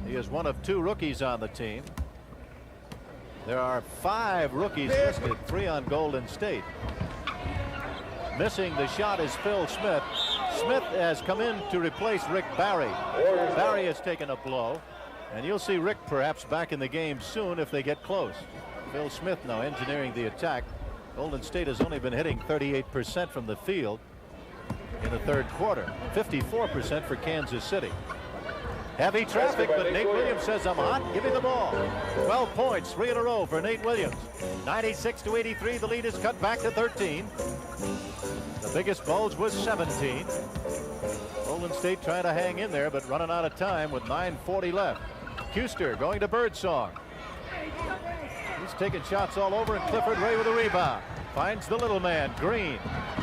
He is one of 2 rookies on the team. There are 5 rookies listed, 3 on Golden State. Missing the shot is Phil Smith. Smith has come in to replace Rick Barry. Barry has taken a blow, and you'll see Rick perhaps back in the game soon if they get close. Phil Smith now engineering the attack. Golden State has only been hitting 38% from the field. in the third quarter. 54% for Kansas City. Heavy traffic, but Nate Williams says, I'm hot, give me the ball. 12 points, 3 in a row for Nate Williams. 96-83, the lead is cut back to 13. The biggest bulge was 17. Golden State trying to hang in there, but running out of time with 9:40 left. Kuster going to Birdsong. He's taking shots all over, and Clifford Ray with a rebound. Finds the little man, Green.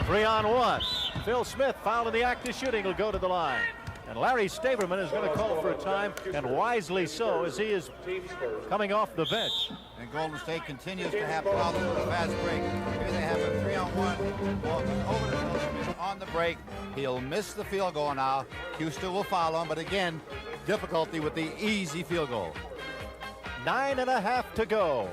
3-on-1. Phil Smith fouled in the act of shooting, will go to the line. And Larry Staverman is going to call for a time, and wisely so, as he is coming off the bench. And Golden State continues to have problems with a fast break. Here they have a 3-on-1. Ball goes over to Phil Smith on the break. He'll miss the field goal now. Kuster will follow him, but again, difficulty with the easy field goal. 9.5 to go.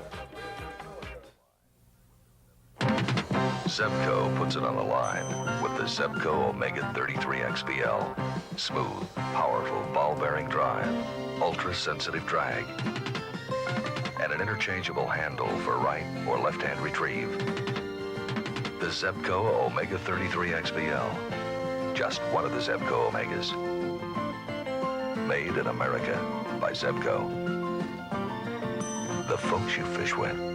Zebco puts it on the line with the Zebco Omega 33 XPL. Smooth, powerful ball-bearing drive, ultra-sensitive drag, and an interchangeable handle for right or left-hand retrieve. The Zebco Omega 33 XPL. Just one of the Zebco Omegas. Made in America by Zebco. The folks you fish with.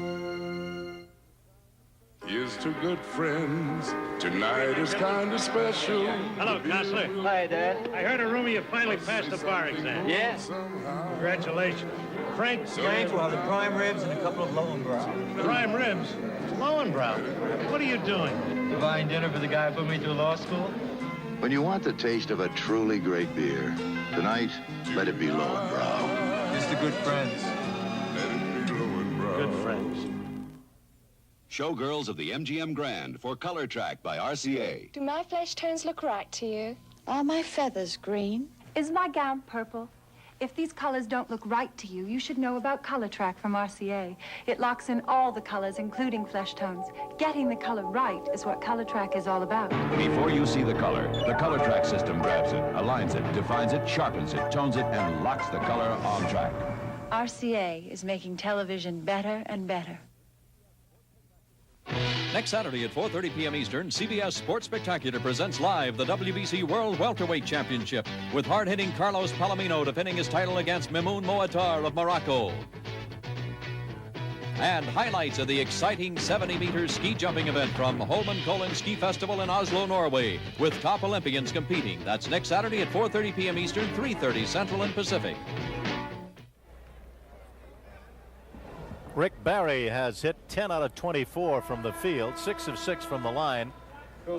Here's to good friends. Tonight is kind of special. Hello, Counselor. Hi, Dad. I heard a rumor you finally passed the bar exam. Yeah. Congratulations. Frank? Frank will have the prime ribs and a couple of Lowenbrow. Prime ribs? Lowenbrow? What are you doing? Buying dinner for the guy who put me through law school? When you want the taste of a truly great beer, tonight, let it be Lowenbrow. Just the good friends. Good friends. Showgirls of the MGM Grand for Color Track by RCA. Do my flesh tones look right to you? Are my feathers green? Is my gown purple? If these colors don't look right to you, you should know about Color Track from RCA. It locks in all the colors, including flesh tones. Getting the color right is what Color Track is all about. Before you see the Color Track system grabs it, aligns it, defines it, sharpens it, tones it, and locks the color on track. RCA is making television better and better. Next Saturday at 4:30 p.m. Eastern, CBS Sports Spectacular presents live the WBC World Welterweight Championship with hard-hitting Carlos Palomino defending his title against Mimoun Moatar of Morocco. And highlights of the exciting 70-meter ski jumping event from Holmenkollen Ski Festival in Oslo, Norway, with top Olympians competing. That's next Saturday at 4:30 p.m. Eastern, 3:30 Central and Pacific. Rick Barry has hit 10 out of 24 from the field, 6 of 6 from the line.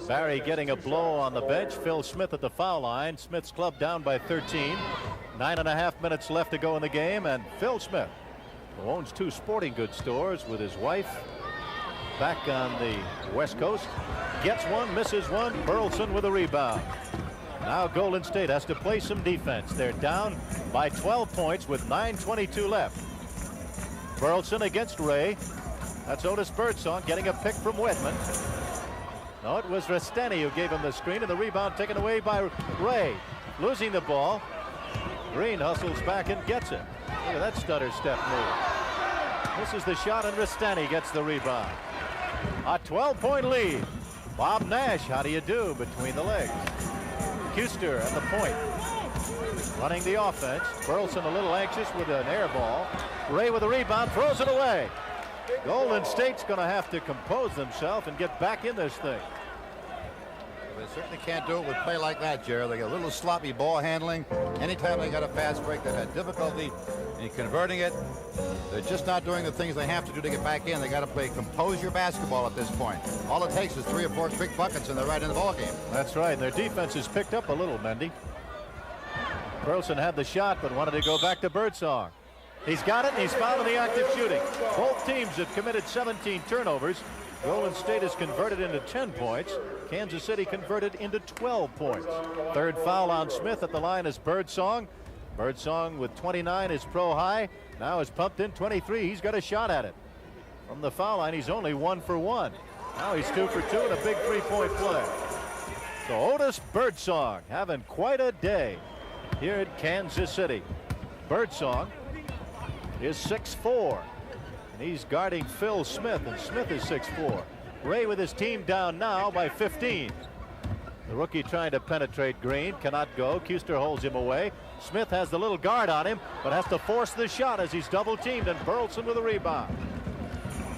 Barry getting a blow on the bench. Phil Smith at the foul line. Smith's club down by 13. 9.5 minutes left to go in the game, and Phil Smith, who owns 2 sporting goods stores with his wife back on the West Coast, gets one, misses one. Burleson with a rebound. Now Golden State has to play some defense. They're down by 12 points with 9:22 left. Burleson against Ray. That's Otis Birdsong getting a pick from Wedman. No, it was Restani who gave him the screen, and the rebound taken away by Ray. Losing the ball. Green hustles back and gets it. Look at that stutter step move. This is the shot, and Restani gets the rebound. A 12-point lead. Bob Nash, how do you do between the legs? Kuster at the point. Running the offense. Burleson a little anxious with an air ball. Ray with a rebound, throws it away. Golden State's going to have to compose themselves and get back in this thing. They certainly can't do it with play like that, Jerry. They got a little sloppy ball handling. Anytime they got a fast break, they've had difficulty in converting it. They're just not doing the things they have to do to get back in. They got to play composure basketball at this point. All it takes is 3 or 4 quick buckets, and they're right in the ball game. That's right. Their defense has picked up a little, Mendy. Burleson had the shot, but wanted to go back to Birdsong. He's got it, and he's fouled in the act of shooting. Both teams have committed 17 turnovers. Golden State has converted into 10 points. Kansas City converted into 12 points. Third foul on Smith at the line is Birdsong. Birdsong with 29 is pro high. Now is pumped in 23. He's got a shot at it. From the foul line, he's only 1 for 1. Now he's 2 for 2 and a big 3-point play. So Otis Birdsong having quite a day here at Kansas City. Birdsong is 6'4", and he's guarding Phil Smith, and Smith is 6'4". Ray with his team down now by 15. The rookie trying to penetrate Green, cannot go. Kuster holds him away. Smith has the little guard on him, but has to force the shot as he's double teamed, and Burleson with a rebound.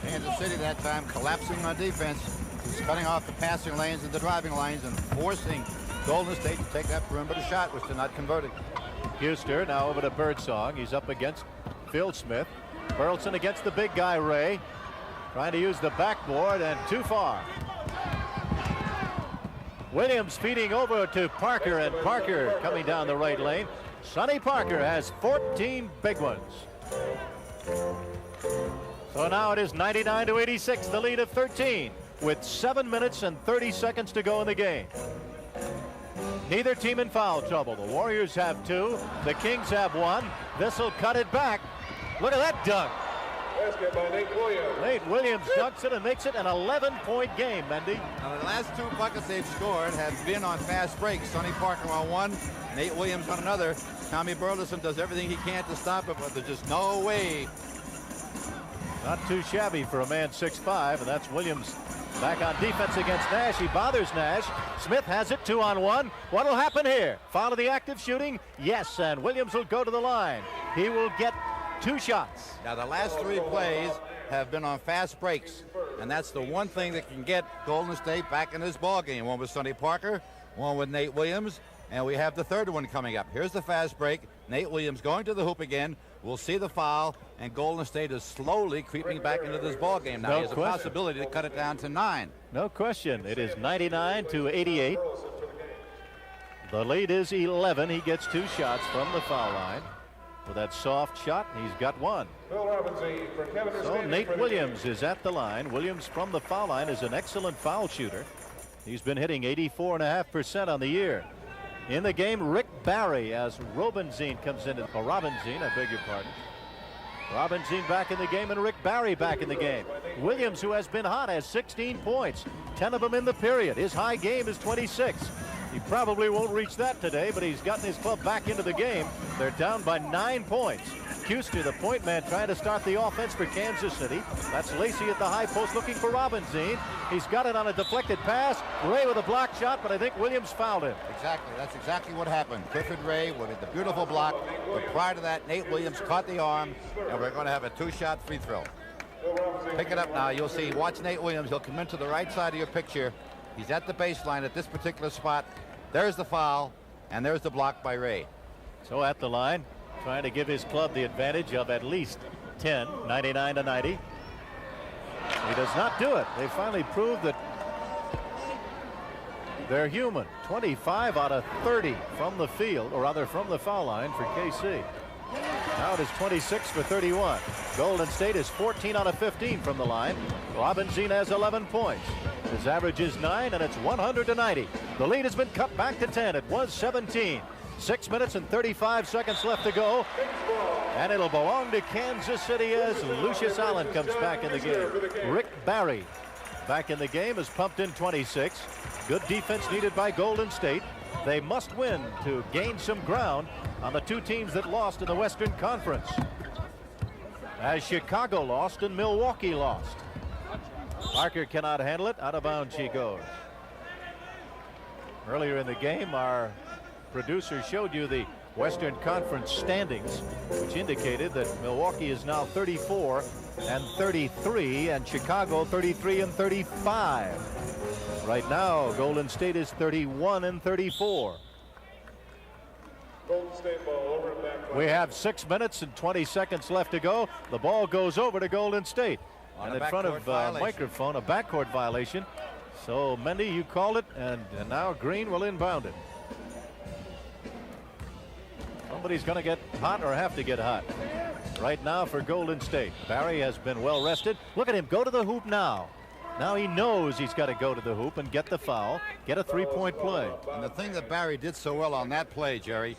Kansas City that time collapsing on defense, cutting off the passing lanes and the driving lanes and forcing Golden State to take that perimeter shot, which they're not converting. Kuster now over to Birdsong. He's up against Phil Smith. Burleson against the big guy, Ray. Trying to use the backboard and too far. Williams feeding over to Parker, and Parker coming down the right lane. Sonny Parker has 14 big ones. So now it is 99-86, the lead of 13, with 7 minutes and 30 seconds to go in the game. Neither team in foul trouble. The Warriors have 2, the Kings have 1. This will cut it back. Look at that dunk. Basket by Nate Williams. Nate Williams dunks it and makes it an 11-point game, Mendy. Now, the last 2 buckets they've scored have been on fast breaks. Sonny Parker on one, Nate Williams on another. Tommy Burleson does everything he can to stop it, but there's just no way. Not too shabby for a man 6'5", and that's Williams back on defense against Nash. He bothers Nash. Smith has it 2-on-1. What will happen here? Foul of the active shooting? Yes, and Williams will go to the line. He will get 2 shots. Now, the last 3 plays have been on fast breaks, and that's the one thing that can get Golden State back in this ball game. One with Sonny Parker, one with Nate Williams, and we have the third one coming up. Here's the fast break. Nate Williams going to the hoop again. We'll see the foul, and Golden State is slowly creeping back into this ball game. Now, he has a possibility to cut it down to 9. No question. It is 99-88. The lead is 11. He gets 2 shots from the foul line. With that soft shot, he's got 1. So Nate Williams is at the line. Williams from the foul line is an excellent foul shooter. He's been hitting 84.5% on the year. In the game, Rick Barry as Robinzine comes into Robinzine, I beg your pardon. Robinzine back in the game and Rick Barry back in the game. Williams, who has been hot, has 16 points, 10 of them in the period. His high game is 26. He probably won't reach that today, but he's gotten his club back into the game. They're down by 9 points. Kuster, the point man, trying to start the offense for Kansas City. That's Lacey at the high post looking for Robinzine. He's got it on a deflected pass. Ray with a block shot, but I think Williams fouled him. Exactly. That's exactly what happened. Clifford Ray with the beautiful block. But prior to that, Nate Williams caught the arm, and we're going to have a 2-shot free throw. Pick it up now. You'll see. Watch Nate Williams. He'll come into the right side of your picture. He's at the baseline at this particular spot. There's the foul, and there's the block by Ray. So at the line, trying to give his club the advantage of at least 10, 99-90. He does not do it. They finally proved that they're human. 25 out of 30 from the field, or rather from the foul line for KC. Now it is 26 for 31. Golden State is 14 out of 15 from the line. Robinzine has 11 points. His average is 9, and it's 100-90. The lead has been cut back to 10. It was 17. 6 minutes and 35 seconds left to go. And it'll belong to Kansas City as Lucius Allen comes back in the game. Rick Barry back in the game has pumped in 26. Good defense needed by Golden State. They must win to gain some ground on the 2 teams that lost in the Western Conference, as Chicago lost and Milwaukee lost. Parker cannot handle it. Out of bounds she goes. Earlier in the game, our producer showed you the Western Conference standings, which indicated that Milwaukee is now 34 and 33, and Chicago 33 and 35. Right now, Golden State is 31 and 34. Golden State ball over and back. We have 6 minutes and 20 seconds left to go. The ball goes over to Golden State. And in front of microphone, a backcourt violation. So, Mendy, you called it, and now Green will inbound it. Somebody's going to get hot or have to get hot. Right now for Golden State. Barry has been well rested. Look at him go to the hoop now. Now he knows he's got to go to the hoop and get the foul, get a 3-point play. And the thing that Barry did so well on that play, Jerry,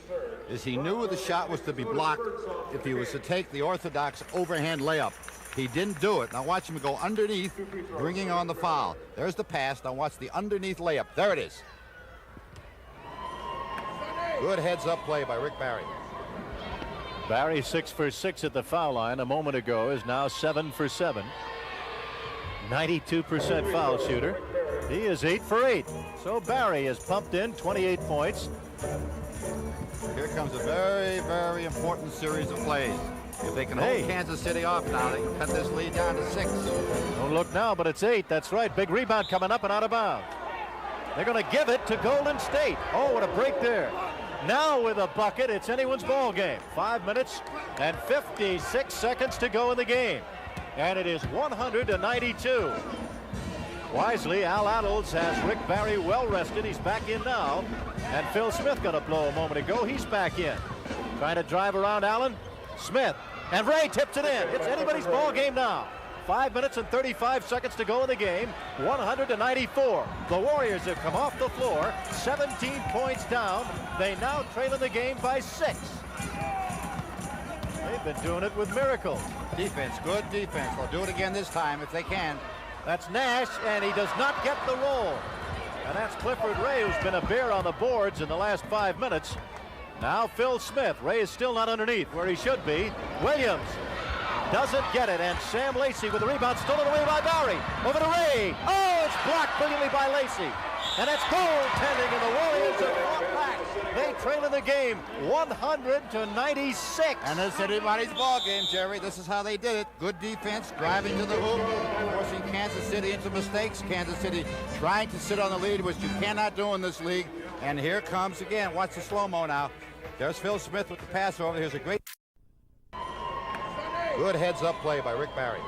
is he knew the shot was to be blocked if he was to take the orthodox overhand layup. He didn't do it. Now watch him go underneath, bringing on the foul. There's the pass. Now watch the underneath layup. There it is. Good heads-up play by Rick Barry. Barry 6 for 6 at the foul line a moment ago, is now 7 for 7. 92% foul shooter. He is 8 for 8. So Barry has pumped in 28 points. Here comes a very, very important series of plays. If they can hold Kansas City off now, they can cut this lead down to 6. Don't look now, but it's 8. That's right. Big rebound coming up and out of bounds. They're going to give it to Golden State. Oh, what a break there. Now with a bucket, it's anyone's ball game. 5 minutes and 56 seconds to go in the game. And it is 100-92. Wisely, Al Attles has Rick Barry well rested. He's back in now. And Phil Smith got a blow a moment ago. He's back in. Trying to drive around Allen. Smith. And Ray tips it in. It's anybody's ball game now. 5 minutes and 35 seconds to go in the game. 100-94. The Warriors have come off the floor. 17 points down. They now trail in the game by 6. They've been doing it with miracles. Defense, good defense. They'll do it again this time if they can. That's Nash, and he does not get the roll. And that's Clifford Ray, who's been a bear on the boards in the last 5 minutes. Now Phil Smith. Ray is still not underneath where he should be. Williams doesn't get it, and Sam Lacey with the rebound stolen away by Barry. Over to Ray. Oh, it's blocked brilliantly by Lacey. And that's goaltending, and the Warriors have fought back. They trail in the game 100-96. And this is anybody's ball game, Jerry. This is how they did it. Good defense, driving to the hoop, forcing Kansas City into mistakes. Kansas City trying to sit on the lead, which you cannot do in this league. And here comes again. Watch the slow-mo now. There's Phil Smith with the pass over. Here's a great good heads-up play by Rick Barry.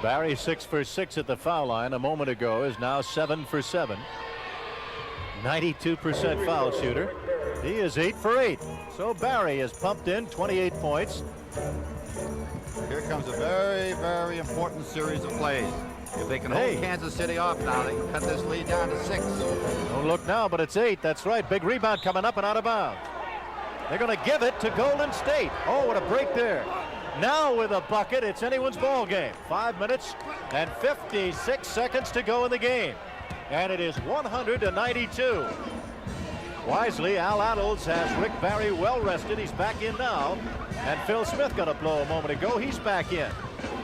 Barry 6 for 6 at the foul line a moment ago, is now 7 for 7. 92% foul shooter. He is 8 for 8. So Barry has pumped in 28 points. Here comes a very, very important series of plays. If they can hold Kansas City off now, they can cut this lead down to 6. Don't look now, but it's 8. That's right. Big rebound coming up and out of bounds. They're going to give it to Golden State. Oh, what a break there. Now with a bucket, it's anyone's ball game. 5 minutes and 56 seconds to go in the game. And it is 100-92. Wisely, Al Attles has Rick Barry well rested. He's back in now. And Phil Smith got a blow a moment ago. He's back in.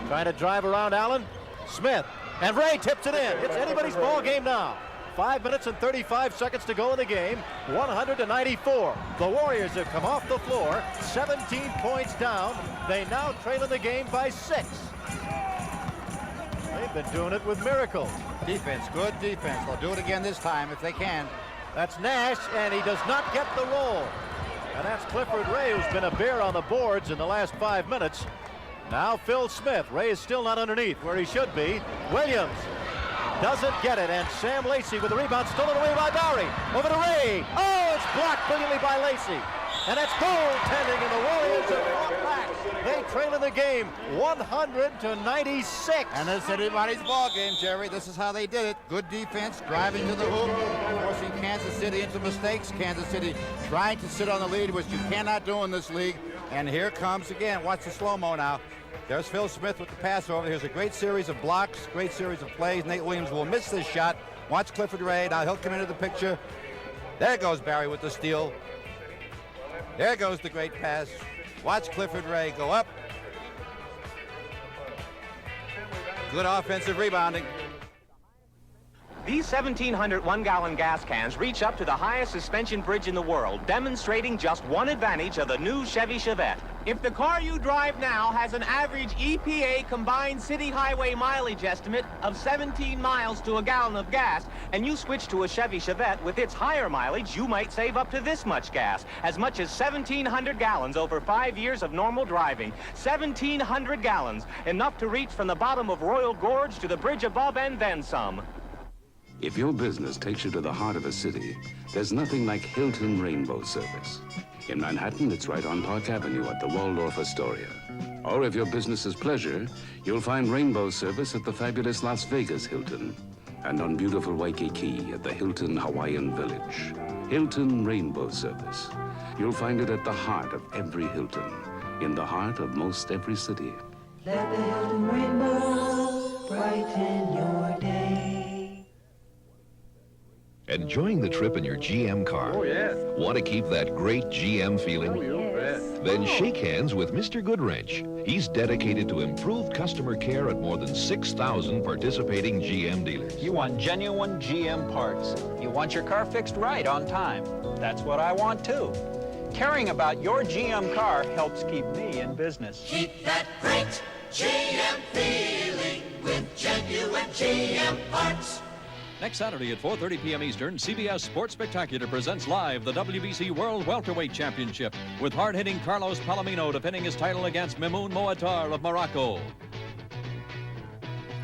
Trying to drive around Allen. Smith. And Ray tips it in. It's anybody's ball game now. 5 minutes and 35 seconds to go in the game. 100-94. The Warriors have come off the floor. 17 points down. They now trail in the game by 6. They've been doing it with miracles. Defense, good defense. They'll do it again this time if they can. That's Nash, and he does not get the roll. And that's Clifford Ray, who's been a bear on the boards in the last 5 minutes. Now Phil Smith. Ray is still not underneath where he should be. Williams doesn't get it, and Sam Lacey with the rebound stolen away by Barry. Over to Ray. Oh, it's blocked brilliantly by Lacey. And that's goaltending, and the Warriors have fought back. They trail in the game 100-96. And this is anybody's ball game, Jerry. This is how they did it. Good defense, driving to the hoop, forcing Kansas City into mistakes. Kansas City trying to sit on the lead, which you cannot do in this league. And here comes again. Watch the slow-mo now. There's Phil Smith with the pass over. Here's a great series of blocks, great series of plays. Nate Williams will miss this shot. Watch Clifford Ray. Now he'll come into the picture. There goes Barry with the steal. There goes the great pass. Watch Clifford Ray go up. Good offensive rebounding. These 1,700 one-gallon gas cans reach up to the highest suspension bridge in the world, demonstrating just one advantage of the new Chevy Chevette. If the car you drive now has an average EPA combined city highway mileage estimate of 17 miles to a gallon of gas, and you switch to a Chevy Chevette with its higher mileage, you might save up to this much gas, as much as 1,700 gallons over 5 years of normal driving. 1,700 gallons, enough to reach from the bottom of Royal Gorge to the bridge above and then some. If your business takes you to the heart of a city, there's nothing like Hilton Rainbow Service. In Manhattan, it's right on Park Avenue at the Waldorf Astoria. Or if your business is pleasure, you'll find Rainbow Service at the fabulous Las Vegas Hilton. And on beautiful Waikiki at the Hilton Hawaiian Village. Hilton Rainbow Service. You'll find it at the heart of every Hilton. In the heart of most every city. Let the Hilton Rainbow brighten your day. Enjoying the trip in your GM car? Oh, yes. Want to keep that great GM feeling? Oh, yes. Then shake hands with Mr. Goodwrench. He's dedicated to improved customer care at more than 6,000 participating GM dealers. You want genuine GM parts. You want your car fixed right on time. That's what I want too. Caring about your GM car helps keep me in business. Keep that great GM feeling with genuine GM parts. Next Saturday at 4:30 p.m. Eastern, CBS Sports Spectacular presents live the WBC World Welterweight Championship with hard-hitting Carlos Palomino defending his title against Mimoun Moatar of Morocco.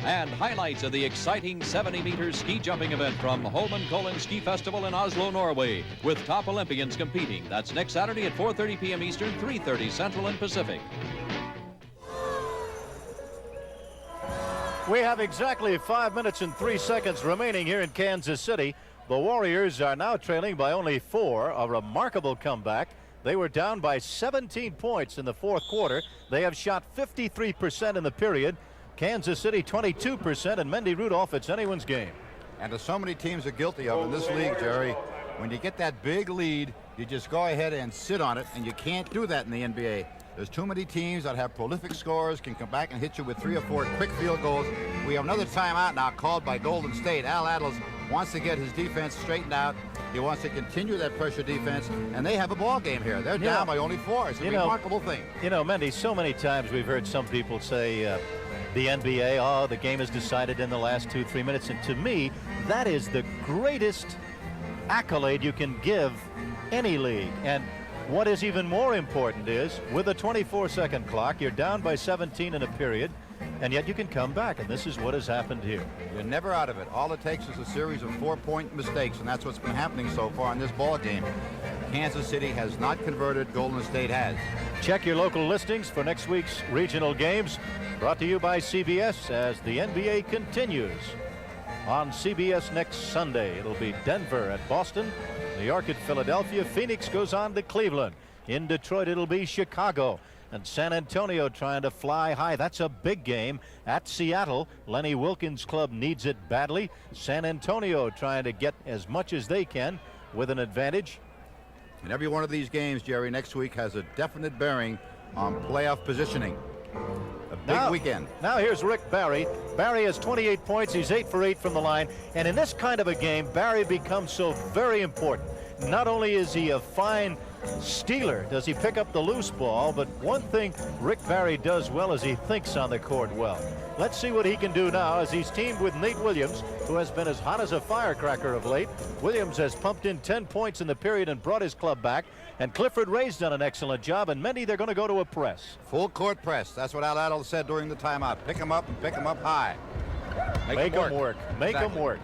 And highlights of the exciting 70-meter ski jumping event from Holmenkollen Ski Festival in Oslo, Norway, with top Olympians competing. That's next Saturday at 4:30 p.m. Eastern, 3:30 Central and Pacific. We have exactly 5 minutes and 3 seconds remaining here in Kansas City. The Warriors are now trailing by only 4, a remarkable comeback. They were down by 17 points in the fourth quarter. They have shot 53% in the period. Kansas City 22%, and Mendy Rudolph, it's anyone's game. And as so many teams are guilty of in this league, Jerry, when you get that big lead, you just go ahead and sit on it, and you can't do that in the NBA. There's too many teams that have prolific scorers, can come back and hit you with 3 or 4 quick field goals. We have another timeout now called by Golden State. Al Attles wants to get his defense straightened out. He wants to continue that pressure defense, and they have a ball game here. They're down by only 4. It's a remarkable thing. You know, Mendy, so many times we've heard some people say the NBA, oh, the game is decided in the last 2-3 minutes. And to me, that is the greatest accolade you can give any league. And what is even more important is, with a 24-second clock, you're down by 17 in a period, and yet you can come back, and this is what has happened here. You're never out of it. All it takes is a series of 4-point mistakes, and that's what's been happening so far in this ball game. Kansas City has not converted. Golden State has. Check your local listings for next week's regional games. Brought to you by CBS as the NBA continues. On CBS next Sunday, it'll be Denver at Boston, New York at Philadelphia, Phoenix goes on to Cleveland. In Detroit, it'll be Chicago. And San Antonio trying to fly high. That's a big game at Seattle. Lenny Wilkins' club needs it badly. San Antonio trying to get as much as they can with an advantage. And every one of these games, Jerry, next week has a definite bearing on playoff positioning. A big weekend. Now here's Rick Barry. Barry has 28 points. He's 8 for 8 from the line. And in this kind of a game, Barry becomes so very important. Not only is he a fine stealer, does he pick up the loose ball, but one thing Rick Barry does well is he thinks on the court well. Let's see what he can do now as he's teamed with Nate Williams, who has been as hot as a firecracker of late. Williams has pumped in 10 points in the period and brought his club back. And Clifford Ray's done an excellent job. And Mendy, they're going to go to a press. Full court press. That's what Al Attles said during the timeout. Pick them up and pick them up high. Make them work. Make them work.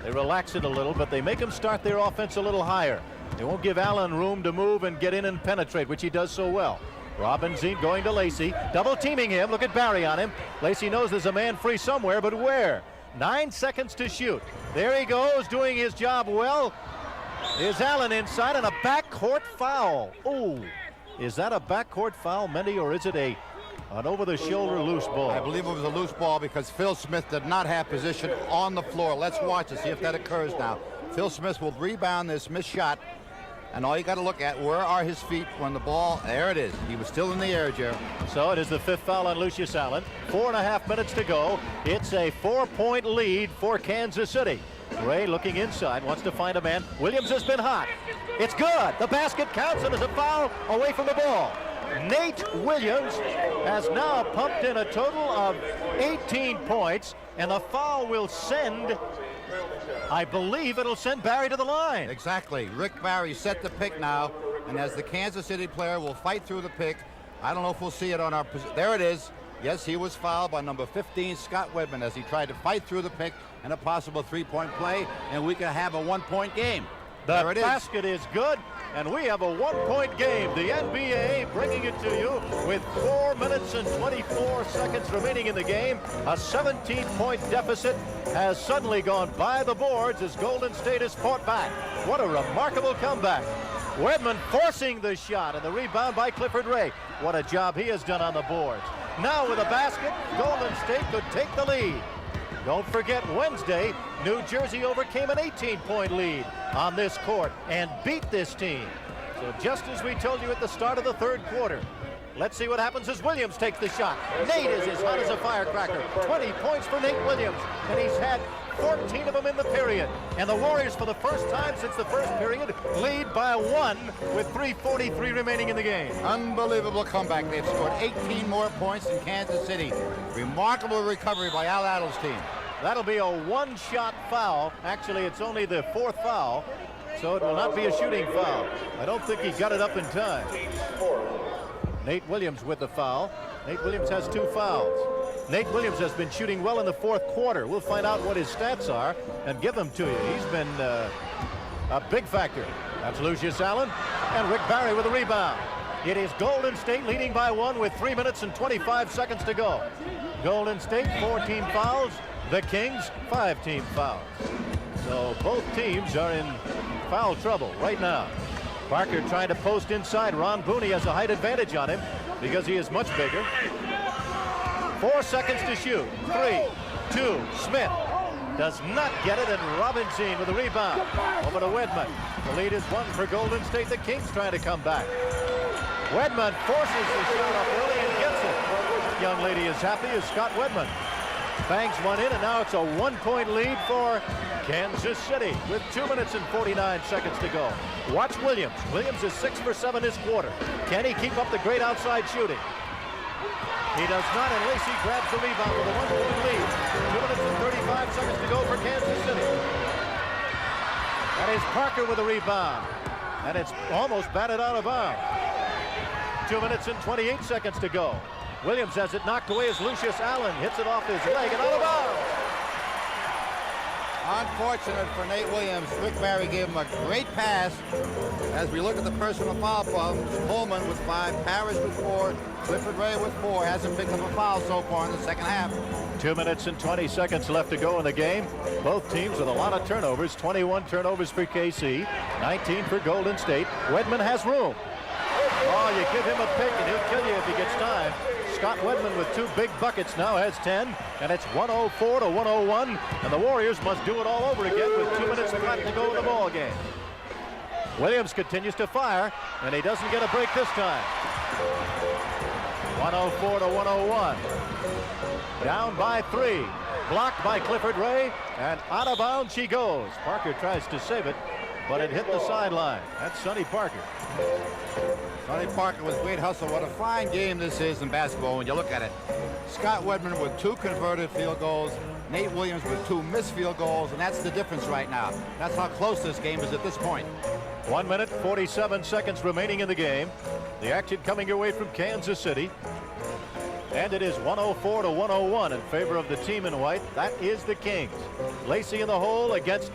They relax it a little, but they make them start their offense a little higher. They won't give Allen room to move and get in and penetrate, which he does so well. Robinson going to Lacey, double teaming him. Look at Barry on him. Lacey knows there's a man free somewhere, but where? 9 seconds to shoot. There he goes, doing his job well. Is Allen inside, and a backcourt foul. Ooh, is that a backcourt foul, Mendy, or is it an over-the-shoulder loose ball? I believe it was a loose ball because Phil Smith did not have position on the floor. Let's watch and see if that occurs now. Phil Smith will rebound this missed shot. And all you got to look at, where are his feet when the ball, there it is. He was still in the air, Jerry. So it is the 5th foul on Lucius Allen. 4.5 minutes to go. It's a 4-point lead for Kansas City. Ray looking inside, wants to find a man. Williams has been hot. It's good. The basket counts, and there's a foul away from the ball. Nate Williams has now pumped in a total of 18 points, and the foul will send, I believe it'll send Barry to the line. Exactly. Rick Barry set the pick now, and as the Kansas City player will fight through the pick. I don't know if we'll see it on our, there it is. Yes, he was fouled by number 15, Scott Wedman, as he tried to fight through the pick and a possible 3-point play, and we can have a 1-point game. The basket is good, and we have a 1-point game. The NBA bringing it to you with 4 minutes and 24 seconds remaining in the game. A 17-point deficit has suddenly gone by the boards as Golden State is fought back. What a remarkable comeback. Wedman forcing the shot, and the rebound by Clifford Ray. What a job he has done on the boards. Now with a basket, Golden State could take the lead. Don't forget, Wednesday, New Jersey overcame an 18-point lead on this court and beat this team. So just as we told you at the start of the third quarter. Let's see what happens as Williams takes the shot. Nate is as hot as a firecracker. 20 points for Nate Williams, and he's had 14 of them in the period. And the Warriors, for the first time since the first period, lead by 1 with 3:43 remaining in the game. Unbelievable comeback. They've scored 18 more points than Kansas City. Remarkable recovery by Al Attle's team. That'll be a one-shot foul. Actually, it's only the 4th foul, so it will not be a shooting foul. I don't think he got it up in time. Nate Williams with the foul. Nate Williams has 2 fouls. Nate Williams has been shooting well in the 4th quarter. We'll find out what his stats are and give them to you. He's been a big factor. That's Lucius Allen and Rick Barry with a rebound. It is Golden State leading by 1 with 3 minutes and 25 seconds to go. Golden State 4-team fouls. The Kings 5-team fouls. So both teams are in foul trouble right now. Parker trying to post inside. Ron Booney has a height advantage on him because he is much bigger. 4 seconds to shoot. 3, 2, Smith does not get it, and Robinson with a rebound. Over to Wedman. The lead is 1 for Golden State. The Kings trying to come back. Wedman forces the shot up early and gets it. That young lady is happy as Scott Wedman. Bangs one in, and now it's a 1-point lead for Kansas City with 2 minutes and 49 seconds to go. Watch Williams. Williams is 6 for 7 this quarter. Can he keep up the great outside shooting? He does not, and Lacey grabs the rebound with a 1-point lead. 2 minutes and 35 seconds to go for Kansas City. That is Parker with a rebound, and it's almost batted out of bounds. 2 minutes and 28 seconds to go. Williams has it knocked away as Lucius Allen hits it off his leg and out of bounds. Unfortunate for Nate Williams. Rick Barry gave him a great pass. As we look at the personal foul problems, Coleman with 5, Parrish with 4, Clifford Ray with 4. Hasn't picked up a foul so far in the second half. 2 minutes and 20 seconds left to go in the game. Both teams with a lot of turnovers. 21 turnovers for KC, 19 for Golden State. Wedman has room. Oh, you give him a pick and he'll kill you if he gets time. Scott Wedman with 2 big buckets now has 10, and it's 104 to 101, and the Warriors must do it all over again with 2 minutes flat to go in the ball game. Williams continues to fire, and he doesn't get a break this time. 104 to 101. Down by 3. Blocked by Clifford Ray, and out of bounds she goes. Parker tries to save it, but it hit the sideline. That's Sonny Parker. Sonny Parker with great hustle. What a fine game this is in basketball when you look at it. Scott Wedman with 2 converted field goals. Nate Williams with 2 missed field goals, and that's the difference right now. That's how close this game is at this point. 1 minute, 47 seconds remaining in the game. The action coming your way from Kansas City. And it is 104 to 101 in favor of the team in white. That is the Kings. Lacey in the hole against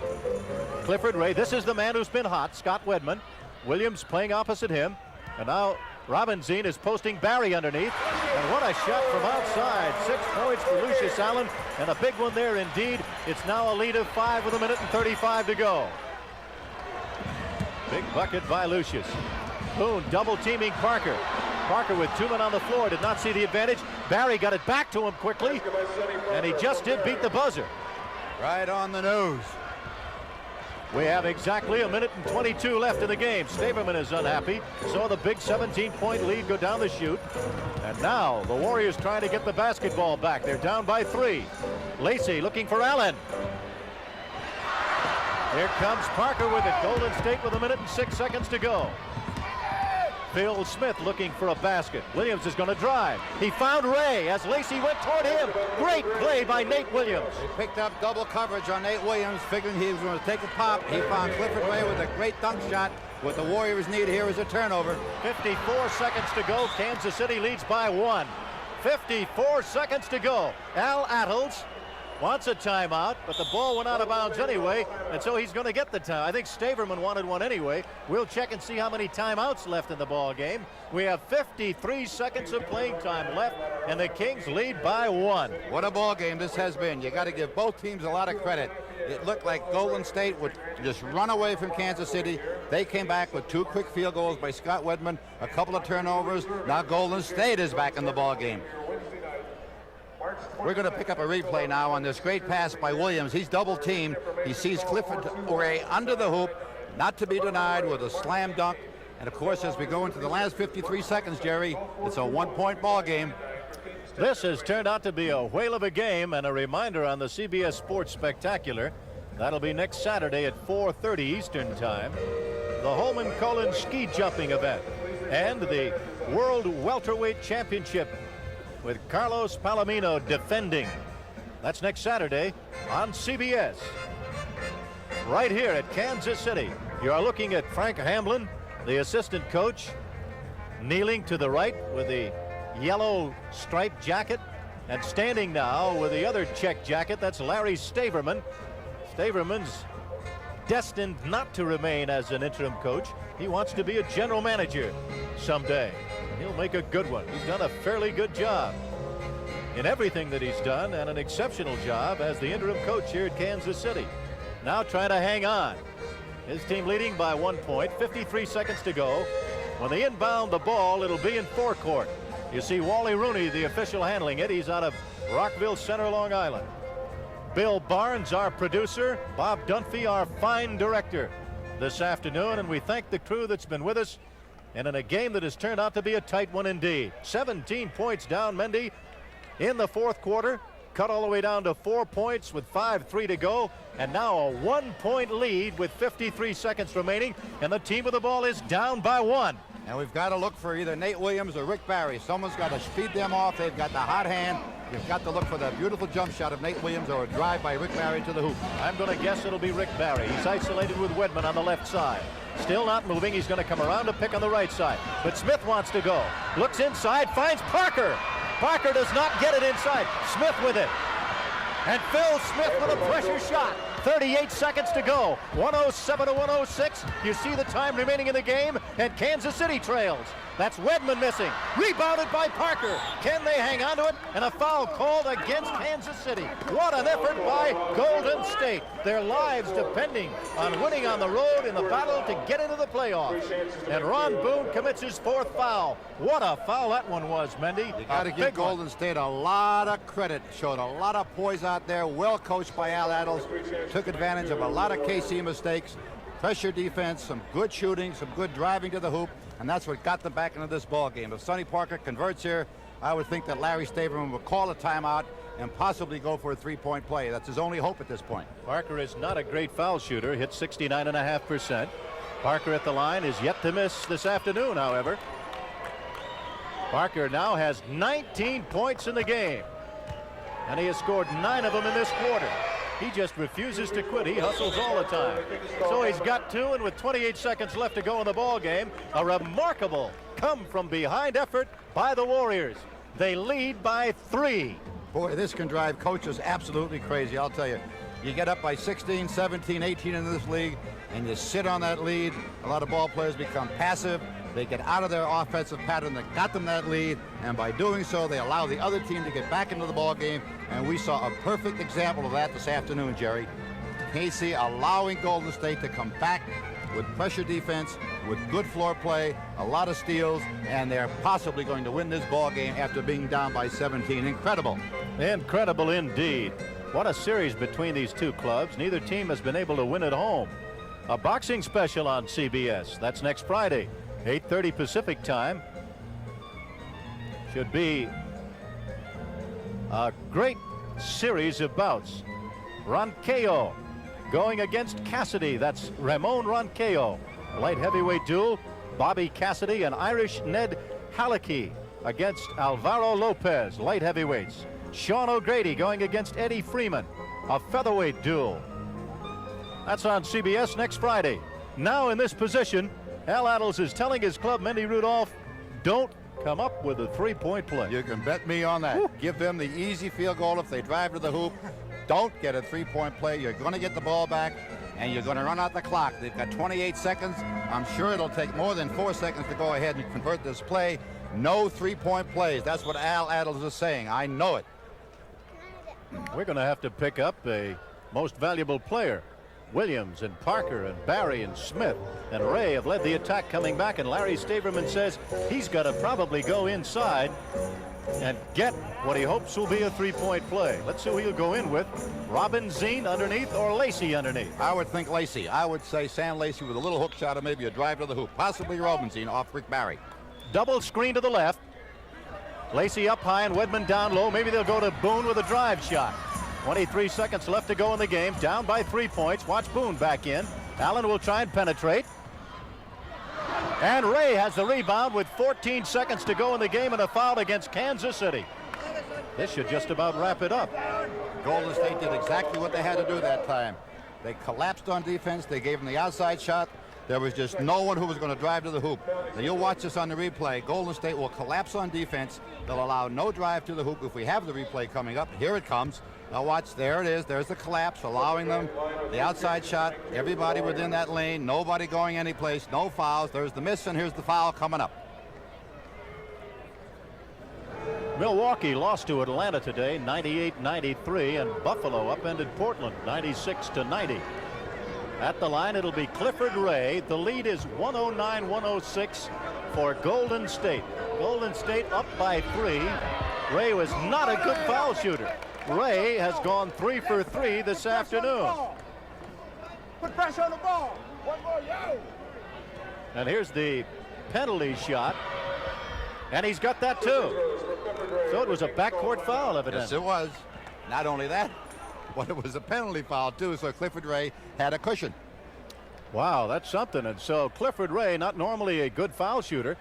Clifford Ray. This is the man who's been hot, Scott Wedman. Williams playing opposite him. And now Robinson is posting Barry underneath. And what a shot from outside. 6 points for Lucius Allen. And a big one there indeed. It's now a lead of 5 with 1 minute and 35 to go. Big bucket by Lucius. Boone double teaming Parker. Parker with 2 men on the floor did not see the advantage. Barry got it back to him quickly. And he just did beat the buzzer. Right on the nose. We have exactly 1 minute and 22 left in the game. Staverman is unhappy. Saw the big 17-point lead go down the chute. And now the Warriors trying to get the basketball back. They're down by 3. Lacey looking for Allen. Here comes Parker with it. Golden State with 1 minute and 6 seconds to go. Phil Smith looking for a basket. Williams is going to drive. He found Ray as Lacey went toward him. Great play by Nate Williams. He picked up double coverage on Nate Williams, figuring he was going to take a pop. He found Clifford Ray with a great dunk shot. What the Warriors need here is a turnover. 54 seconds to go. Kansas City leads by 1. 54 seconds to go. Al Attles wants a timeout, but the ball went out of bounds anyway, and so he's going to get the time. I think Staverman wanted one anyway. We'll check and see how many timeouts left in the ball game. We have 53 seconds of playing time left, and the Kings lead by 1. What a ball game this has been. You got to give both teams a lot of credit. It looked like Golden State would just run away from Kansas City. They came back with 2 quick field goals by Scott Wedman, a couple of turnovers. Now Golden State is back in the ball game. We're going to pick up a replay now on this great pass by Williams. He's double teamed. He sees Clifford Ray under the hoop, not to be denied with a slam dunk. And of course, as we go into the last 53 seconds, Jerry, it's a one-point ball game. This has turned out to be a whale of a game, and a reminder on the CBS Sports Spectacular. That'll be next Saturday at 4:30 Eastern Time. The Holman Cullen ski jumping event and the World Welterweight Championship with Carlos Palomino defending. That's next Saturday on CBS. Right here at Kansas City. You're looking at Frank Hamblin, the assistant coach, kneeling to the right with the yellow striped jacket, and standing now with the other check jacket. That's Larry Staverman. Staverman's destined not to remain as an interim coach. He wants to be a general manager someday. He'll make a good one. He's done a fairly good job in everything that he's done, and an exceptional job as the interim coach here at Kansas City. Now trying to hang on. His team leading by 1 point, 53 seconds to go. When they inbound the ball, it'll be in forecourt. You see Wally Rooney, the official, handling it. He's out of Rockville Center, Long Island. Bill Barnes, our producer. Bob Dunphy, our fine director this afternoon. And we thank the crew that's been with us. And in a game that has turned out to be a tight one indeed. 17 points down, Mendy, in the fourth quarter. Cut all the way down to 4 points with 5:3 to go. And now a 1 point lead with 53 seconds remaining. And the team with the ball is down by 1. And we've got to look for either Nate Williams or Rick Barry. Someone's got to speed them off. They've got the hot hand. You've got to look for that beautiful jump shot of Nate Williams or a drive by Rick Barry to the hoop. I'm going to guess it'll be Rick Barry. He's isolated with Wedman on the left side. Still not moving. He's going to come around to pick on the right side. But Smith wants to go. Looks inside, finds Parker. Parker does not get it inside. Smith with it. And Phil Smith with a pressure shot. 38 seconds to go. 107 to 106. You see the time remaining in the game, and Kansas City trails. That's Wedman missing. Rebounded by Parker. Can they hang on to it? And a foul called against Kansas City. What an effort by Golden State. Their lives depending on winning on the road in the battle to get into the playoffs. And Ron Boone commits his fourth foul. What a foul that one was, Mendy. You got to give Golden State a lot of credit. Showed a lot of poise out there. Well coached by Al Attles. Took advantage of a lot of KC mistakes. Pressure defense, some good shooting, some good driving to the hoop, and that's what got them back into this ball game. If Sonny Parker converts here, I would think that Larry Staverman will call a timeout and possibly go for a three-point play. That's his only hope at this point. Parker is not a great foul shooter, hit 69.5%. Parker at the line is yet to miss this afternoon, however. Parker now has 19 points in the game, and he has scored 9 of them in this quarter. He just refuses to quit. He hustles all the time. So he's got 2, and with 28 seconds left to go in the ball game, a remarkable come-from-behind effort by the Warriors. They lead by 3. Boy, this can drive coaches absolutely crazy, I'll tell you. You get up by 16, 17, 18 in this league, and you sit on that lead. A lot of ball players become passive. They get out of their offensive pattern that got them that lead, and by doing so, they allow the other team to get back into the ball game, and we saw a perfect example of that this afternoon, Jerry. Casey allowing Golden State to come back with pressure defense, with good floor play, a lot of steals, and they're possibly going to win this ball game after being down by 17. Incredible. Incredible indeed. What a series between these two clubs. Neither team has been able to win at home. A boxing special on CBS. That's next Friday. 8:30 Pacific time. Should be a great series of bouts. Ronquillo going against Cassidy. That's Ramon Ronquillo. Light heavyweight duel. Bobby Cassidy and Irish Ned Hallecky against Alvaro Lopez. Light heavyweights. Sean O'Grady going against Eddie Freeman. A featherweight duel. That's on CBS next Friday. Now in this position, Al Attles is telling his club, Mendy Rudolph, don't come up with a three-point play. You can bet me on that. Woo. Give them the easy field goal if they drive to the hoop. Don't get a three-point play. You're going to get the ball back, and you're going to run out the clock. They've got 28 seconds. I'm sure it'll take more than 4 seconds to go ahead and convert this play. No three-point plays. That's what Al Attles is saying. I know it. We're going to have to pick up a most valuable player. Williams and Parker and Barry and Smith and Ray have led the attack coming back, and Larry Staverman says he's got to probably go inside and get what he hopes will be a three-point play. Let's see who he'll go in with. Robin Zine underneath or Lacey underneath? I would think Lacey. I would say Sam Lacey with a little hook shot or maybe a drive to the hoop. Possibly Robin Zine off Rick Barry. Double screen to the left. Lacey up high and Wedman down low. Maybe they'll go to Boone with a drive shot. 23 seconds left to go in the game. Down by 3 points. Watch Boone back in. Allen will try and penetrate. And Ray has the rebound with 14 seconds to go in the game and a foul against Kansas City. This should just about wrap it up. Golden State did exactly what they had to do that time. They collapsed on defense. They gave them the outside shot. There was just no one who was going to drive to the hoop. Now you'll watch this on the replay. Golden State will collapse on defense. They'll allow no drive to the hoop. If we have the replay coming up, here it comes. Now watch, there it is. There's the collapse, allowing them the outside shot. Everybody within that lane, nobody going anyplace, no fouls. There's the miss, and here's the foul coming up. Milwaukee lost to Atlanta today, 98-93, and Buffalo upended Portland, 96-90. At the line, it'll be Clifford Ray. The lead is 109-106 for Golden State. Golden State up by 3. Ray was not a good foul shooter. Ray has gone 3 for 3 this afternoon. Put pressure on the ball. One more, yo. And here's the penalty shot. And he's got that too. So it was a backcourt foul, evidently. Yes, it was. Not only that, but it was a penalty foul too, so Clifford Ray had a cushion. Wow, that's something. And so Clifford Ray, not normally a good foul shooter,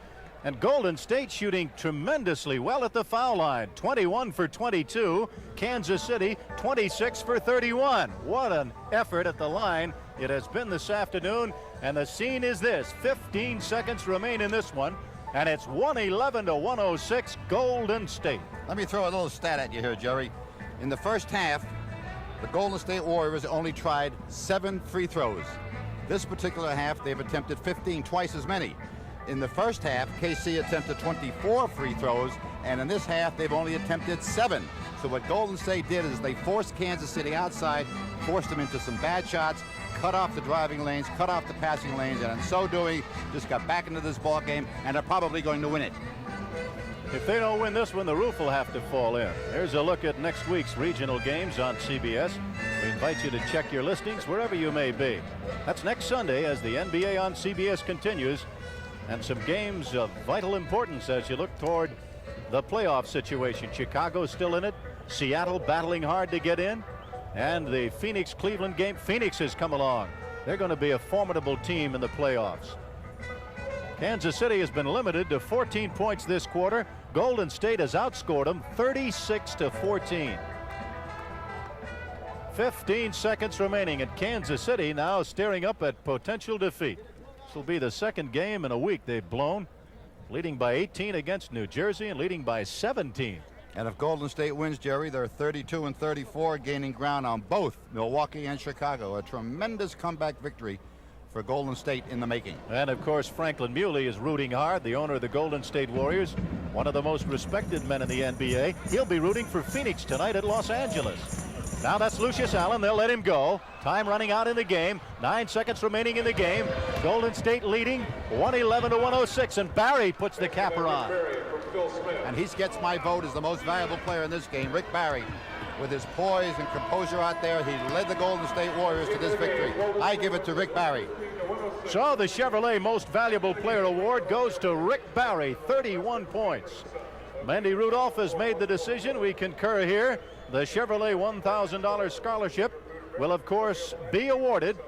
and Golden State shooting tremendously well at the foul line. 21 for 22. Kansas City 26 for 31. What an effort at the line it has been this afternoon. And the scene is this. 15 seconds remain in this one. And it's 111-106 Golden State. Let me throw a little stat at you here, Jerry. In the first half, the Golden State Warriors only tried 7 free throws. This particular half, they've attempted 15, twice as many. In the first half, KC attempted 24 free throws, and in this half, they've only attempted 7. So what Golden State did is they forced Kansas City outside, forced them into some bad shots, cut off the driving lanes, cut off the passing lanes, and in so doing, just got back into this ball game, and are probably going to win it. If they don't win this one, the roof will have to fall in. Here's a look at next week's regional games on CBS. We invite you to check your listings wherever you may be. That's next Sunday as the NBA on CBS continues, and some games of vital importance as you look toward the playoff situation. Chicago's still in it. Seattle battling hard to get in. And the Phoenix-Cleveland game. Phoenix has come along. They're going to be a formidable team in the playoffs. Kansas City has been limited to 14 points this quarter. Golden State has outscored them 36-14. 15 seconds remaining, and Kansas City now staring up at potential defeat. This will be the second game in a week they've blown, leading by 18 against New Jersey and leading by 17. And if Golden State wins, Jerry, they're 32-34, gaining ground on both Milwaukee and Chicago. A tremendous comeback victory for Golden State in the making. And of course, Franklin Muley is rooting hard, the owner of the Golden State Warriors, one of the most respected men in the NBA. He'll be rooting for Phoenix tonight at Los Angeles. Now that's Lucius Allen. They'll let him go. Time running out in the game. 9 seconds remaining in the game. Golden State leading 111-106, and Barry puts the capper on. And he gets my vote as the most valuable player in this game. Rick Barry, with his poise and composure out there, he led the Golden State Warriors to this victory. I give it to Rick Barry. So the Chevrolet Most Valuable Player Award goes to Rick Barry, 31 points. Mandy Rudolph has made the decision. We concur here. The Chevrolet $1,000 scholarship will, of course, be awarded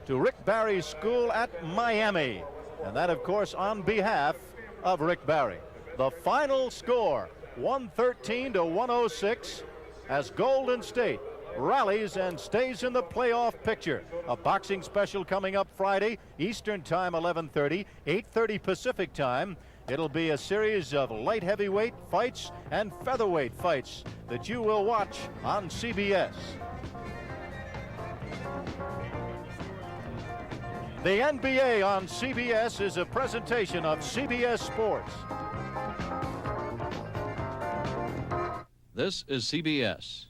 to Rick Barry's school at Miami. And that, of course, on behalf of Rick Barry. The final score, 113-106, as Golden State rallies and stays in the playoff picture. A boxing special coming up Friday, Eastern Time, 11:30, 8:30 Pacific Time. It'll be a series of light heavyweight fights and featherweight fights that you will watch on CBS. The NBA on CBS is a presentation of CBS Sports. This is CBS.